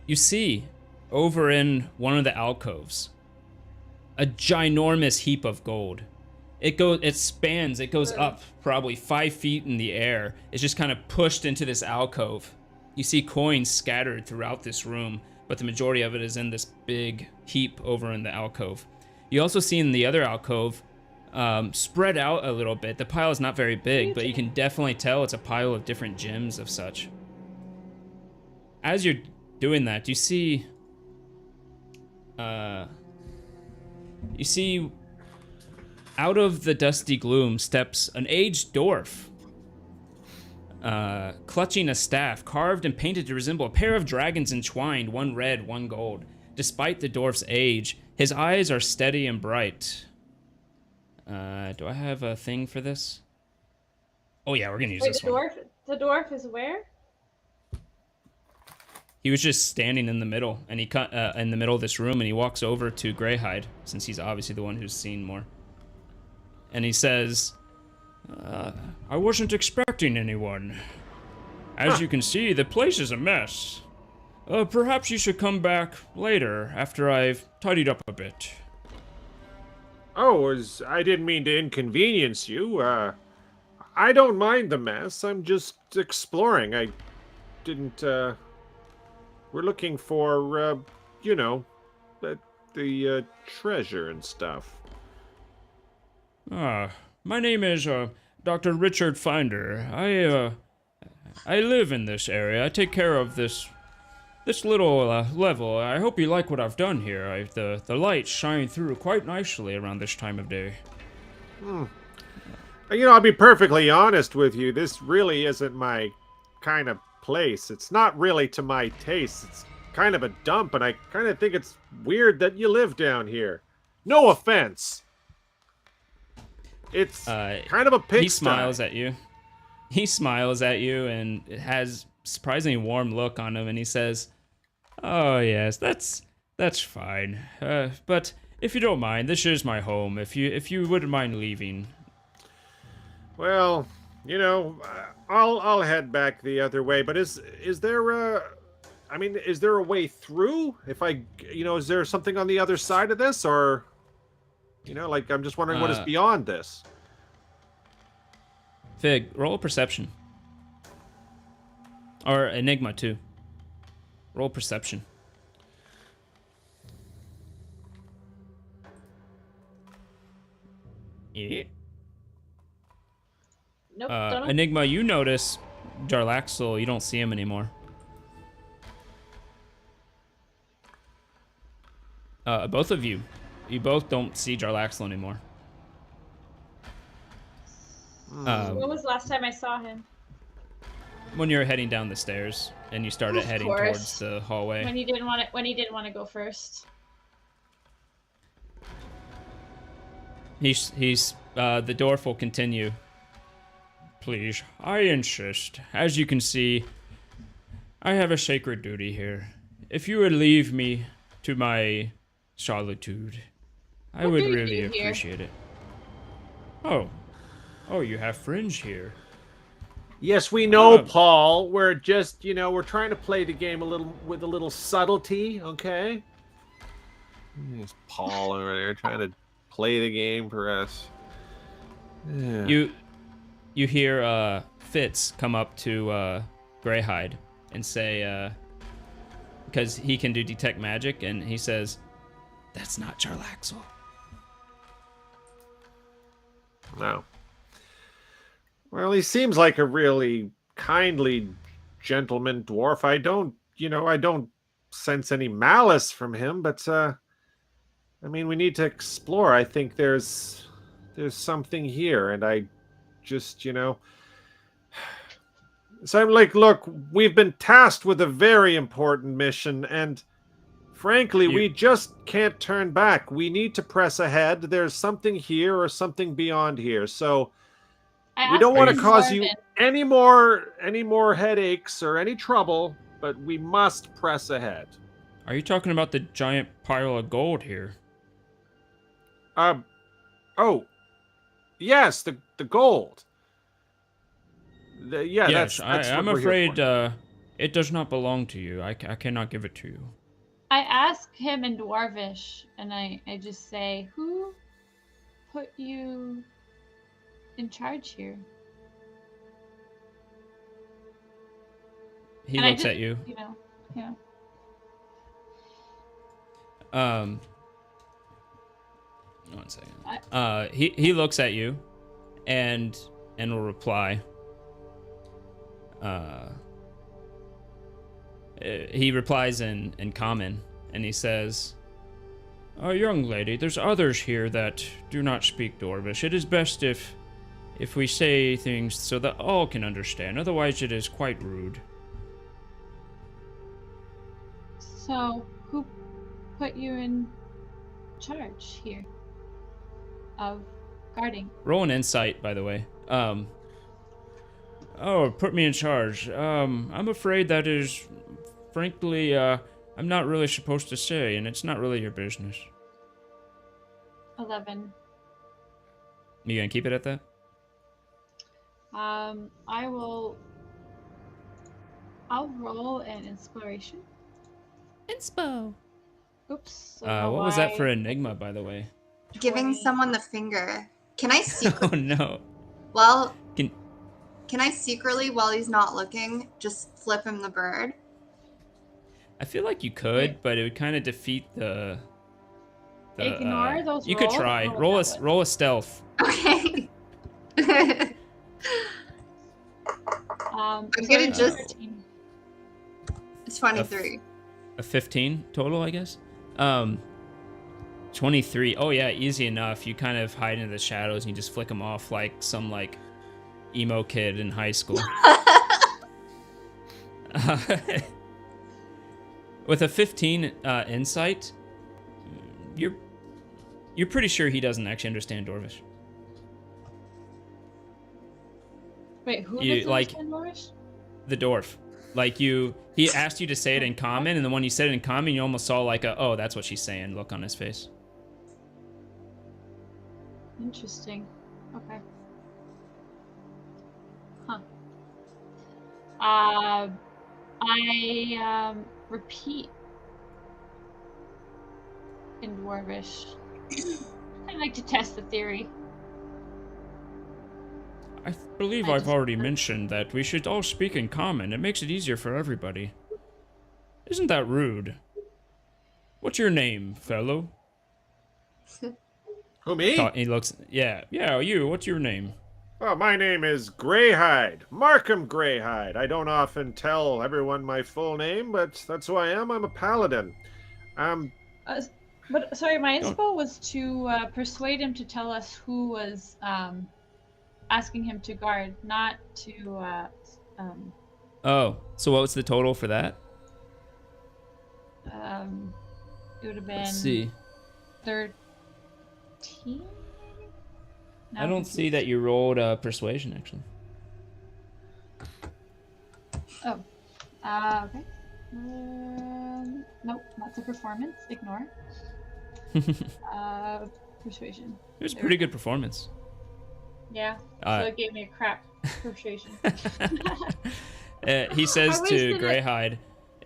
You see, over in one of the alcoves, a ginormous heap of gold. It goes up probably 5 feet in the air. It's just kind of pushed into this alcove. You see coins scattered throughout this room, but the majority of it is in this big heap over in the alcove. You also see in the other alcove, spread out a little bit. The pile is not very big, but you can definitely tell it's a pile of different gems of such. As you're doing that, you see out of the dusty gloom steps an aged dwarf, clutching a staff carved and painted to resemble a pair of dragons entwined, one red, one gold. Despite the dwarf's age, his eyes are steady and bright. Do I have a thing for this? Oh yeah, we're gonna use this one. The dwarf is where? He was just standing in the middle, and he cut in the middle of this room, and he walks over to Greyhide, since he's obviously the one who's seen more. And he says, I wasn't expecting anyone. As you can see, the place is a mess. Perhaps you should come back later, after I've tidied up a bit. Oh, I didn't mean to inconvenience you. I don't mind the mess. I'm just exploring. I didn't, We're looking for, you know, the treasure and stuff. My name is, Dr. Richard Finder. I live in this area. I take care of this little, level. I hope you like what I've done here. The lights shine through quite nicely around this time of day. You know, I'll be perfectly honest with you. This really isn't my kind of place. It's not really to my taste. It's kind of a dump, and I kind of think it's weird that you live down here. No offense. It's kind of a pigsty. He smiles at you. He smiles at you and it has surprisingly warm look on him, and he says, "Oh yes, that's fine. But if you don't mind, this is my home. If you wouldn't mind leaving." Well, you know, I'll head back the other way. But is there is there a way through? If is there something on the other side of this, or? Like, I'm just wondering what is beyond this. Fig, roll a perception. Or Enigma, too. Roll perception. Yeah. Nope. Don't know. Enigma, you notice Jarlaxle, you don't see him anymore. Both of you. You both don't see Jarlaxle anymore. When was the last time I saw him? When you were heading down the stairs and you started heading towards the hallway. When he didn't want to go first. The dwarf will continue. Please, I insist. As you can see, I have a sacred duty here. If you would leave me to my solitude, I would really appreciate it. Oh, you have friends here. Yes, we know, Paul. We're just, we're trying to play the game with a little subtlety, okay? There's Paul over there trying to play the game for us. Yeah. you hear Fitz come up to Greyhide and say, because he can do detect magic, and he says, "That's not Jarlaxle." No. Well, he seems like a really kindly gentleman dwarf. I don't sense any malice from him, but I mean, we need to explore. I think there's something here, and I just, so I'm like, look, we've been tasked with a very important mission, and frankly, we just can't turn back. We need to press ahead. There's something here or something beyond here. So we don't want to cause you any more headaches or any trouble, but we must press ahead. Are you talking about the giant pile of gold here? Oh, yes, the gold. Yes, that's I'm what we're here afraid for. it does not belong to you. I cannot give it to you. I ask him in Dwarvish, and I just say, "Who put you in charge here?" He And looks at you. Yeah. One second. He looks at you, and will reply. He replies in common, and he says, "Young lady, there's others here that do not speak Dwarvish. It is best if we say things so that all can understand. Otherwise, it is quite rude." So, who put you in charge here of guarding? Roll an insight, by the way. Put me in charge. I'm afraid that is, frankly, I'm not really supposed to say, and it's not really your business. 11. You gonna keep it at that? I'll roll an inspiration. Inspo. Oops. What was that for Enigma, by the way? Giving someone the finger. Can I secretly? Oh no. Well, can I secretly, while he's not looking, just flip him the bird? I feel like you could, but it would kind of defeat the Ignore those You rolls. could try. Roll a stealth. Okay. I'm gonna just 23. A 15 total, I guess. 23. Oh yeah, easy enough. You kind of hide in the shadows and you just flick them off like some emo kid in high school. With a 15 insight, you're pretty sure he doesn't actually understand Dwarvish. Wait, who doesn't understand Dwarvish? The dwarf. He asked you to say it in common, and then when you said it in common, you almost saw oh, that's what she's saying look on his face. Interesting. Okay. Huh. I repeat in Dwarvish. I'd like to test the theory. I believe I've already mentioned that we should all speak in common. It makes it easier for everybody. Isn't that rude? What's your name, fellow? Who, me? He looks... Yeah, you. What's your name? Oh, my name is Greyhide. Markham Greyhide. I don't often tell everyone my full name, but that's who I am. I'm a paladin. But sorry, my inspo was to persuade him to tell us who was asking him to guard, not to. Oh, so what was the total for that? It would have been. Let's see. 13. I don't see that you rolled persuasion actually. Oh. Okay. Nope, that's a performance. Ignore. Persuasion. It was a pretty good performance. Yeah. So it gave me a crap persuasion. He says to Greyhide,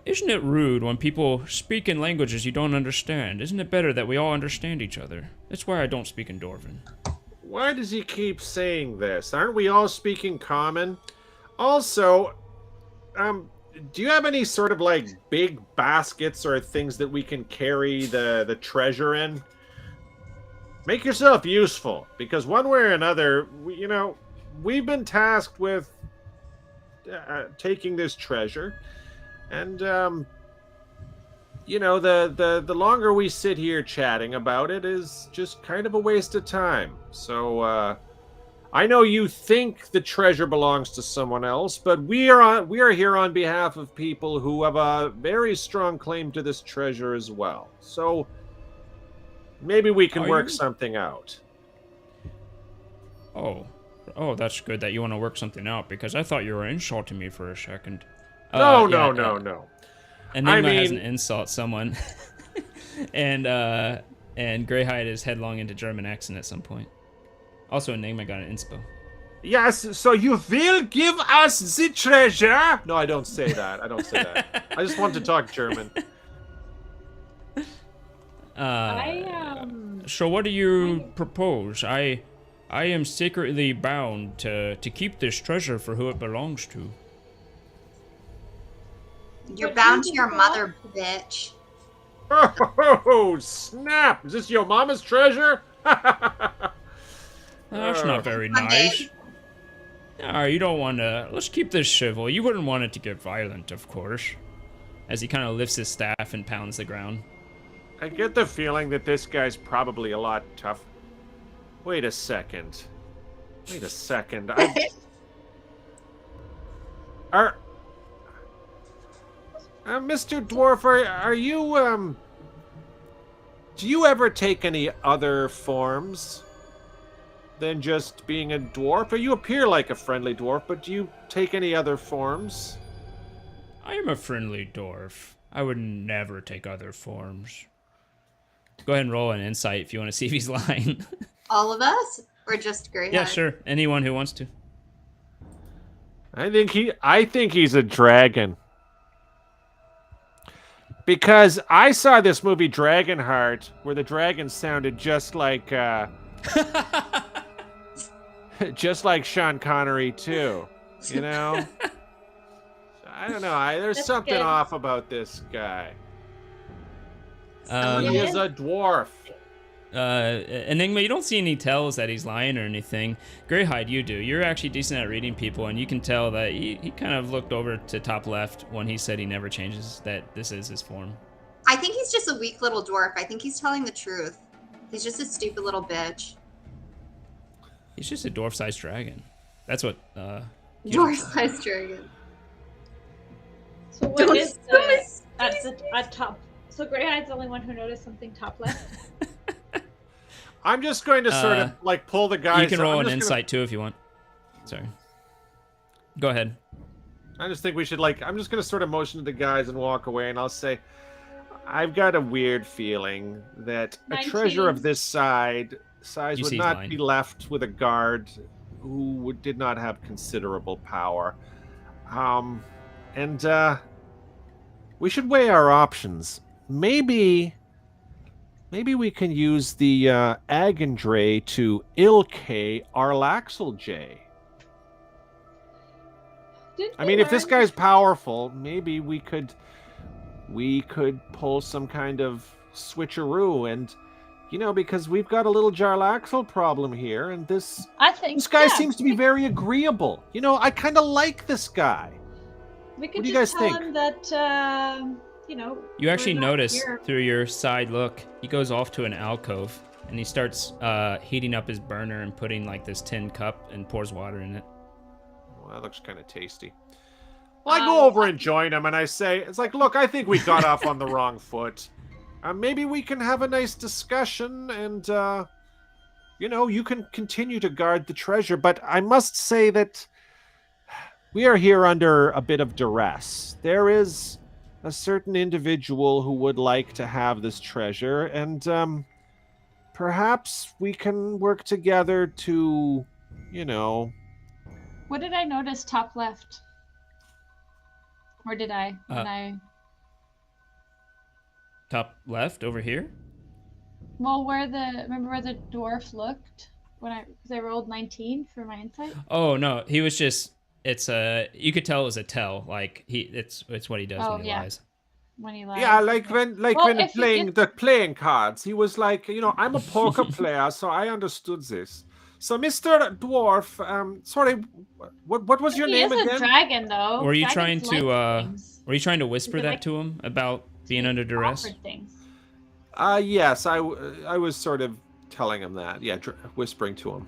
"Isn't it rude when people speak in languages you don't understand? Isn't it better that we all understand each other? That's why I don't speak in Dwarven." Why does he keep saying this? Aren't we all speaking common? Also, do you have any sort of like big baskets or things that we can carry the treasure in? Make yourself useful, because one way or another, we've been tasked with taking this treasure, and the longer we sit here chatting about it is just kind of a waste of time. So I know you think the treasure belongs to someone else, but we are here on behalf of people who have a very strong claim to this treasure as well. So maybe we can work something out. Oh, that's good that you want to work something out, because I thought you were insulting me for a second. No. Enigma has an insult someone, and Greyhide is headlong into German accent at some point. Also, Enigma got an inspo. Yes, so you will give us the treasure? No, I don't say that. I just want to talk German. So what do you propose? I am secretly bound to keep this treasure for who it belongs to. You're bound to your mother, bitch. Oh, snap! Is this your mama's treasure? That's not very nice. You don't want to... Let's keep this civil. You wouldn't want it to get violent, of course. As he kind of lifts his staff and pounds the ground. I get the feeling that this guy's probably a lot tough. Wait a second. Mr. Dwarf, are you, do you ever take any other forms than just being a dwarf? Or you appear like a friendly dwarf, but do you take any other forms? I am a friendly dwarf. I would never take other forms. Go ahead and roll an insight if you want to see if he's lying. All of us? Or just Greyhide? Yeah, sure. Anyone who wants to. I think he's a dragon. Because I saw this movie Dragonheart, where the dragon sounded just like just like Sean Connery too. You know? I don't know. There's That's something good. off about this guy. He Yeah. is a dwarf. Enigma, you don't see any tells that he's lying or anything. Greyhide, you do. You're actually decent at reading people, and you can tell that he kind of looked over to top left when he said he never changes, that this is his form. I think he's just a weak little dwarf. I think he's telling the truth. He's just a stupid little bitch. He's just a dwarf-sized dragon. That's what, Dwarf-sized dragon. So what is that's a top? So Greyhide's the only one who noticed something top left. I'm just going to sort of like pull the guys. You can roll an insight too if you want. Sorry. Go ahead. I just think we should I'm just going to sort of motion to the guys and walk away, and I'll say, I've got a weird feeling that 19. a treasure of this size You would see not he's lying. be left with a guard who did not have considerable power. And we should weigh our options. Maybe we can use the Agandre to Ilke Arlaxel J. I mean, if this guy's powerful, maybe we could pull some kind of switcheroo, and because we've got a little Jarlaxle problem here, and this guy seems to be very agreeable. I kind of like this guy. We could What do you just guys tell think? him that You actually we're not notice here. through your side look, he goes off to an alcove, and he starts heating up his burner and putting this tin cup and pours water in it. Well, that looks kind of tasty. Well, I go over and join him, and I say, it's like, look, I think we got off on the wrong foot. Maybe we can have a nice discussion, and, you can continue to guard the treasure, but I must say that we are here under a bit of duress. There is a certain individual who would like to have this treasure, and, perhaps we can work together to, What did I notice top left? Or did I? Top left over here? Well, remember where the dwarf looked? because I rolled 19 for my insight. Oh no, he was just. It's you could tell it was a tell. Like it's what he does Oh, when he yeah. lies. When he lies. Yeah, like when Well, when if he playing gets- the playing cards, he was like, I'm a poker player, so I understood this. So, Mr. Dwarf, sorry, what was your he name is a again? dragon, though. Were you Dragons trying to like things. Were you trying to whisper They that like to him about being be under duress? offered things. Yes, I was sort of telling him that. Yeah, whispering to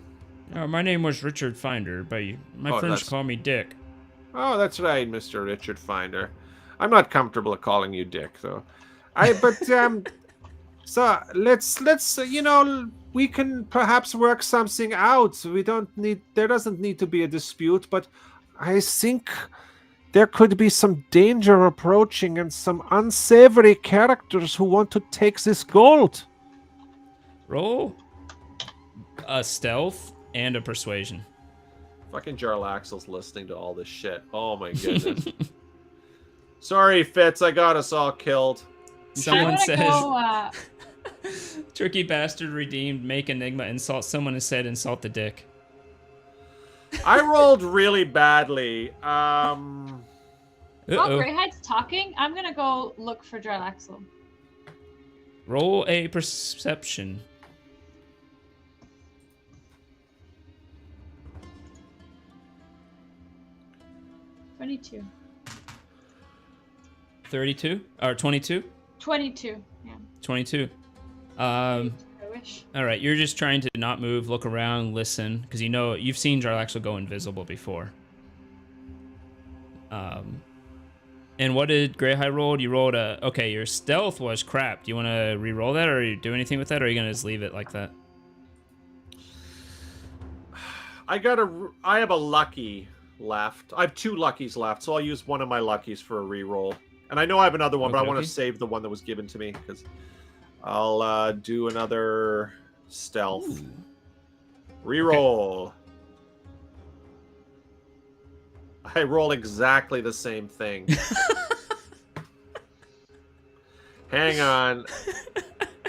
him. My name was Richard Finder, but my Oh, friends that's- call me Dick. Oh, that's right, Mr. Richard Finder. I'm not comfortable calling you Dick, though. So let's we can perhaps work something out. There doesn't need to be a dispute, but I think there could be some danger approaching and some unsavory characters who want to take this gold. Roll a stealth and a persuasion. Fucking Jarlaxle's listening to all this shit. Oh my goodness. Sorry, Fitz, I got us all killed. Someone says, Go, "Tricky bastard redeemed. Make Enigma insult someone instead. Insult the Dick." I rolled really badly. while Uh-oh. Greyhide's talking, I'm gonna go look for Jarlaxle. Roll a perception. 22. 32 or 22? 22. Yeah. 22. I wish. All right, you're just trying to not move, look around, listen, because you've seen Jarlaxle go invisible before. And what did Greyhide roll? You rolled okay, your stealth was crap. Do you want to re-roll that, or you do anything with that, or are you gonna just leave it like that? I have a lucky left. I have 2 luckies left, so I'll use one of my luckies for a re-roll. And I know I have another one, but I want to save the one that was given to me because I'll do another stealth. Ooh. Reroll. I roll exactly the same thing. Hang on.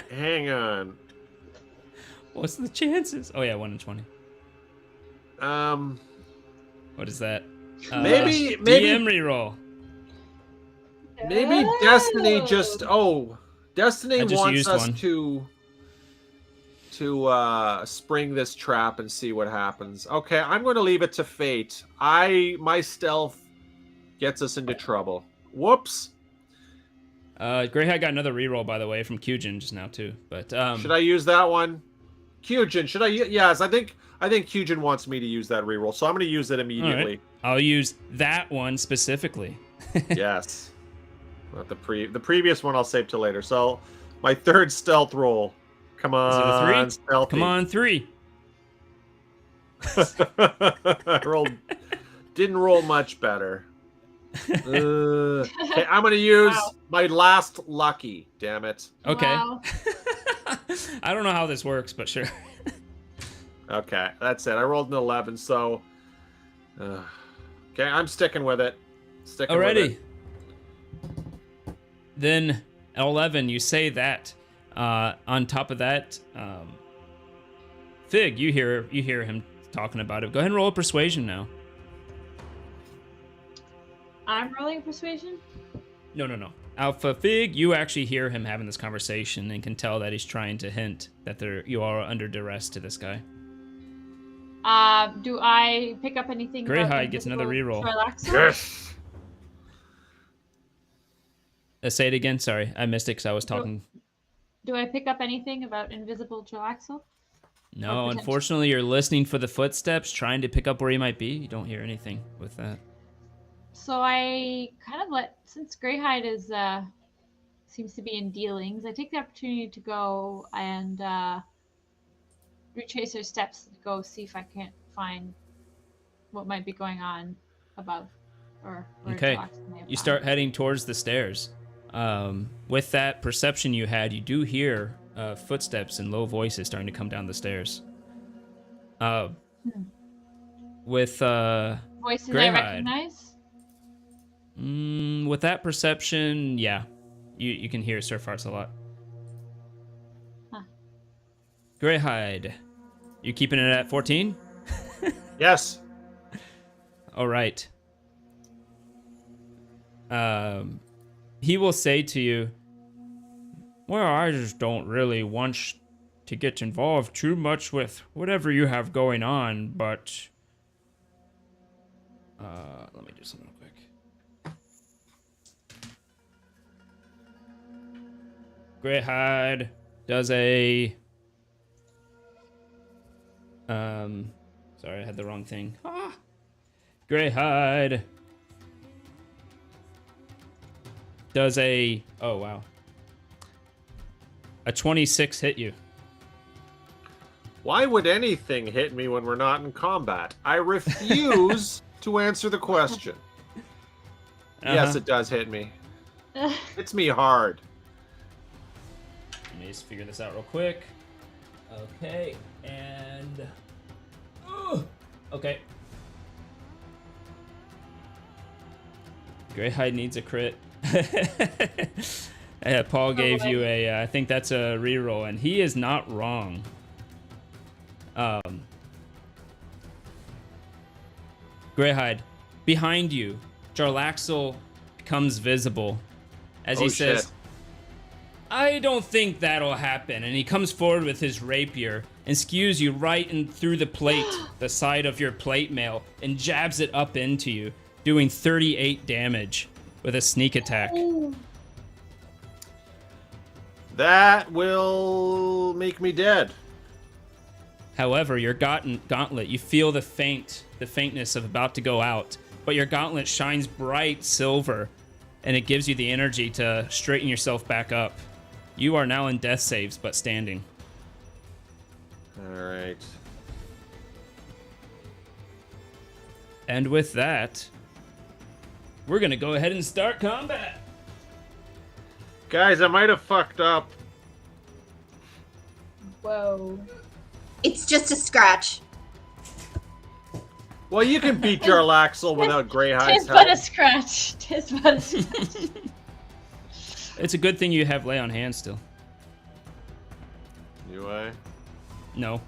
Hang on. What's the chances? Oh yeah, 1 in 20. Um, What is that? Maybe- DM reroll. maybe Destiny just Destiny I just wants used us one. to spring this trap and see what happens. Okay, I'm going to leave it to fate. My stealth gets us into trouble. Whoops. Greyhide got another reroll, by the way, from Kyujin just now too. But Should I use that one? Kyujin, should I? Yes, I think Kyujin wants me to use that reroll, so I'm going to use it immediately. I'll use that one specifically. Yes. Not the previous one I'll save till later. So my 3rd stealth roll. Come Is it a on, 3? stealthy. Come on, 3. I didn't roll much better. Okay, I'm gonna use my last lucky. Damn it. Okay. Wow. I don't know how this works, but sure. Okay, that's it. I rolled an 11, so okay, I'm sticking with it. Sticking with Alrighty. it. Then at 11, you say that. On top of that, Fig, you hear him talking about it. Go ahead and roll a persuasion now. I'm rolling persuasion. No. Alpha Fig, you actually hear him having this conversation and can tell that he's trying to hint that you are under duress to this guy. Do I pick up anything? Greyhide gets another reroll. Yes. Say it again. Sorry, I missed it because I was talking. Do I pick up anything about invisible Jarlaxle? No, unfortunately, you're listening for the footsteps, trying to pick up where he might be. You don't hear anything with that. So I kind of since Greyhide is seems to be in dealings, I take the opportunity to go and retrace her steps to go see if I can't find what might be going on above. Or Okay, Jarlaxle may have you gone. start heading towards the stairs. With that perception you had, you do hear footsteps and low voices starting to come down the stairs. With Voices Greyhide. I recognize. With that perception, yeah, you can hear Sir Farts a lot. Huh. Greyhide, You keeping it at 14? Yes. All right. He will say to you, well, I just don't really want to get involved too much with whatever you have going on, but... let me do something real quick. Greyhide does a... Sorry, I had the wrong thing. Greyhide does a... Oh, wow. A 26 hit you. Why would anything hit me when we're not in combat? I refuse to answer the question. Yes, it does hit me. Hits me hard. Let me just figure this out real quick. Okay, and... Okay. Greyhide needs a crit. Yeah, Paul gave you a... I think that's a reroll, and he is not wrong. Greyhide, behind you, Jarlaxle becomes visible as he says, shit. I don't think that'll happen. And he comes forward with his rapier and skews you right in through the plate, the side of your plate mail, and jabs it up into you, doing 38 damage with a sneak attack. That will make me dead. However, your gauntlet, you feel the faintness of about to go out, but your gauntlet shines bright silver, and it gives you the energy to straighten yourself back up. You are now in death saves, but standing. All right. And with that, we're gonna go ahead and start combat. Guys, I might have fucked up. Whoa. It's just a scratch. Well, you can beat Jarlaxle without Greyhide's Tis but a help. scratch. Tis but a scratch. It's a good thing you have lay on hands still. Do I? No.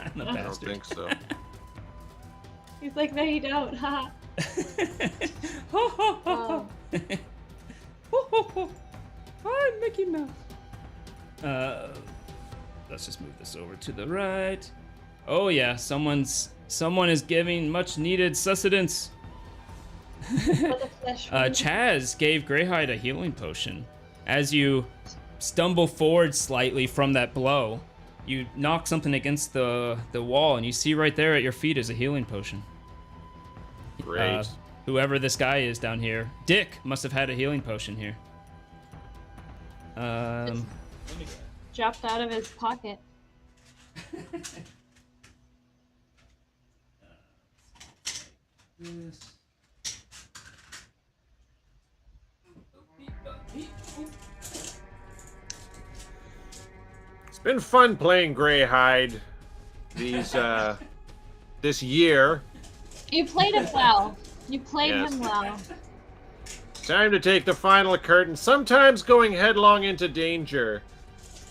I'm a I don't bastard. think so. He's like, no, you don't. Haha. Oh. Hi, Mickey Mouse. Let's just move this over to the right. Oh yeah, someone is giving much needed sustenance. Chaz gave Greyhide a healing potion. As you stumble forward slightly from that blow, you knock something against the wall, and you see right there at your feet is a healing potion. Great. Whoever this guy is down here, Dick must have had a healing potion here. Dropped out of his pocket. It's been fun playing Greyhide this year. You played him well. You played Yes. him well. Time to take the final curtain. Sometimes going headlong into danger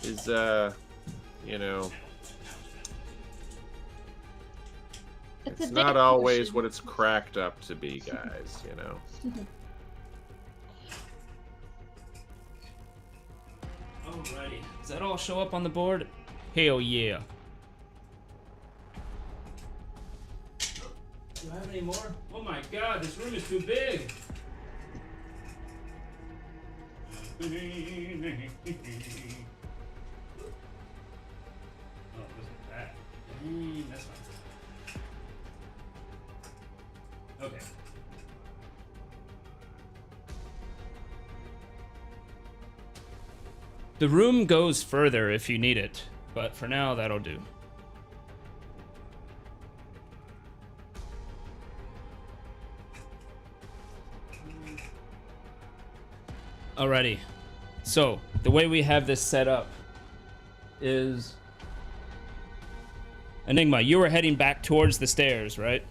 is, you know, It's it's a not dick always potion. what it's cracked up to be, guys, you know. Alrighty. Does that all show up on the board? Hell yeah. Do I have any more? Oh my god, this room is too big. Oh, wasn't that? That's fine. Okay. The room goes further if you need it, but for now, that'll do. Alrighty. So, the way we have this set up is... Enigma, you were heading back towards the stairs, right?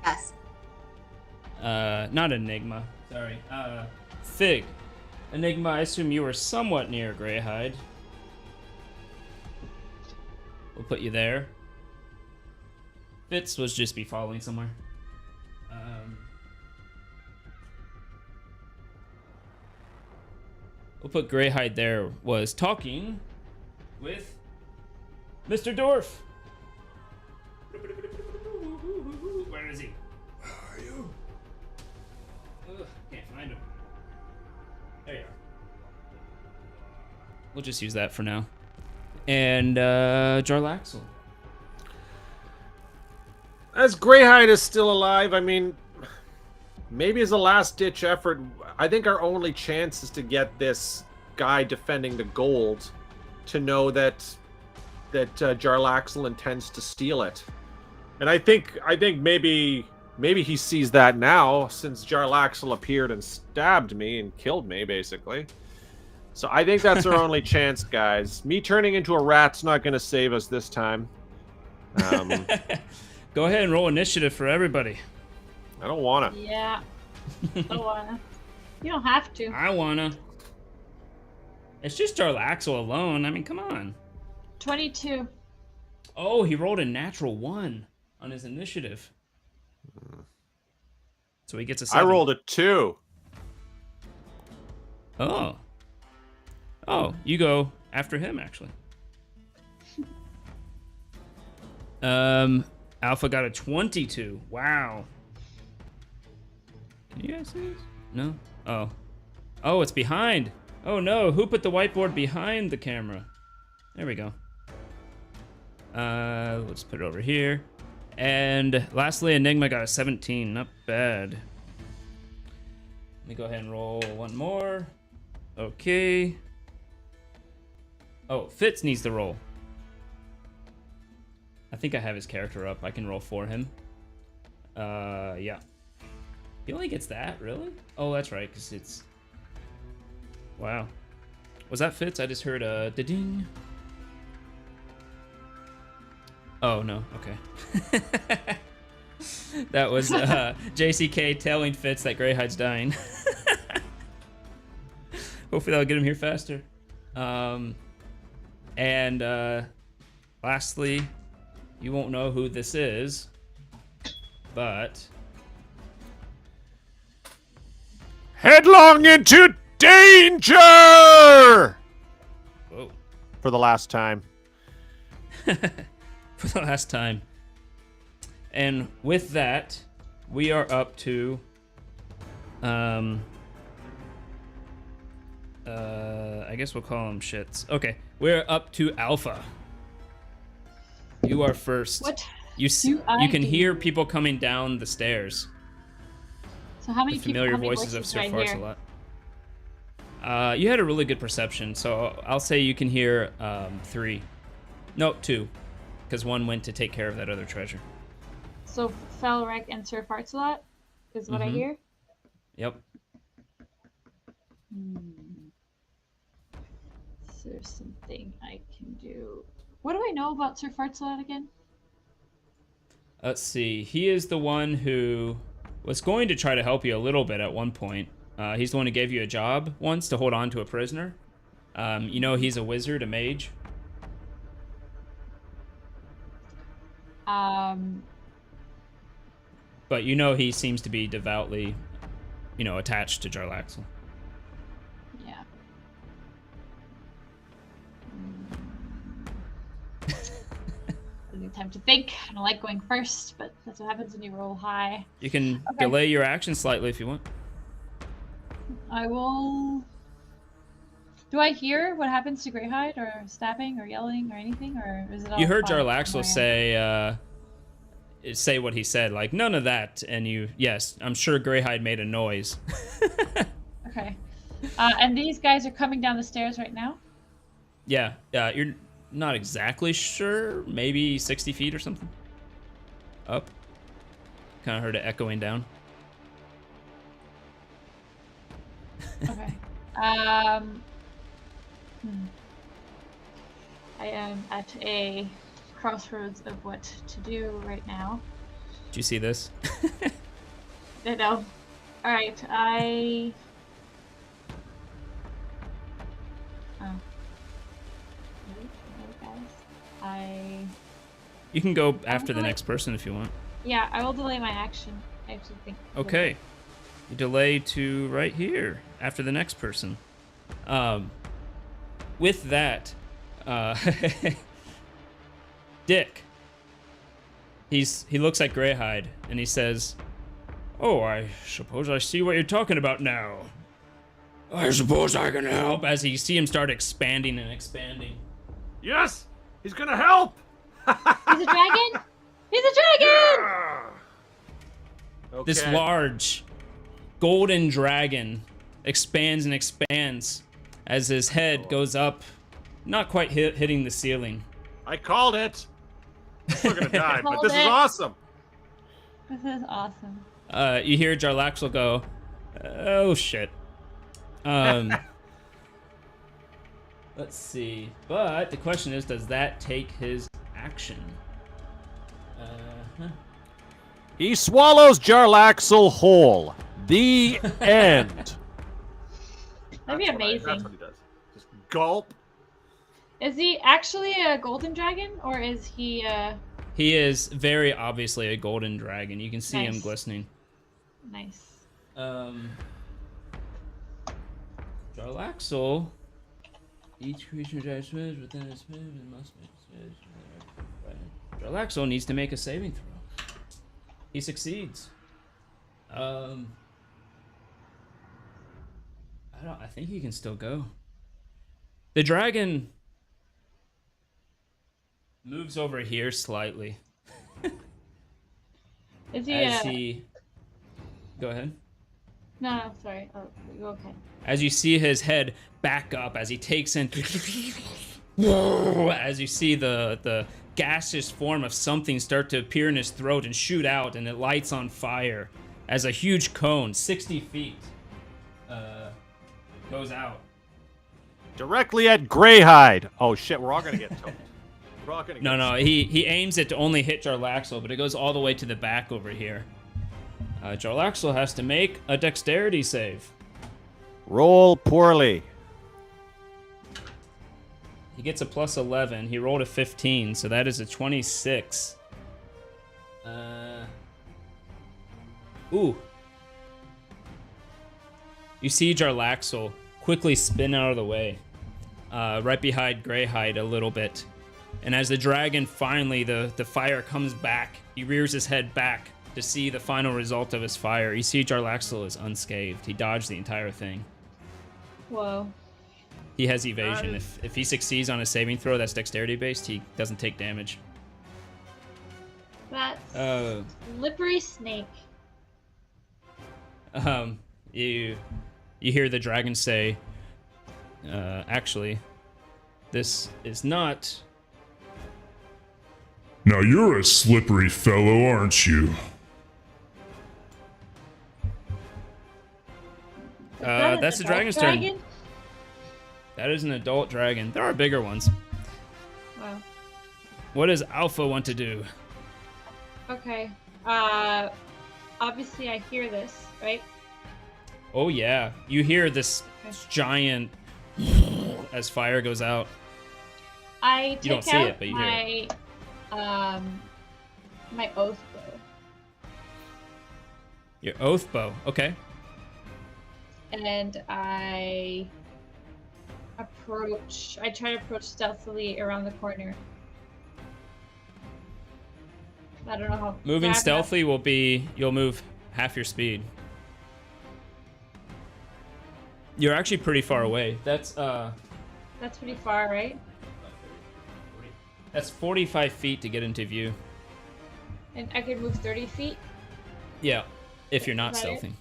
Yes. Not Enigma. Sorry. Fig. Enigma, I assume you were somewhat near Greyhide. We'll put you there. Fitz was just be following somewhere. We'll put Greyhide there. Was talking with Mr. Dorf. Where is he? Where are you? Ugh, can't find him. There you are. We'll just use that for now. And Jarlaxle. As Greyhide is still alive, I mean, maybe as a last-ditch effort, I think our only chance is to get this guy defending the gold to know that Jarlaxle intends to steal it. And I think maybe he sees that now, since Jarlaxle appeared and stabbed me and killed me, basically. So I think that's our only chance, guys. Me turning into a rat's not going to save us this time. Go ahead and roll initiative for everybody. I don't want to. Yeah. Don't wanna. You don't have to. I wanna. It's just Jarlaxle alone. I mean, come on. 22. Oh, he rolled a natural 1 on his initiative. So he gets a 7. I rolled a 2. Oh. Oh, you go after him, actually. Alpha got a 22. Wow. Can you guys see this? No? Oh. Oh, it's behind. Oh no, who put the whiteboard behind the camera? There we go. Let's put it over here. And lastly, Enigma got a 17. Not bad. Let me go ahead and roll one more. Okay. Oh, Fitz needs to roll. I think I have his character up. I can roll for him. Yeah. He only gets that, really? Oh, that's right, because it's... Wow. Was that Fitz? I just heard a da-ding. Oh, no. Okay. That was JCK telling Fitz that Greyhide's dying. Hopefully that'll get him here faster. And lastly, you won't know who this is, but... Headlong into danger! Whoa. For the last time. For the last time. And with that, we are up to... I guess we'll call them shits. Okay, we're up to Alpha. You are first. What You can hear people coming down the stairs. So how many The familiar people, how many voices of Sir do I Farts hear? a lot. You had a really good perception, so I'll say you can hear 3. No, 2. Because 1 went to take care of that other treasure. So Felrek and Sir Fartsalot is what I hear? Yep. Is there something I can do? What do I know about Sir Fartsalot again? Let's see. He is the one who was going to try to help you a little bit at one point. He's the one who gave you a job once to hold on to a prisoner. You know he's a wizard, a mage. But you know he seems to be devoutly, attached to Jarlaxle. Yeah. I need time to think. I don't like going first, but that's what happens when you roll high. You can delay your action slightly if you want. I will... Do I hear what happens to Greyhide, or stabbing, or yelling, or anything, or is it all... You heard quiet Jarlaxle say what he said, like, none of that, and yes, I'm sure Greyhide made a noise. Okay. And these guys are coming down the stairs right now? Yeah, you're not exactly sure, maybe 60 feet or something. Up. Kind of heard it echoing down. Okay. I am at a crossroads of what to do right now. Did you see this? No. Alright, Oh. Hello, guys. You can go after the next person if you want. Yeah, I will delay my action. I actually think. Okay. You delay to right here after the next person. With that, Dick. He looks at Greyhide and he says, "Oh, I suppose I see what you're talking about now. I suppose I can help." As you see him start expanding and expanding. Yes, he's gonna help. He's a dragon. He's a dragon. Okay. This large golden dragon expands and expands as his head goes up, not quite hitting the ceiling. I called it. I'm still gonna die, but Called this is it. awesome. This is awesome. You hear Jarlaxle go, "Oh shit." Let's see. But the question is, does that take his action? He swallows Jarlaxle whole. The end. That'd be amazing. That's what he does. Just gulp. Is he actually a golden dragon, or is he? He is very obviously a golden dragon. You can see him Nice. glistening. Nice. Jarlaxle. Each creature judgment within its movement must make a Jarlaxle needs to make a saving throw. He succeeds. I think he can still go. The dragon moves over here slightly. Is he? As he go ahead. No, sorry. Oh, okay. As you see his head back up as he takes in, as you see the gaseous form of something start to appear in his throat and shoot out, and it lights on fire as a huge cone 60 feet goes out. Directly at Greyhide. Oh shit, we're all gonna get toast. We're all gonna get No, he aims it to only hit Jarlaxle, but it goes all the way to the back over here. Jarlaxle has to make a dexterity save. Roll poorly. He gets a plus 11. He rolled a 15, so that is a 26. Ooh. You see Jarlaxle quickly spin out of the way, right behind Greyhide a little bit. And as the dragon finally, the fire comes back, he rears his head back to see the final result of his fire. You see Jarlaxle is unscathed. He dodged the entire thing. Whoa. He has evasion. If he succeeds on a saving throw that's dexterity based, he doesn't take damage. That's slippery snake. You hear the dragon say, actually, this is not. Now you're a slippery fellow, aren't you? That's the dragon's turn. Dragon? That is an adult dragon. There are bigger ones. Wow. What does Alpha want to do? Okay. Obviously I hear this, right? Oh yeah, you hear this Okay. giant as fire goes out. I You take don't see out it, but you hear my my oath bow, Your oath bow. Okay. and I try to approach stealthily around the corner. I don't know how. Moving fast enough. stealthy will be you'll move half your speed. You're actually pretty far away. That's That's pretty far, right? That's 45 feet to get into view. And I could move 30 feet. Yeah, if you're not Is that it? stealthy.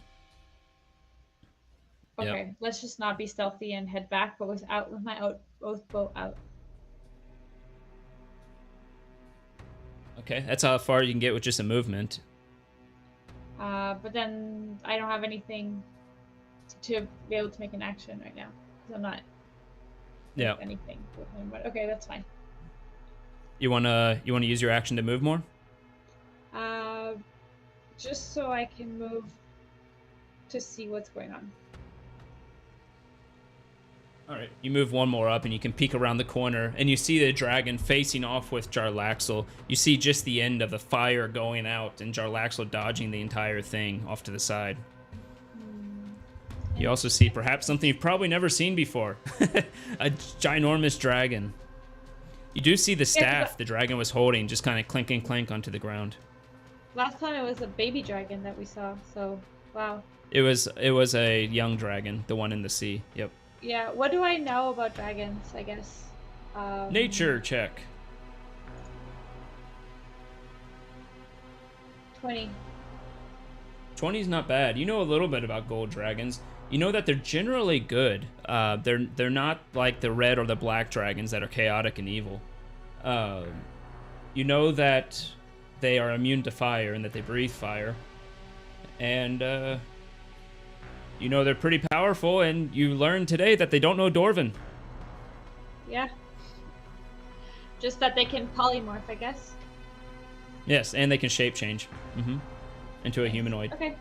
Okay, Yep. let's just not be stealthy and head back, but with my oath bow out. Okay, that's how far you can get with just a movement. But then I don't have anything to be able to make an action right now. 'Cause I'm not Yeah. doing anything with him. But okay, that's fine. You wanna use your action to move more? Just so I can move to see what's going on. All right, you move one more up and you can peek around the corner and you see the dragon facing off with Jarlaxle. You see just the end of the fire going out and Jarlaxle dodging the entire thing off to the side. You also see perhaps something you've probably never seen before. A ginormous dragon. You do see the staff the dragon was holding just kind of clink and clank onto the ground. Last time it was a baby dragon that we saw, so wow. It was a young dragon, the one in the sea. Yep. Yeah, what do I know about dragons, I guess? Nature check. 20. 20 is not bad. You know a little bit about gold dragons. You know that they're generally good. They're not like the red or the black dragons that are chaotic and evil. You know that they are immune to fire and that they breathe fire. And you know they're pretty powerful, and you learned today that they don't know Dwarven. Yeah. Just that they can polymorph, I guess. Yes, and they can shape change into a humanoid. Okay.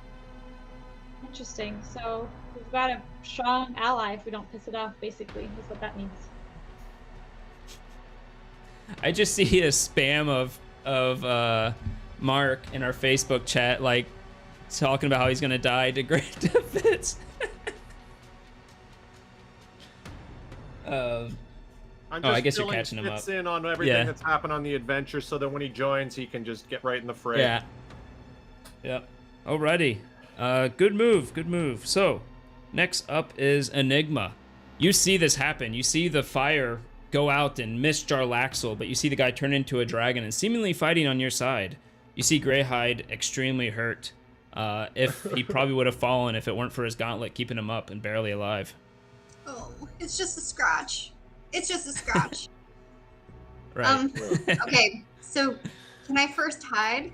Interesting. So we've got a strong ally if we don't piss it off, basically, is what that means. I just see a spam of Mark in our Facebook chat, like, talking about how he's gonna die to great defense. I guess you're catching him up. Fits in on everything that's happened on the adventure, so that when he joins, he can just get right in the fray. Yeah. Yep. Alrighty. Good move. Good move. So, next up is Enigma. You see this happen. You see the fire go out and miss Jarlaxle, but you see the guy turn into a dragon and seemingly fighting on your side. You see Greyhide extremely hurt. If he probably would have fallen if it weren't for his gauntlet keeping him up and barely alive. Oh, it's just a scratch. It's just a scratch. Right. Okay, so can I first hide?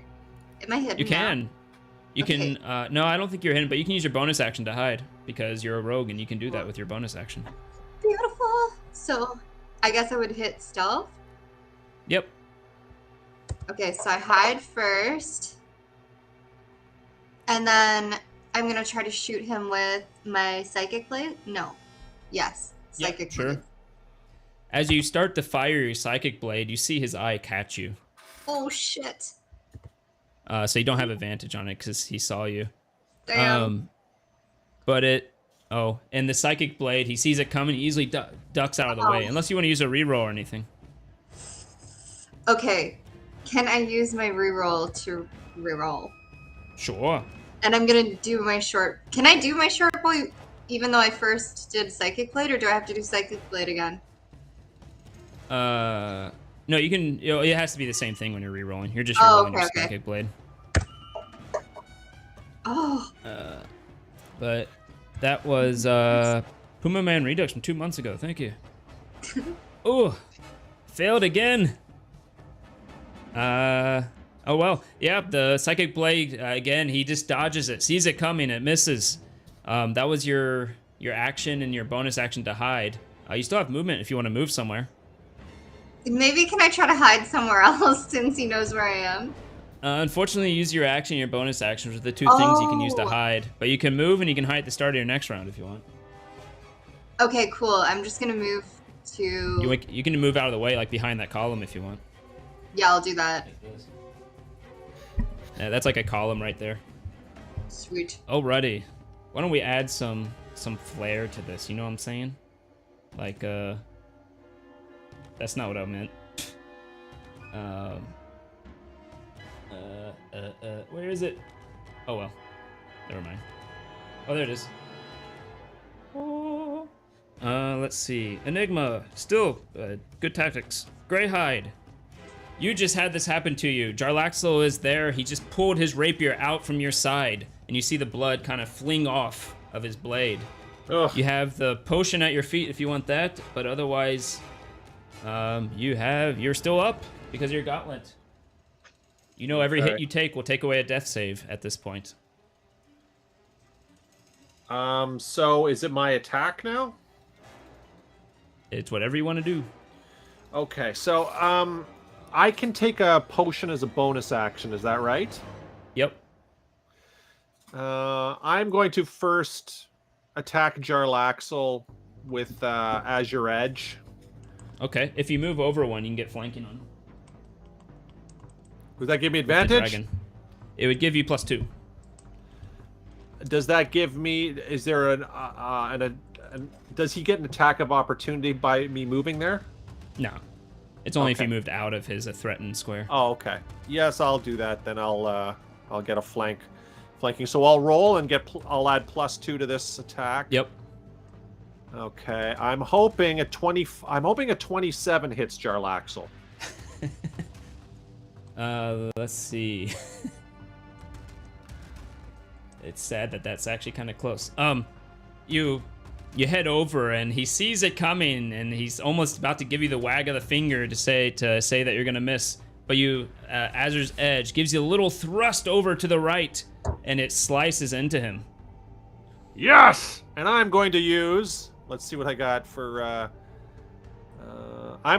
Am I hidden? You can. You Okay. can. No, I don't think you're hidden, but you can use your bonus action to hide because you're a rogue and you can do that with your bonus action. Beautiful. So I guess I would hit stealth. Yep. Okay, so I hide first. And then I'm going to try to shoot him with my psychic blade. No. Yes. Psychic Yep, sure. blade. As you start to fire your psychic blade, you see his eye catch you. Oh, shit. So you don't have advantage on it because he saw you. Damn. But and the psychic blade, he sees it coming, he easily ducks out of the way, unless you want to use a reroll or anything. Okay. Can I use my reroll to reroll? Sure. And I'm going to do my short... Can I do my short bow even though I first did psychic blade, or do I have to do psychic blade again? No, you can. It has to be the same thing when you're rerolling. You're just rerolling your psychic blade. Oh. But that was Puma Man Redux from 2 months ago. Thank you. Oh, failed again. Oh well. Yeah, the psychic blade again. He just dodges it, sees it coming, it misses. That was your action and your bonus action to hide. You still have movement if you want to move somewhere. Maybe can I try to hide somewhere else since he knows where I am? Unfortunately, use your action and your bonus action, which are the two things you can use to hide. But you can move and you can hide at the start of your next round if you want. Okay, cool. I'm just gonna move to... You can move out of the way, like behind that column if you want. Yeah, I'll do that. Yeah, that's like a column right there. Sweet. Alrighty. Why don't we add some flair to this, you know what I'm saying? Like, that's not what I meant. Where is it? Oh well. Never mind. Oh, there it is. Oh. Let's see. Enigma. Still, good tactics. Greyhide. You just had this happen to you. Jarlaxle is there. He just pulled his rapier out from your side, and you see the blood kind of fling off of his blade. Ugh. You have the potion at your feet if you want that, but otherwise, you're still up because of your gauntlet. You know every hit you take will take away a death save at this point. So is it my attack now? It's whatever you want to do. Okay, so, I can take a potion as a bonus action, is that right? Yep. I'm going to first attack Jarlaxle Azure Edge. Okay, if you move over one, you can get flanking on. Would that give me with the advantage? dragon. It would give you +2. Does that give me? Is there does he get an attack of opportunity by me moving there? No, it's only if Okay. you moved out of his threatened square. Oh, okay. Yes, I'll do that. Then I'll get a flanking. So I'll roll and I'll add +2 to this attack. Yep. Okay. I'm hoping a 27 hits Jarlaxle. Let's see. It's sad that that's actually kind of close. You head over and he sees it coming and he's almost about to give you the wag of the finger to say that you're gonna miss. But Azure's Edge gives you a little thrust over to the right and it slices into him. Yes! And I'm going to use. Let's see what I got for. I'm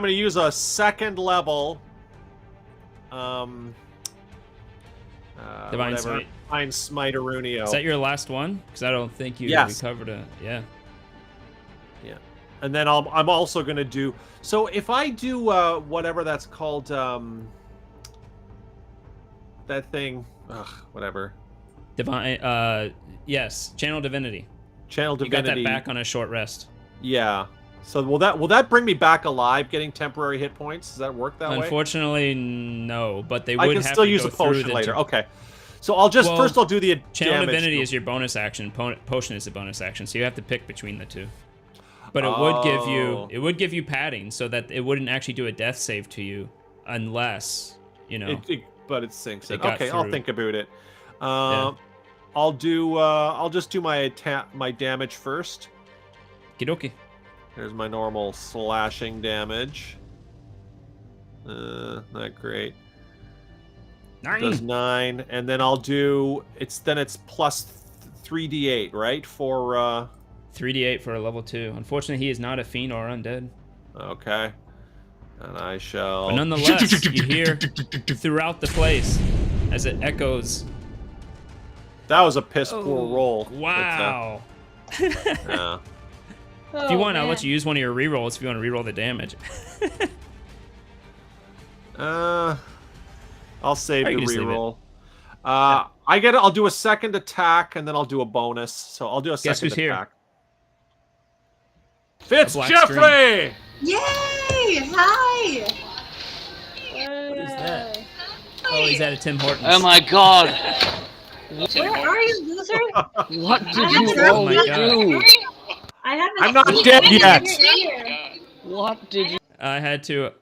going to use a second level. Divine whatever. Smite. Divine Smite Arunio. Is that your last one? Because I don't think you Yes. recovered it. Yeah. Yeah. And then I'm also going to do. So if I do whatever that's called. That thing. Ugh, whatever. Divine. Yes. Channel Divinity. Channel You got Divinity. that back on a short rest. Yeah. So will that bring me back alive, getting temporary hit points? Does that work that way? Unfortunately, no. But they would I can have still to use go a through potion the later. Okay. So I'll just Well, first I'll do the Channel damage. Divinity is your bonus action. Potion is a bonus action, so you have to pick between the two. But it would give you padding, so that it wouldn't actually do a death save to you, unless But it sinks it. got Okay, I'll through. think about it. Yeah. I'll just do my damage first. Kidoki. There's my normal slashing damage. Not great. Does 9, and then I'll do it's plus 3d8, right? For 3d8 for a level 2. Unfortunately, he is not a fiend or undead. okay. And I shall. But nonetheless, you hear throughout the place as it echoes. That was a piss poor roll. Wow. Yeah. If you want, I'll let you use one of your rerolls if you want to reroll the damage. I'll save Or the you can just leave it. reroll. I'll do a second attack and then I'll do a bonus. So I'll do a Guess second who's here? attack. Fitz black Jeffrey! Yay! Hi! Who's that? Oh, he's at a Tim Hortons. Oh my god! Where are you, loser? What did I you haven't all Oh my God. do? I haven't. I'm not seen dead you yet. here. What did you? I had to.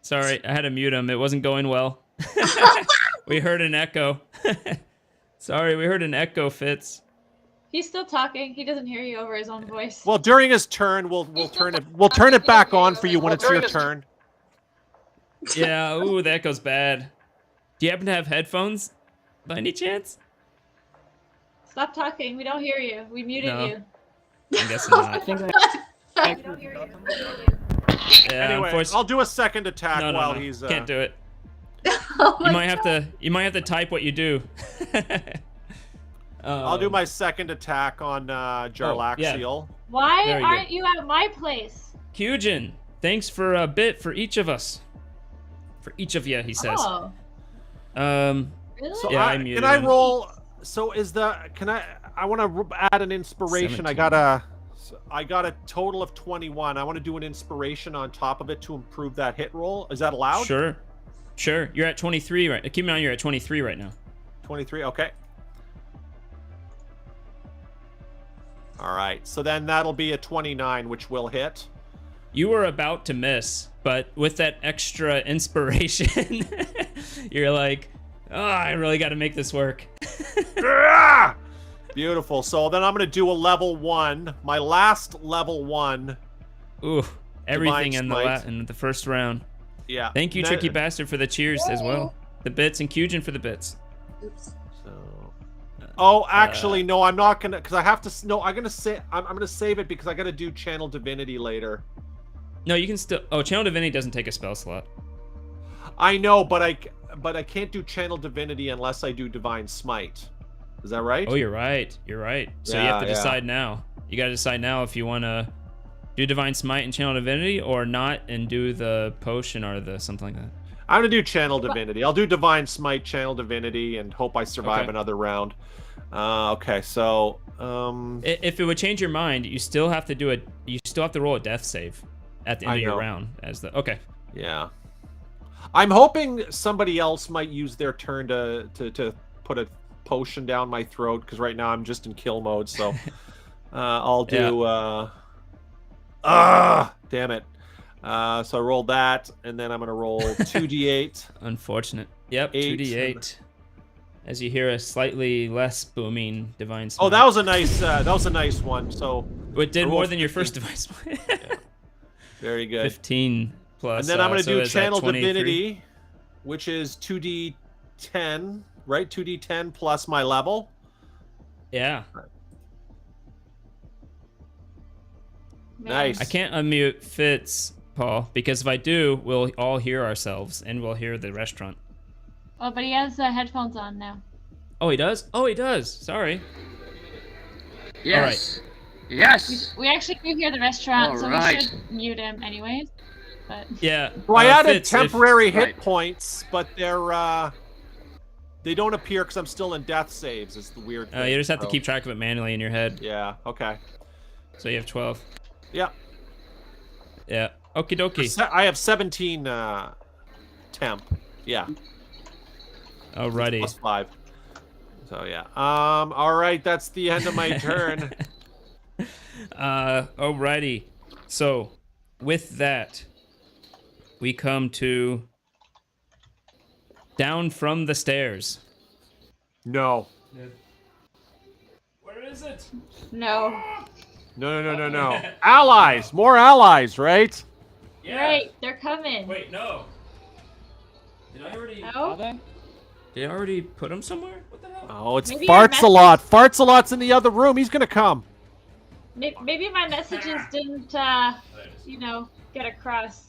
Sorry, I had to mute him. It wasn't going well. We heard an echo. Sorry, we heard an echo, Fitz. He's still talking. He doesn't hear you over his own voice. Well, during his turn, we'll turn it back on for you when it's your turn. Yeah, ooh, the echo's bad. Do you happen to have headphones by any chance? Stop talking. We don't hear you. We muted No. you. I'm guessing not. We don't hear you. We muted you. Yeah, Anyway, unfortunately- I'll do a second attack no, while no. he's. Can't do it. Oh You my might have God. to type what you do. I'll do my second attack on Jarlaxle. Why Very aren't good. you at my place? Kyujin, thanks for a bit for each of us. For each of you, he says. Oh, Um, really? So Yeah, I muted can I him. roll? So is the can I want to add an inspiration? 17. I got a total of 21. I want to do an inspiration on top of it to improve that hit roll. Is that allowed? Sure. You're at 23 right. Keep in mind you're at 23 right now. 23. Okay. All right. So then that'll be a 29, which will hit. You were about to miss, but with that extra inspiration, you're like, oh, I really got to make this work. Ah! Beautiful. So then I'm going to do a level 1. My last level 1. Ooh, everything in Smite. in the first round. Yeah. Thank you, Then- Tricky Bastard, for the cheers as well. The bits and Kyujin for the bits. Oops. So, oh, actually, no, I'm not gonna, because I have to. No, I'm gonna save it because I gotta do Channel Divinity later. No, you can still. Oh, Channel Divinity doesn't take a spell slot. I know, but I can't do Channel Divinity unless I do Divine Smite. Is that right? Oh, you're right. So you Yeah, have to yeah. decide now. You got to decide now if you want to do Divine Smite and Channel Divinity, or not and do the potion or the something like that? I'm gonna do Channel Divinity. I'll do Divine Smite, Channel Divinity, and hope I survive Okay. another round. Okay, so If it would change your mind, you still have to do it. You still have to roll a death save at the end of your know. round. As the okay. yeah, I'm hoping somebody else might use their turn to put a potion down my throat, because right now I'm just in kill mode. So I'll do. Damn it. So I rolled that, and then I'm gonna roll 2d8. Unfortunate. Yep. 8. 2d8. As you hear a slightly less booming Divine Smite. Oh, that was a nice one. So It did I more rolled than your 15. first Divine Smite. Very good. 15 plus. And then I'm gonna so do is that Channel 23? Divinity, which is 2d10, right? 2d10 plus my level. Yeah. Man. Nice. I can't unmute Fitz, Paul, because if I do, we'll all hear ourselves and we'll hear the restaurant. Oh, but he has headphones on now. Oh, he does? Oh, he does. Sorry. Yes. Yes. We actually do hear the restaurant, so Alright. we should mute him anyways. But Yeah. Well, I added Fitz, if- temporary hit Right. points, but they don't appear because I'm still in death saves. Is the weird thing. you just have to So, keep track of it manually in your head. Yeah. Okay. So you have 12. Yeah. Yeah. Okie dokie. I have 17 temp. Yeah. Alrighty. Plus 5. So yeah. All right. That's the end of my turn. Alrighty. So, with that, we come to down from the stairs. No. Where is it? no. No. Allies. More allies, right? Right, they're coming. Wait, no. Did I already? No? Did I already put them somewhere? What the hell? Oh, it's Maybe your Farts-a-lot. Farts-a-lot's in the other room. He's gonna come. Maybe my messages didn't, get across.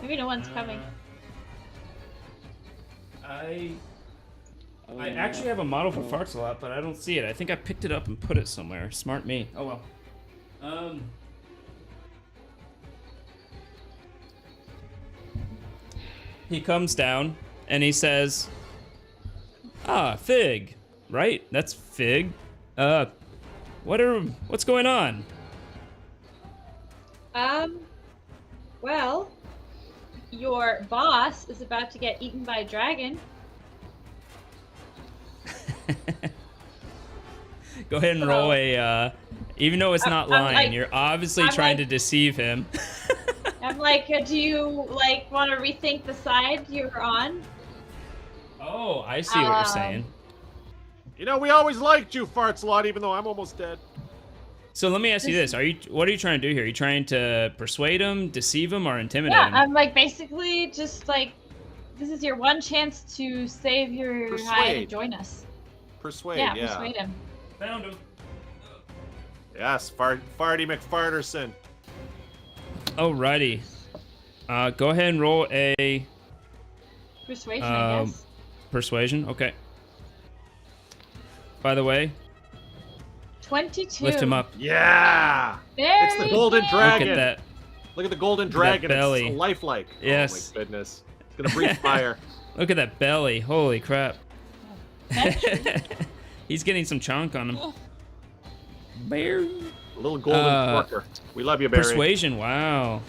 Maybe no one's coming. I actually have a model for Farts a lot, but I don't see it. I think I picked it up and put it somewhere. Smart me. Oh well. He comes down and he says, "Ah, Fig, right? That's Fig. What's going on?" Well, your boss is about to get eaten by a dragon. Go ahead and roll a. Even though it's not I'm lying, like- you're obviously I'm trying like- to deceive him. I'm like, do you want to rethink the side you're on? Oh, I see what you're saying. You know, we always liked you, Farts-a-lot, even though I'm almost dead. So let me ask you this: what are you trying to do here? Are you trying to persuade him, deceive him, or intimidate Yeah, him? I'm like basically just like, this is your one chance to save your hide and join us. Persuade. Yeah, Yeah. persuade him. Found him. Yes, Farty McFarterson. Alrighty. Go ahead and roll a Persuasion, I Um, guess. persuasion. Okay. By the way, 22. lift him up. Yeah. Very It's the golden good. dragon. Look at that. Look at the golden at that dragon. belly. It's lifelike. Yes. Oh my goodness. It's gonna breathe fire. Look at that belly. Holy crap. That's true. He's getting some chunk on him. Bear. A little golden porker. We love you, Barry. Persuasion. Wow.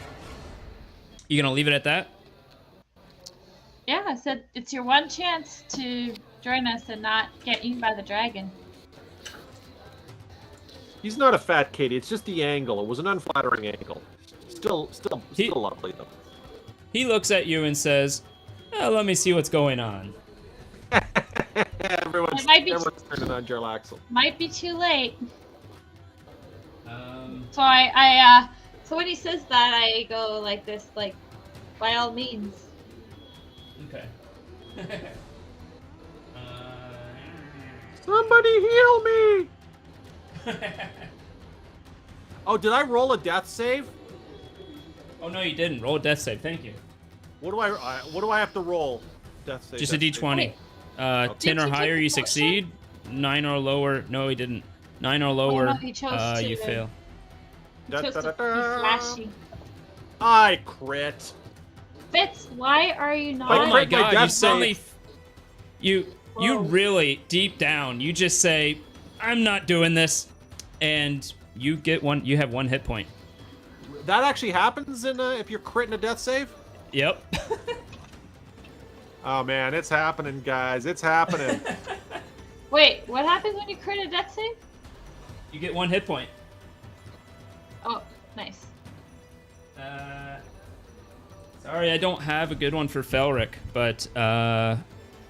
You gonna leave it at that? Yeah, I said it's your one chance to join us and not get eaten by the dragon. He's not a fat kitty. It's just the angle. It was an unflattering angle. Still lovely though. He looks at you and says, "Let me see what's going on." Everyone's It might be- turning on Gerald Axel. Might be too late. Um, So so when he says that, I go like this, like, by all means. okay. Somebody heal me! Oh, did I roll a death save? Oh no, you didn't. Roll a death save. Thank you. What do I have to roll? Death save. Just a death save. d20. 10 or Did you higher, take you the succeed. 9 or lower. No, he didn't. 9 or lower, no, he chose you to. fail. Da, Just da, to da, be da. flashy. I crit. Fitz, why are you not? Oh my crit my god, death you suddenly... save. You Whoa. really, deep down, you just say, I'm not doing this. And you get one, you have 1 hit point. That actually happens in if you're critting a death save? Yep. Oh man, it's happening, guys. It's happening. Wait, what happens when you crit a death save? You get 1 hit point. Oh, nice. Sorry, I don't have a good one for Felric, but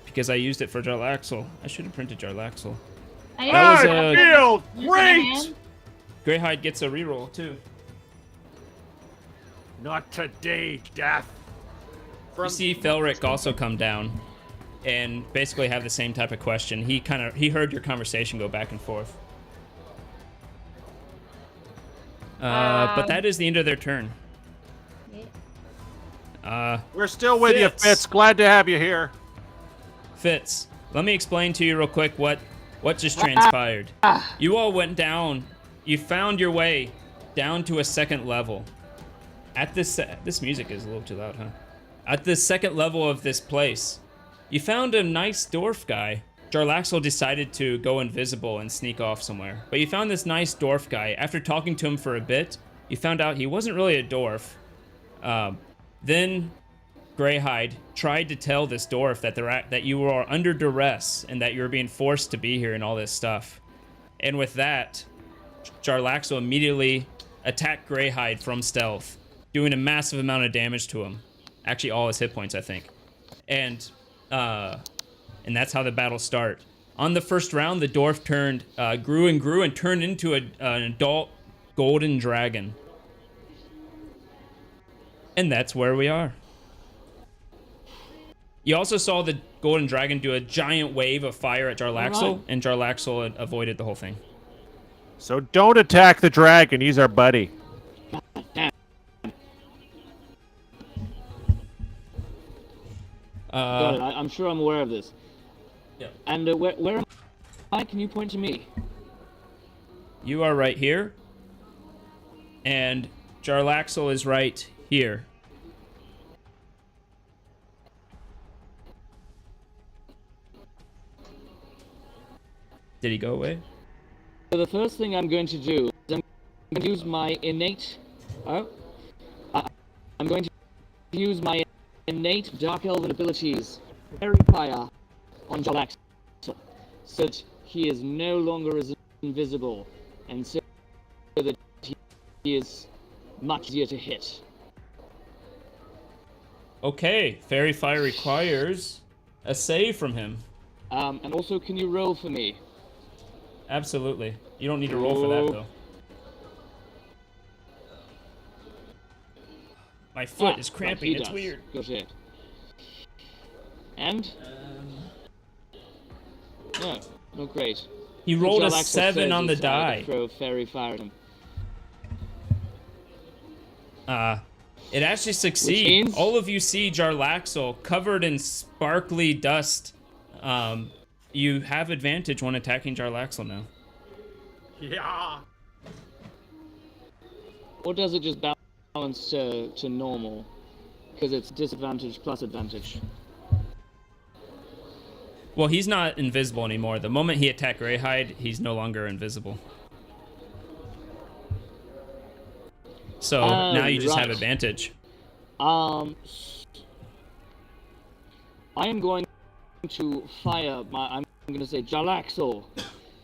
because I used it for Jarlaxle. I should have printed Jarlaxle. I That was I a- feel Use it great! in hand. Greyhide gets a reroll too. Not today, death. You see Felric also come down and basically have the same type of question. He heard your conversation go back and forth. But that is the end of their turn. We're still with you, Fitz. Fitz. Glad to have you here. Fitz, let me explain to you real quick what just transpired. You all went down. You found your way down to a 2nd level. At this music is a little too loud, huh? At the 2nd level of this place, you found a nice dwarf guy. Jarlaxle decided to go invisible and sneak off somewhere. But you found this nice dwarf guy. After talking to him for a bit, you found out he wasn't really a dwarf. Then Greyhide tried to tell this dwarf that you were under duress and that you were being forced to be here and all this stuff. And with that, Jarlaxle immediately attacked Greyhide from stealth, doing a massive amount of damage to him. Actually, all his hit points, I think. And that's how the battle started. On the first round, the dwarf grew and turned into an adult golden dragon. And that's where we are. You also saw the golden dragon do a giant wave of fire at Jarlaxle, and Jarlaxle avoided the whole thing. So don't attack the dragon. He's our buddy. Got it. I'm sure I'm aware of this. Yeah. And where am I? Can you point to me? You are right here, and Jarlaxle is right here. Did he go away? So the first thing I'm going to do is I'm going to use my innate... I'm going to use my innate Dark Elven abilities, Fairy Fire, on Jarlaxle, so that he is no longer as invisible, and so that he is much easier to hit. Okay, Fairy Fire requires a save from him. And also, can you roll for me? Absolutely. You don't need to roll for that, though. My foot is cramping. He It's does. weird. Got it. And? No, not great. He rolled a Jarlaxle 7 says on the he's trying to die. Throw Fairy Fire at him. It actually succeeds. means? All of you see Jarlaxle covered in sparkly dust. You have advantage when attacking Jarlaxle now. Yeah. Or does it just balance to normal? Because it's disadvantage plus advantage. Well, he's not invisible anymore. The moment he attacked Greyhide, he's no longer invisible. So now you just have right. advantage. I am going to fire my... I'm going to say, Jarlaxle,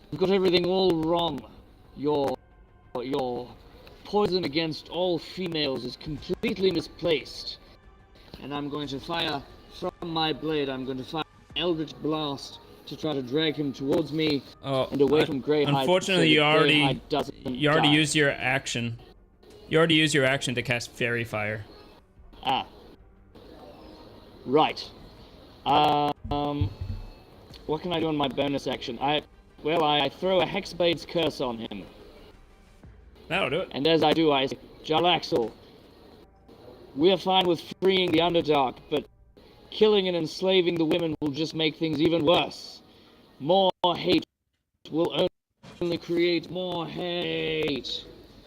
you've got everything all wrong. Your poison against all females is completely misplaced. And I'm going to fire from my blade. I'm going to fire Eldritch Blast to try to drag him towards me and away from Greyhide. Unfortunately, you already die. used your action. You already used your action to cast Fairy Fire. Ah. Right. What can I do on my bonus action? I throw a Hexbade's Curse on him. That'll do it. And as I do, I say, Jarlaxle, we're fine with freeing the Underdark, but killing and enslaving the women will just make things even worse. More hate will only create more hate.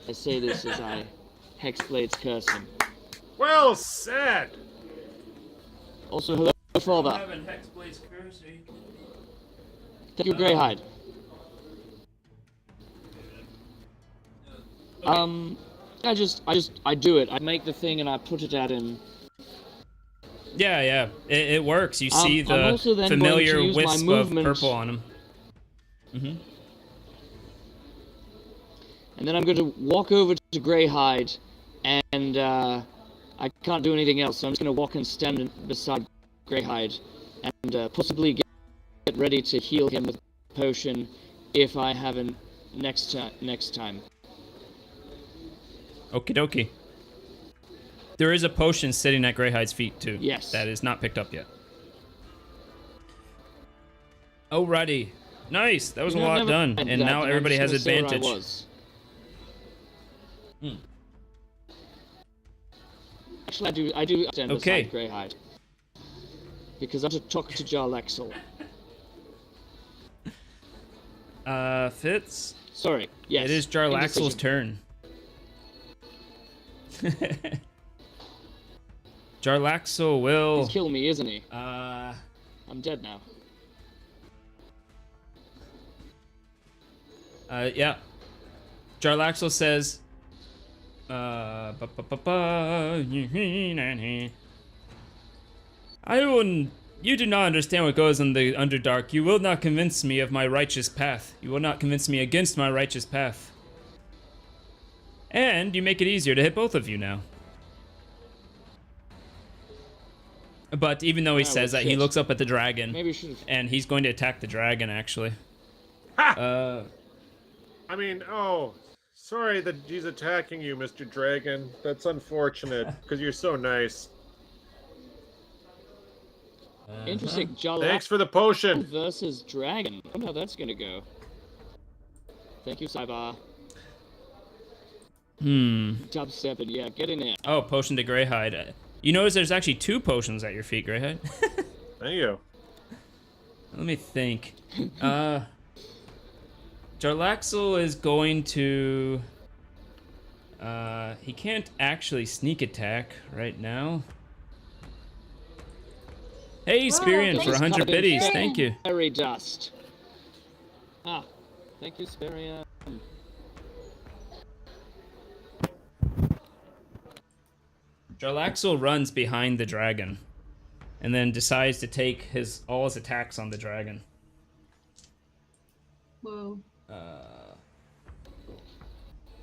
I say this as I hexblades curse him. Well said. Also, hello, father. Thank you, Greyhide. I do it. I make the thing and I put it at him. Yeah, it works. You see I'm the also then familiar going to use my wisp of movement. purple on him. And then I'm going to walk over to Greyhide, and I can't do anything else, so I'm just going to walk and stand beside Greyhide, and possibly get ready to heal him with a potion if I haven't next time. Okie dokie. There is a potion sitting at Greyhide's feet, too. Yes. That is not picked up yet. Alrighty. Nice. That was a lot done. And now everybody has advantage. Actually, I do stand beside Greyhide. Because I'm to talk to Jarlaxle. Fitz? Sorry, yes. It is Jarlaxle's turn. Jarlaxle will... He's killing me, isn't he? I'm dead now. Yeah. Jarlaxle says... You do not understand what goes on the Underdark. You will not convince me of my righteous path. You will not convince me against my righteous path. And you make it easier to hit both of you now. But even though he says that, he looks up at the dragon. Maybe and he's going to attack the dragon, actually. Ha! Sorry that he's attacking you, Mr. Dragon. That's unfortunate, because you're so nice. Interesting. Jarlaxle Thanks for the potion. versus dragon. I wonder how that's gonna go. Thank you, Cybar. Job 7, yeah, get in there. Oh, potion to Greyhide. You notice there's actually 2 potions at your feet, Greyhide. Thank you. Let me think. Jarlaxle is going to... he can't actually sneak attack right now. Hey, Spirian, for 100 biddies. Thank you. Fairy dust. Thank you, Spirian. Jarlaxle runs behind the dragon, and then decides to take all his attacks on the dragon. Whoa.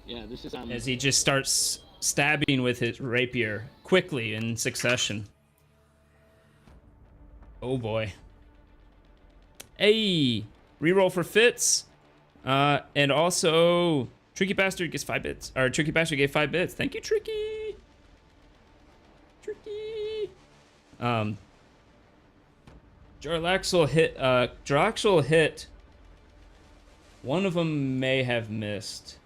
Yeah, this is as he just starts stabbing with his rapier quickly in succession. Oh boy. Hey, reroll for Fitz. And also Tricky Bastard gets 5 bits. Or Tricky Bastard gave 5 bits. Thank you, Tricky. Tricky. Jarlaxle hit. One of them may have missed.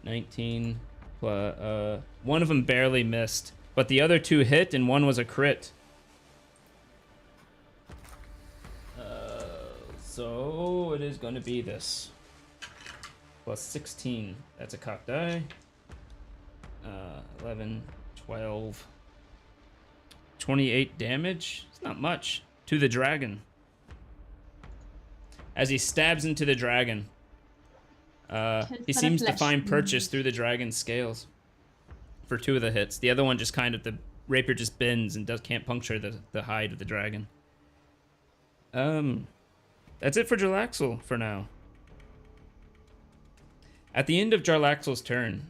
19 plus, one of them barely missed, but the other 2 hit and one was a crit. So it is going to be this. Plus 16. That's a cock die. 11, 12, 28 damage. It's not much to the dragon. As he stabs into the dragon, he seems to find purchase through the dragon's scales for 2 of the hits. The other one just kind of, the rapier just bends and can't puncture the hide of the dragon. That's it for Jarlaxle for now. At the end of Jarlaxle's turn,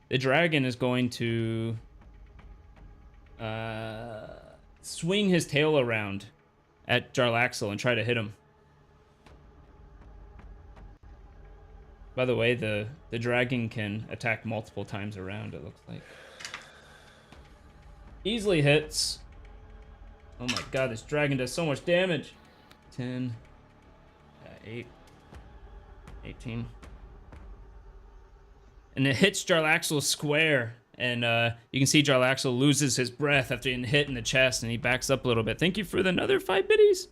the dragon is going to swing his tail around at Jarlaxle and try to hit him. By the way, the dragon can attack multiple times around, it looks like. Easily hits. Oh my god, this dragon does so much damage. 10, 8, 18. And it hits Jarlaxle square. And you can see Jarlaxle loses his breath after getting hit in the chest, and he backs up a little bit. Thank you for another 5 biddies.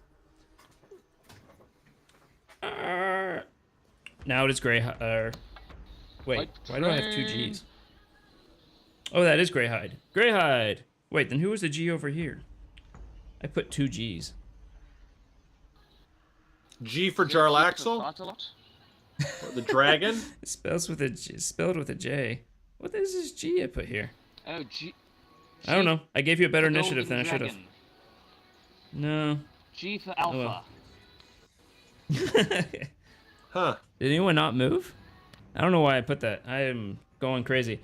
Now it is Wait, why do I have 2 Gs? Oh, that is Greyhide. Greyhide! Wait, then who was the G over here? I put 2 Gs. G for Jarlaxle? Or the dragon? It spells with a J, spelled with a J. What is this G I put here? Oh, G. I don't know. I gave you a better the initiative than I golden should have. dragon. No. G for Alpha. Did Huh. anyone not move? I don't know why I put that. I am going crazy.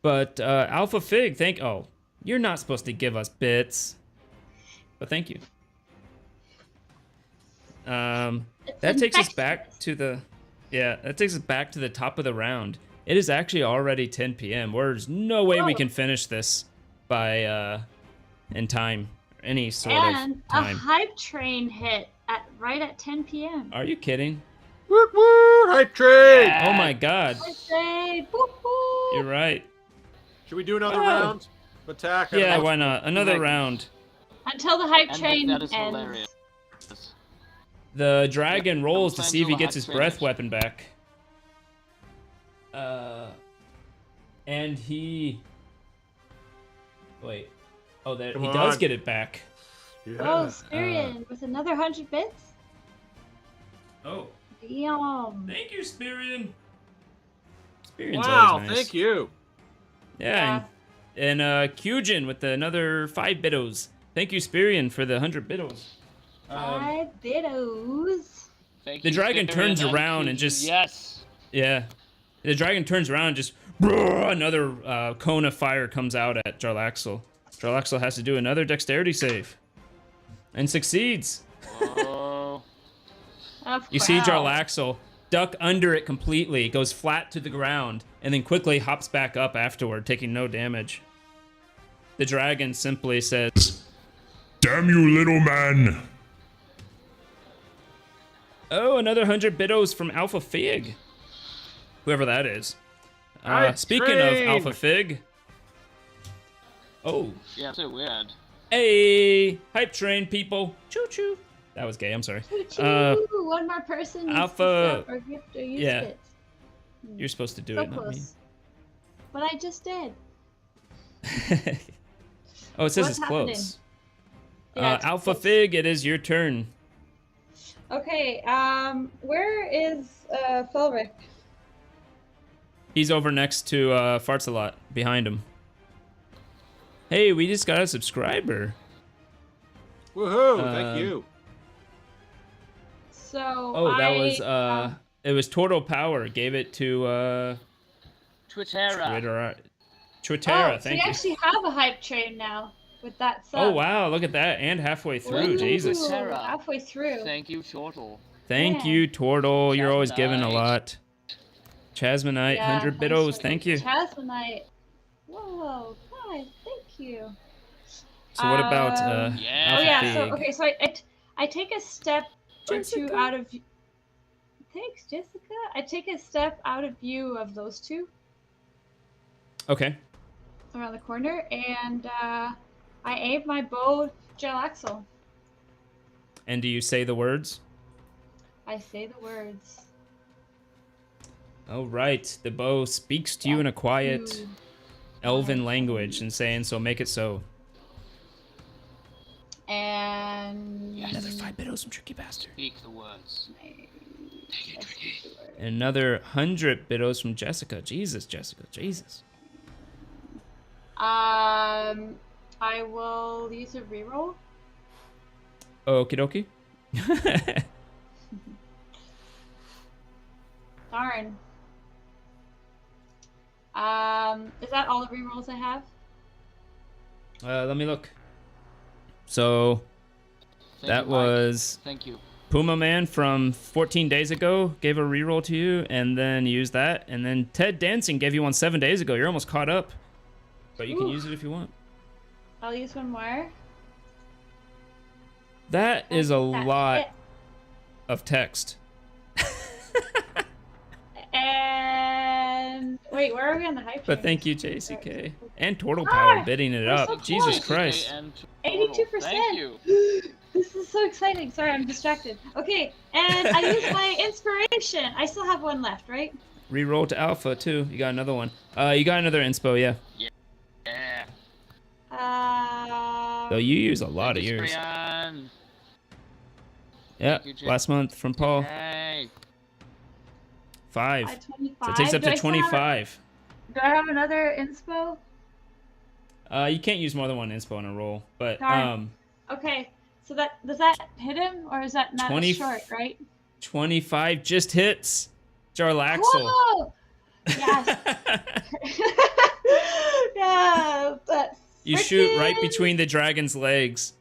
But Alpha Fig, oh, you're not supposed to give us bits. But thank you. That takes us back to the top of the round. It is actually already 10 p.m. There's no way we can finish this by in time, any sort of And a time. hype train hit right at 10 p.m. Are you kidding? Woot woot! Hype train! Oh my god. I say, boop, boop. You're right. Should we do another Oh. round? Attack. I don't Yeah, know. why not? Another Like- round. Until the hype And train that is ends. hilarious. The dragon rolls to Sometimes see if he you'll gets have his to breath finish. weapon back. And he... Wait. Oh, there Come he does on. get it back. Yeah. Oh, Spirion with another 100 bits? Oh. Damn. Thank you, Spirion. Spirion's Wow, always nice. thank you. Yeah, and Kyujin with another 5 bitos. Thank you, Spirion, for the 100 bitos. 5 bitos. Thank The you, dragon Spirion turns around and just- Yes. Yeah. The dragon turns around and just... Another cone of fire comes out at Jarlaxle. Jarlaxle has to do another dexterity save. And succeeds. Oh. You see Wow. Jarlaxle duck under it completely, goes flat to the ground, and then quickly hops back up afterward, taking no damage. The dragon simply says, Damn you, little man! "Oh, another 100 bitos from Alpha Fig." Whoever that is. Hype Speaking train! of Alpha Fig. Oh. Yeah, so weird. Hey! Hype train, people. Choo choo. That was gay, I'm sorry. Choo-choo. One more person needs Alpha- to step or gift or use yeah. bits. You're supposed to do So it, not me. close. But I just did. Oh, it says What's it's close. Yeah, it's Alpha close. Fig, it is your turn. Okay, where is Felric? He's over next to Farts a Lot, behind him. Hey, we just got a subscriber. Woohoo! Thank you. So Oh, that was um, it was Total Power. Gave it to Twittera. Twittera. so Thank you you. actually have a hype train now with that sub. Oh wow, look at that, and halfway through. Ooh, Jesus. Sarah. halfway through. Thank you, Chortle. Thank Yeah. you, Tortle. You're always giving a Chasmonite. lot. Chasmonite, Yeah, 100 thanks bitos. for Thank the you. Chasmonite. Whoa, guys, thank you. So what about Yeah. Alpha Oh yeah, Fig? so okay, so I take a step or two Jessica. out of. Thanks, Jessica. I take a step out of view of those two Okay. around the corner, and I aim my bow Jarlaxle. And do you say the words? I say the words. All right. The bow speaks to you in a quiet Ooh. elven language and saying, "So make it so." And Another 5 bitos from Tricky Bastard. Speak the words. Another 100 bitos from Jessica. Jesus, Jessica. Jesus. I will use a reroll. Okie dokie. Darn. Is that all the rerolls I have? Let me look. So Thank that you, Mike. was Thank you. Puma Man from 14 days ago gave a reroll to you, and then you used that. And then Ted Dancing gave you one 7 days ago. You're almost caught up, but you can Ooh. use it if you want. I'll use one more. That is a That's lot it. of text. And wait, where are we on the hype? But train? thank you, JCK. And Turtle Power bidding it we're so up. Jesus close. Christ. And 82%. Thank you. This is so exciting. Sorry, I'm distracted. Okay, and I use my inspiration. I still have one left, right? Reroll to alpha too. You got another one. You got another inspo, yeah. So you use a lot of yours. Yeah, last month from Paul. Hey. 5. So 25. it takes up Do I to still have- 25. Do I have another inspo? You can't use more than one inspo in a roll, but Darn. Okay, so that does that hit him, or is that not 20 as short, right? 25 just hits. Jarlaxle. Whoa! Yes. Yeah, but You shoot right frickin- between the dragon's legs.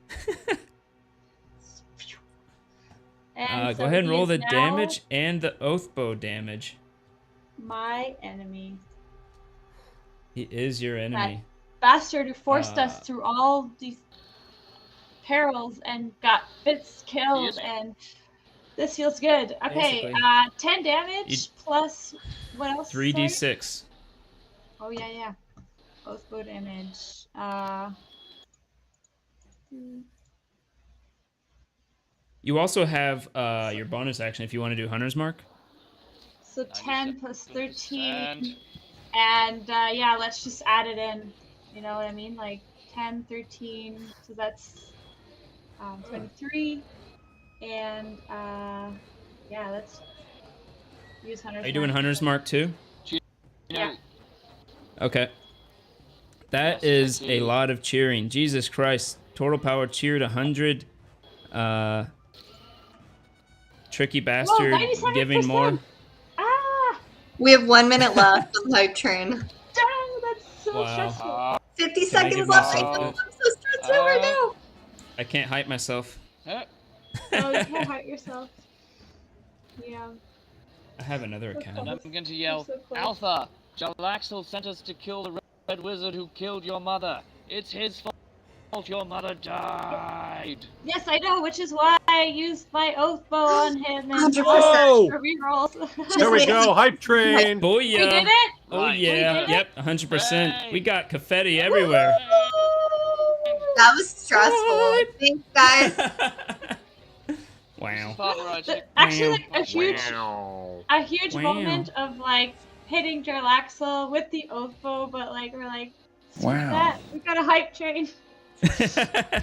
And Go so ahead and he roll is the now damage and the oath bow damage. My enemy. He is your enemy. Bastard who forced us Uh, through all these perils and got Fitz killed, Yes. and this feels good. Okay, Basically. 10 damage You- plus what else? 3d6. Sorry? Oh yeah. Both bow damage. You also have your bonus action if you want to do Hunter's Mark. So 10 plus 13. 90%. And yeah, let's just add it in. You know what I mean? Like 10, 13. So that's 23. And yeah, let's use Hunter's Are you doing Mark. Hunter's Mark too? Yeah. Okay. That is a lot of cheering. Jesus Christ. Total power cheered 100. Tricky bastard 97%. giving more. Ah! We have 1 minute left on the hype train. Dang, that's so Wow. stressful. 50 Can I seconds give left. myself I'm a- so stressed out right now. I can't hype myself. Oh, you can't hurt yourself. Yeah. I have another And account. I'm going to yell, so close. Alpha! Jarlaxle sent us to kill the Red Wizard who killed your mother. It's his fault your mother died. Yes, I know, which is why I used my oath bow on him and 100%. Whoa! for rerolls. There we go. Hype train. Booyah! We did it? Oh Right. yeah, We did it? yep, 100%. Hey. We got confetti everywhere. That was stressful. Thanks, guys. Wow. Father, I take- Actually, like a huge Wow. a Wow. moment of like hitting Jarlaxle with the oath bow, but like we're like, screw Wow. that. We got a hype train.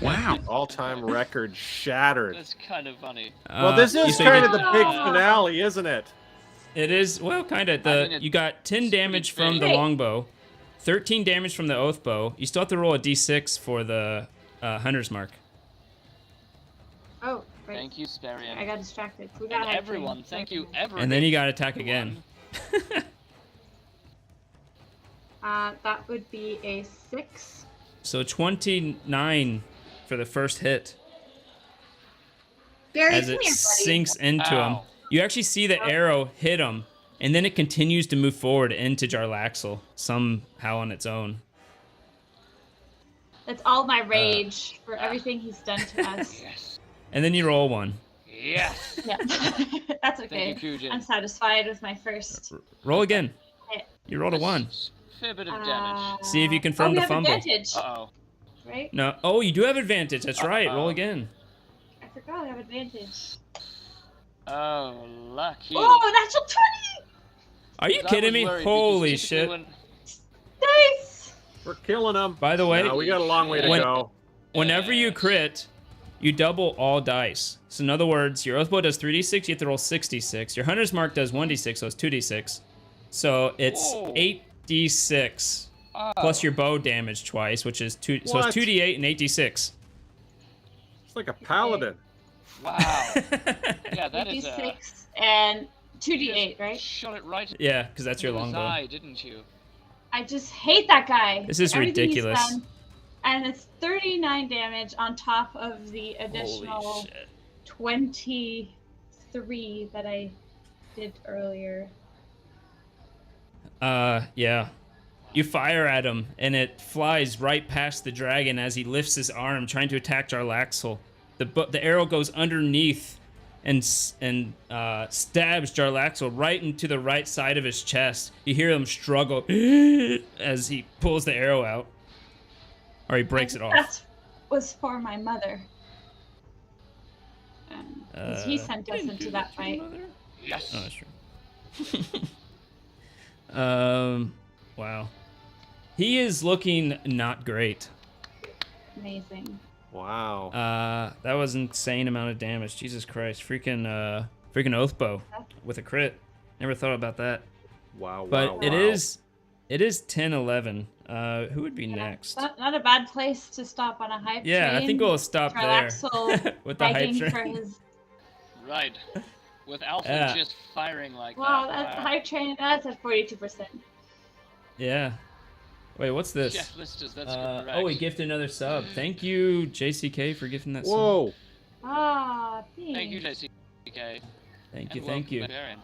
Wow. All-time record shattered. That's kind of funny. Well, this is so you kind get- of the big Ah. finale, isn't it? It is, well, kind of. I mean, You got 10 damage from the Wait. longbow, 13 damage from the oath bow. You still have to roll a d6 for the Hunter's Mark. Oh, right. Thank you, Sparian. I got distracted. We got And a hype everyone, train. thank you, everyone. And then you got to attack again. That would be a 6. So 29 for the first hit Barry, as come it here, buddy. sinks into him. Ow. You actually see the arrow hit him, and then it continues to move forward into Jarlaxle somehow on its own. That's all my rage for everything he's done to us. Yes. And then you roll one. Yes. Yeah. That's okay. Thank you, Kujin. I'm satisfied with my first. Roll again. Hit. You rolled a 1. Fair bit of damage. See if you confirm we the have fumble. Advantage, Uh-oh. right? No. Oh, you do have advantage. That's right. Roll again. I forgot I have advantage. Oh, lucky. Oh, natural 20! Are you I kidding was me? worried because Holy typically shit. when- Nice! We're killing them. By the way, No, we got a long way to When- go. whenever you crit, you double all dice. So in other words, your Oathbow does 3d6, you have to roll 6d6. Your Hunter's Mark does 1d6, so it's 2d6. So it's Whoa. 8d6 Oh. plus your bow damage twice, which is 2. So What? it's 2d8 and 8d6. It's like a paladin. Wow. Yeah, that is a... 56 and 2d8, right? Shot it right Yeah, because that's your in his longbow. eye, didn't you? I just hate that guy. This is Everything he's ridiculous. done. And it's 39 damage on top of the additional Holy shit. 23 that I did earlier. Yeah. You fire at him, and it flies right past the dragon as he lifts his arm, trying to attack Jarlaxle. The arrow goes underneath and stabs Jarlaxle right into the right side of his chest. You hear him struggle as he pulls the arrow out. Or he breaks it off. That was for my mother. 'Cause he I sent us didn't do into that that to your fight. mother. Yes. Oh, that's true. Wow. He is looking not great. Amazing. Wow. That was an insane amount of damage. Jesus Christ. Freaking oath bow with a crit. Never thought about that. Wow. But wow, it wow. is 10-11. Who would be next? Not a bad place to stop on a hype train. Yeah, I think we'll stop there Jarlaxle with the hype begging train. for his. Right. With Alpha Yeah. just firing like Wow, that. that hype train. That's at 42%. Yeah. Wait, what's this? Yeah, that's correct. Oh, he gifted another sub. Thank you, JCK, for gifting that sub. Whoa. Ah, Thank you, thanks. JCK. Thank you, And thank you. welcome, Baron.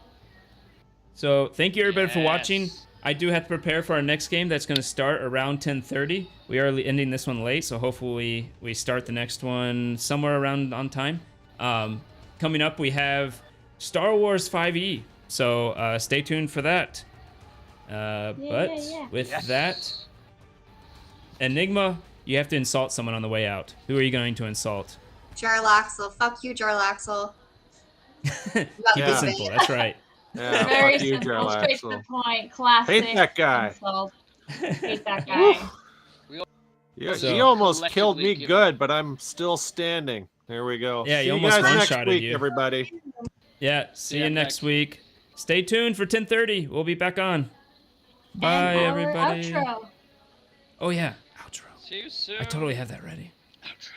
So, thank you everybody for watching. Yes. I do have to prepare for our next game that's going to start around 10:30. We are ending this one late, so hopefully we start the next one somewhere around on time. Coming up, we have Star Wars 5e, so stay tuned for that. But with that, Enigma, you have to insult someone on the way out. Who are you going to insult? Jarlaxle. Fuck you, Jarlaxle. Keep Yeah. it simple. That's right. Yeah, Very fuck you, simple, straight to the Jarlaxle. point. Classic. Hate that guy. insult. Hate that guy. You, So- you almost killed me Collectively good, but I'm still standing. There we go. Yeah, See you you almost guys next one-shotted week, you. everybody. Yeah. See Yeah, you next thanks. week. Stay tuned for 10:30. We'll be back on. Bye, And our everybody. outro. Oh yeah, outro. See you soon. I totally have that ready. Outro.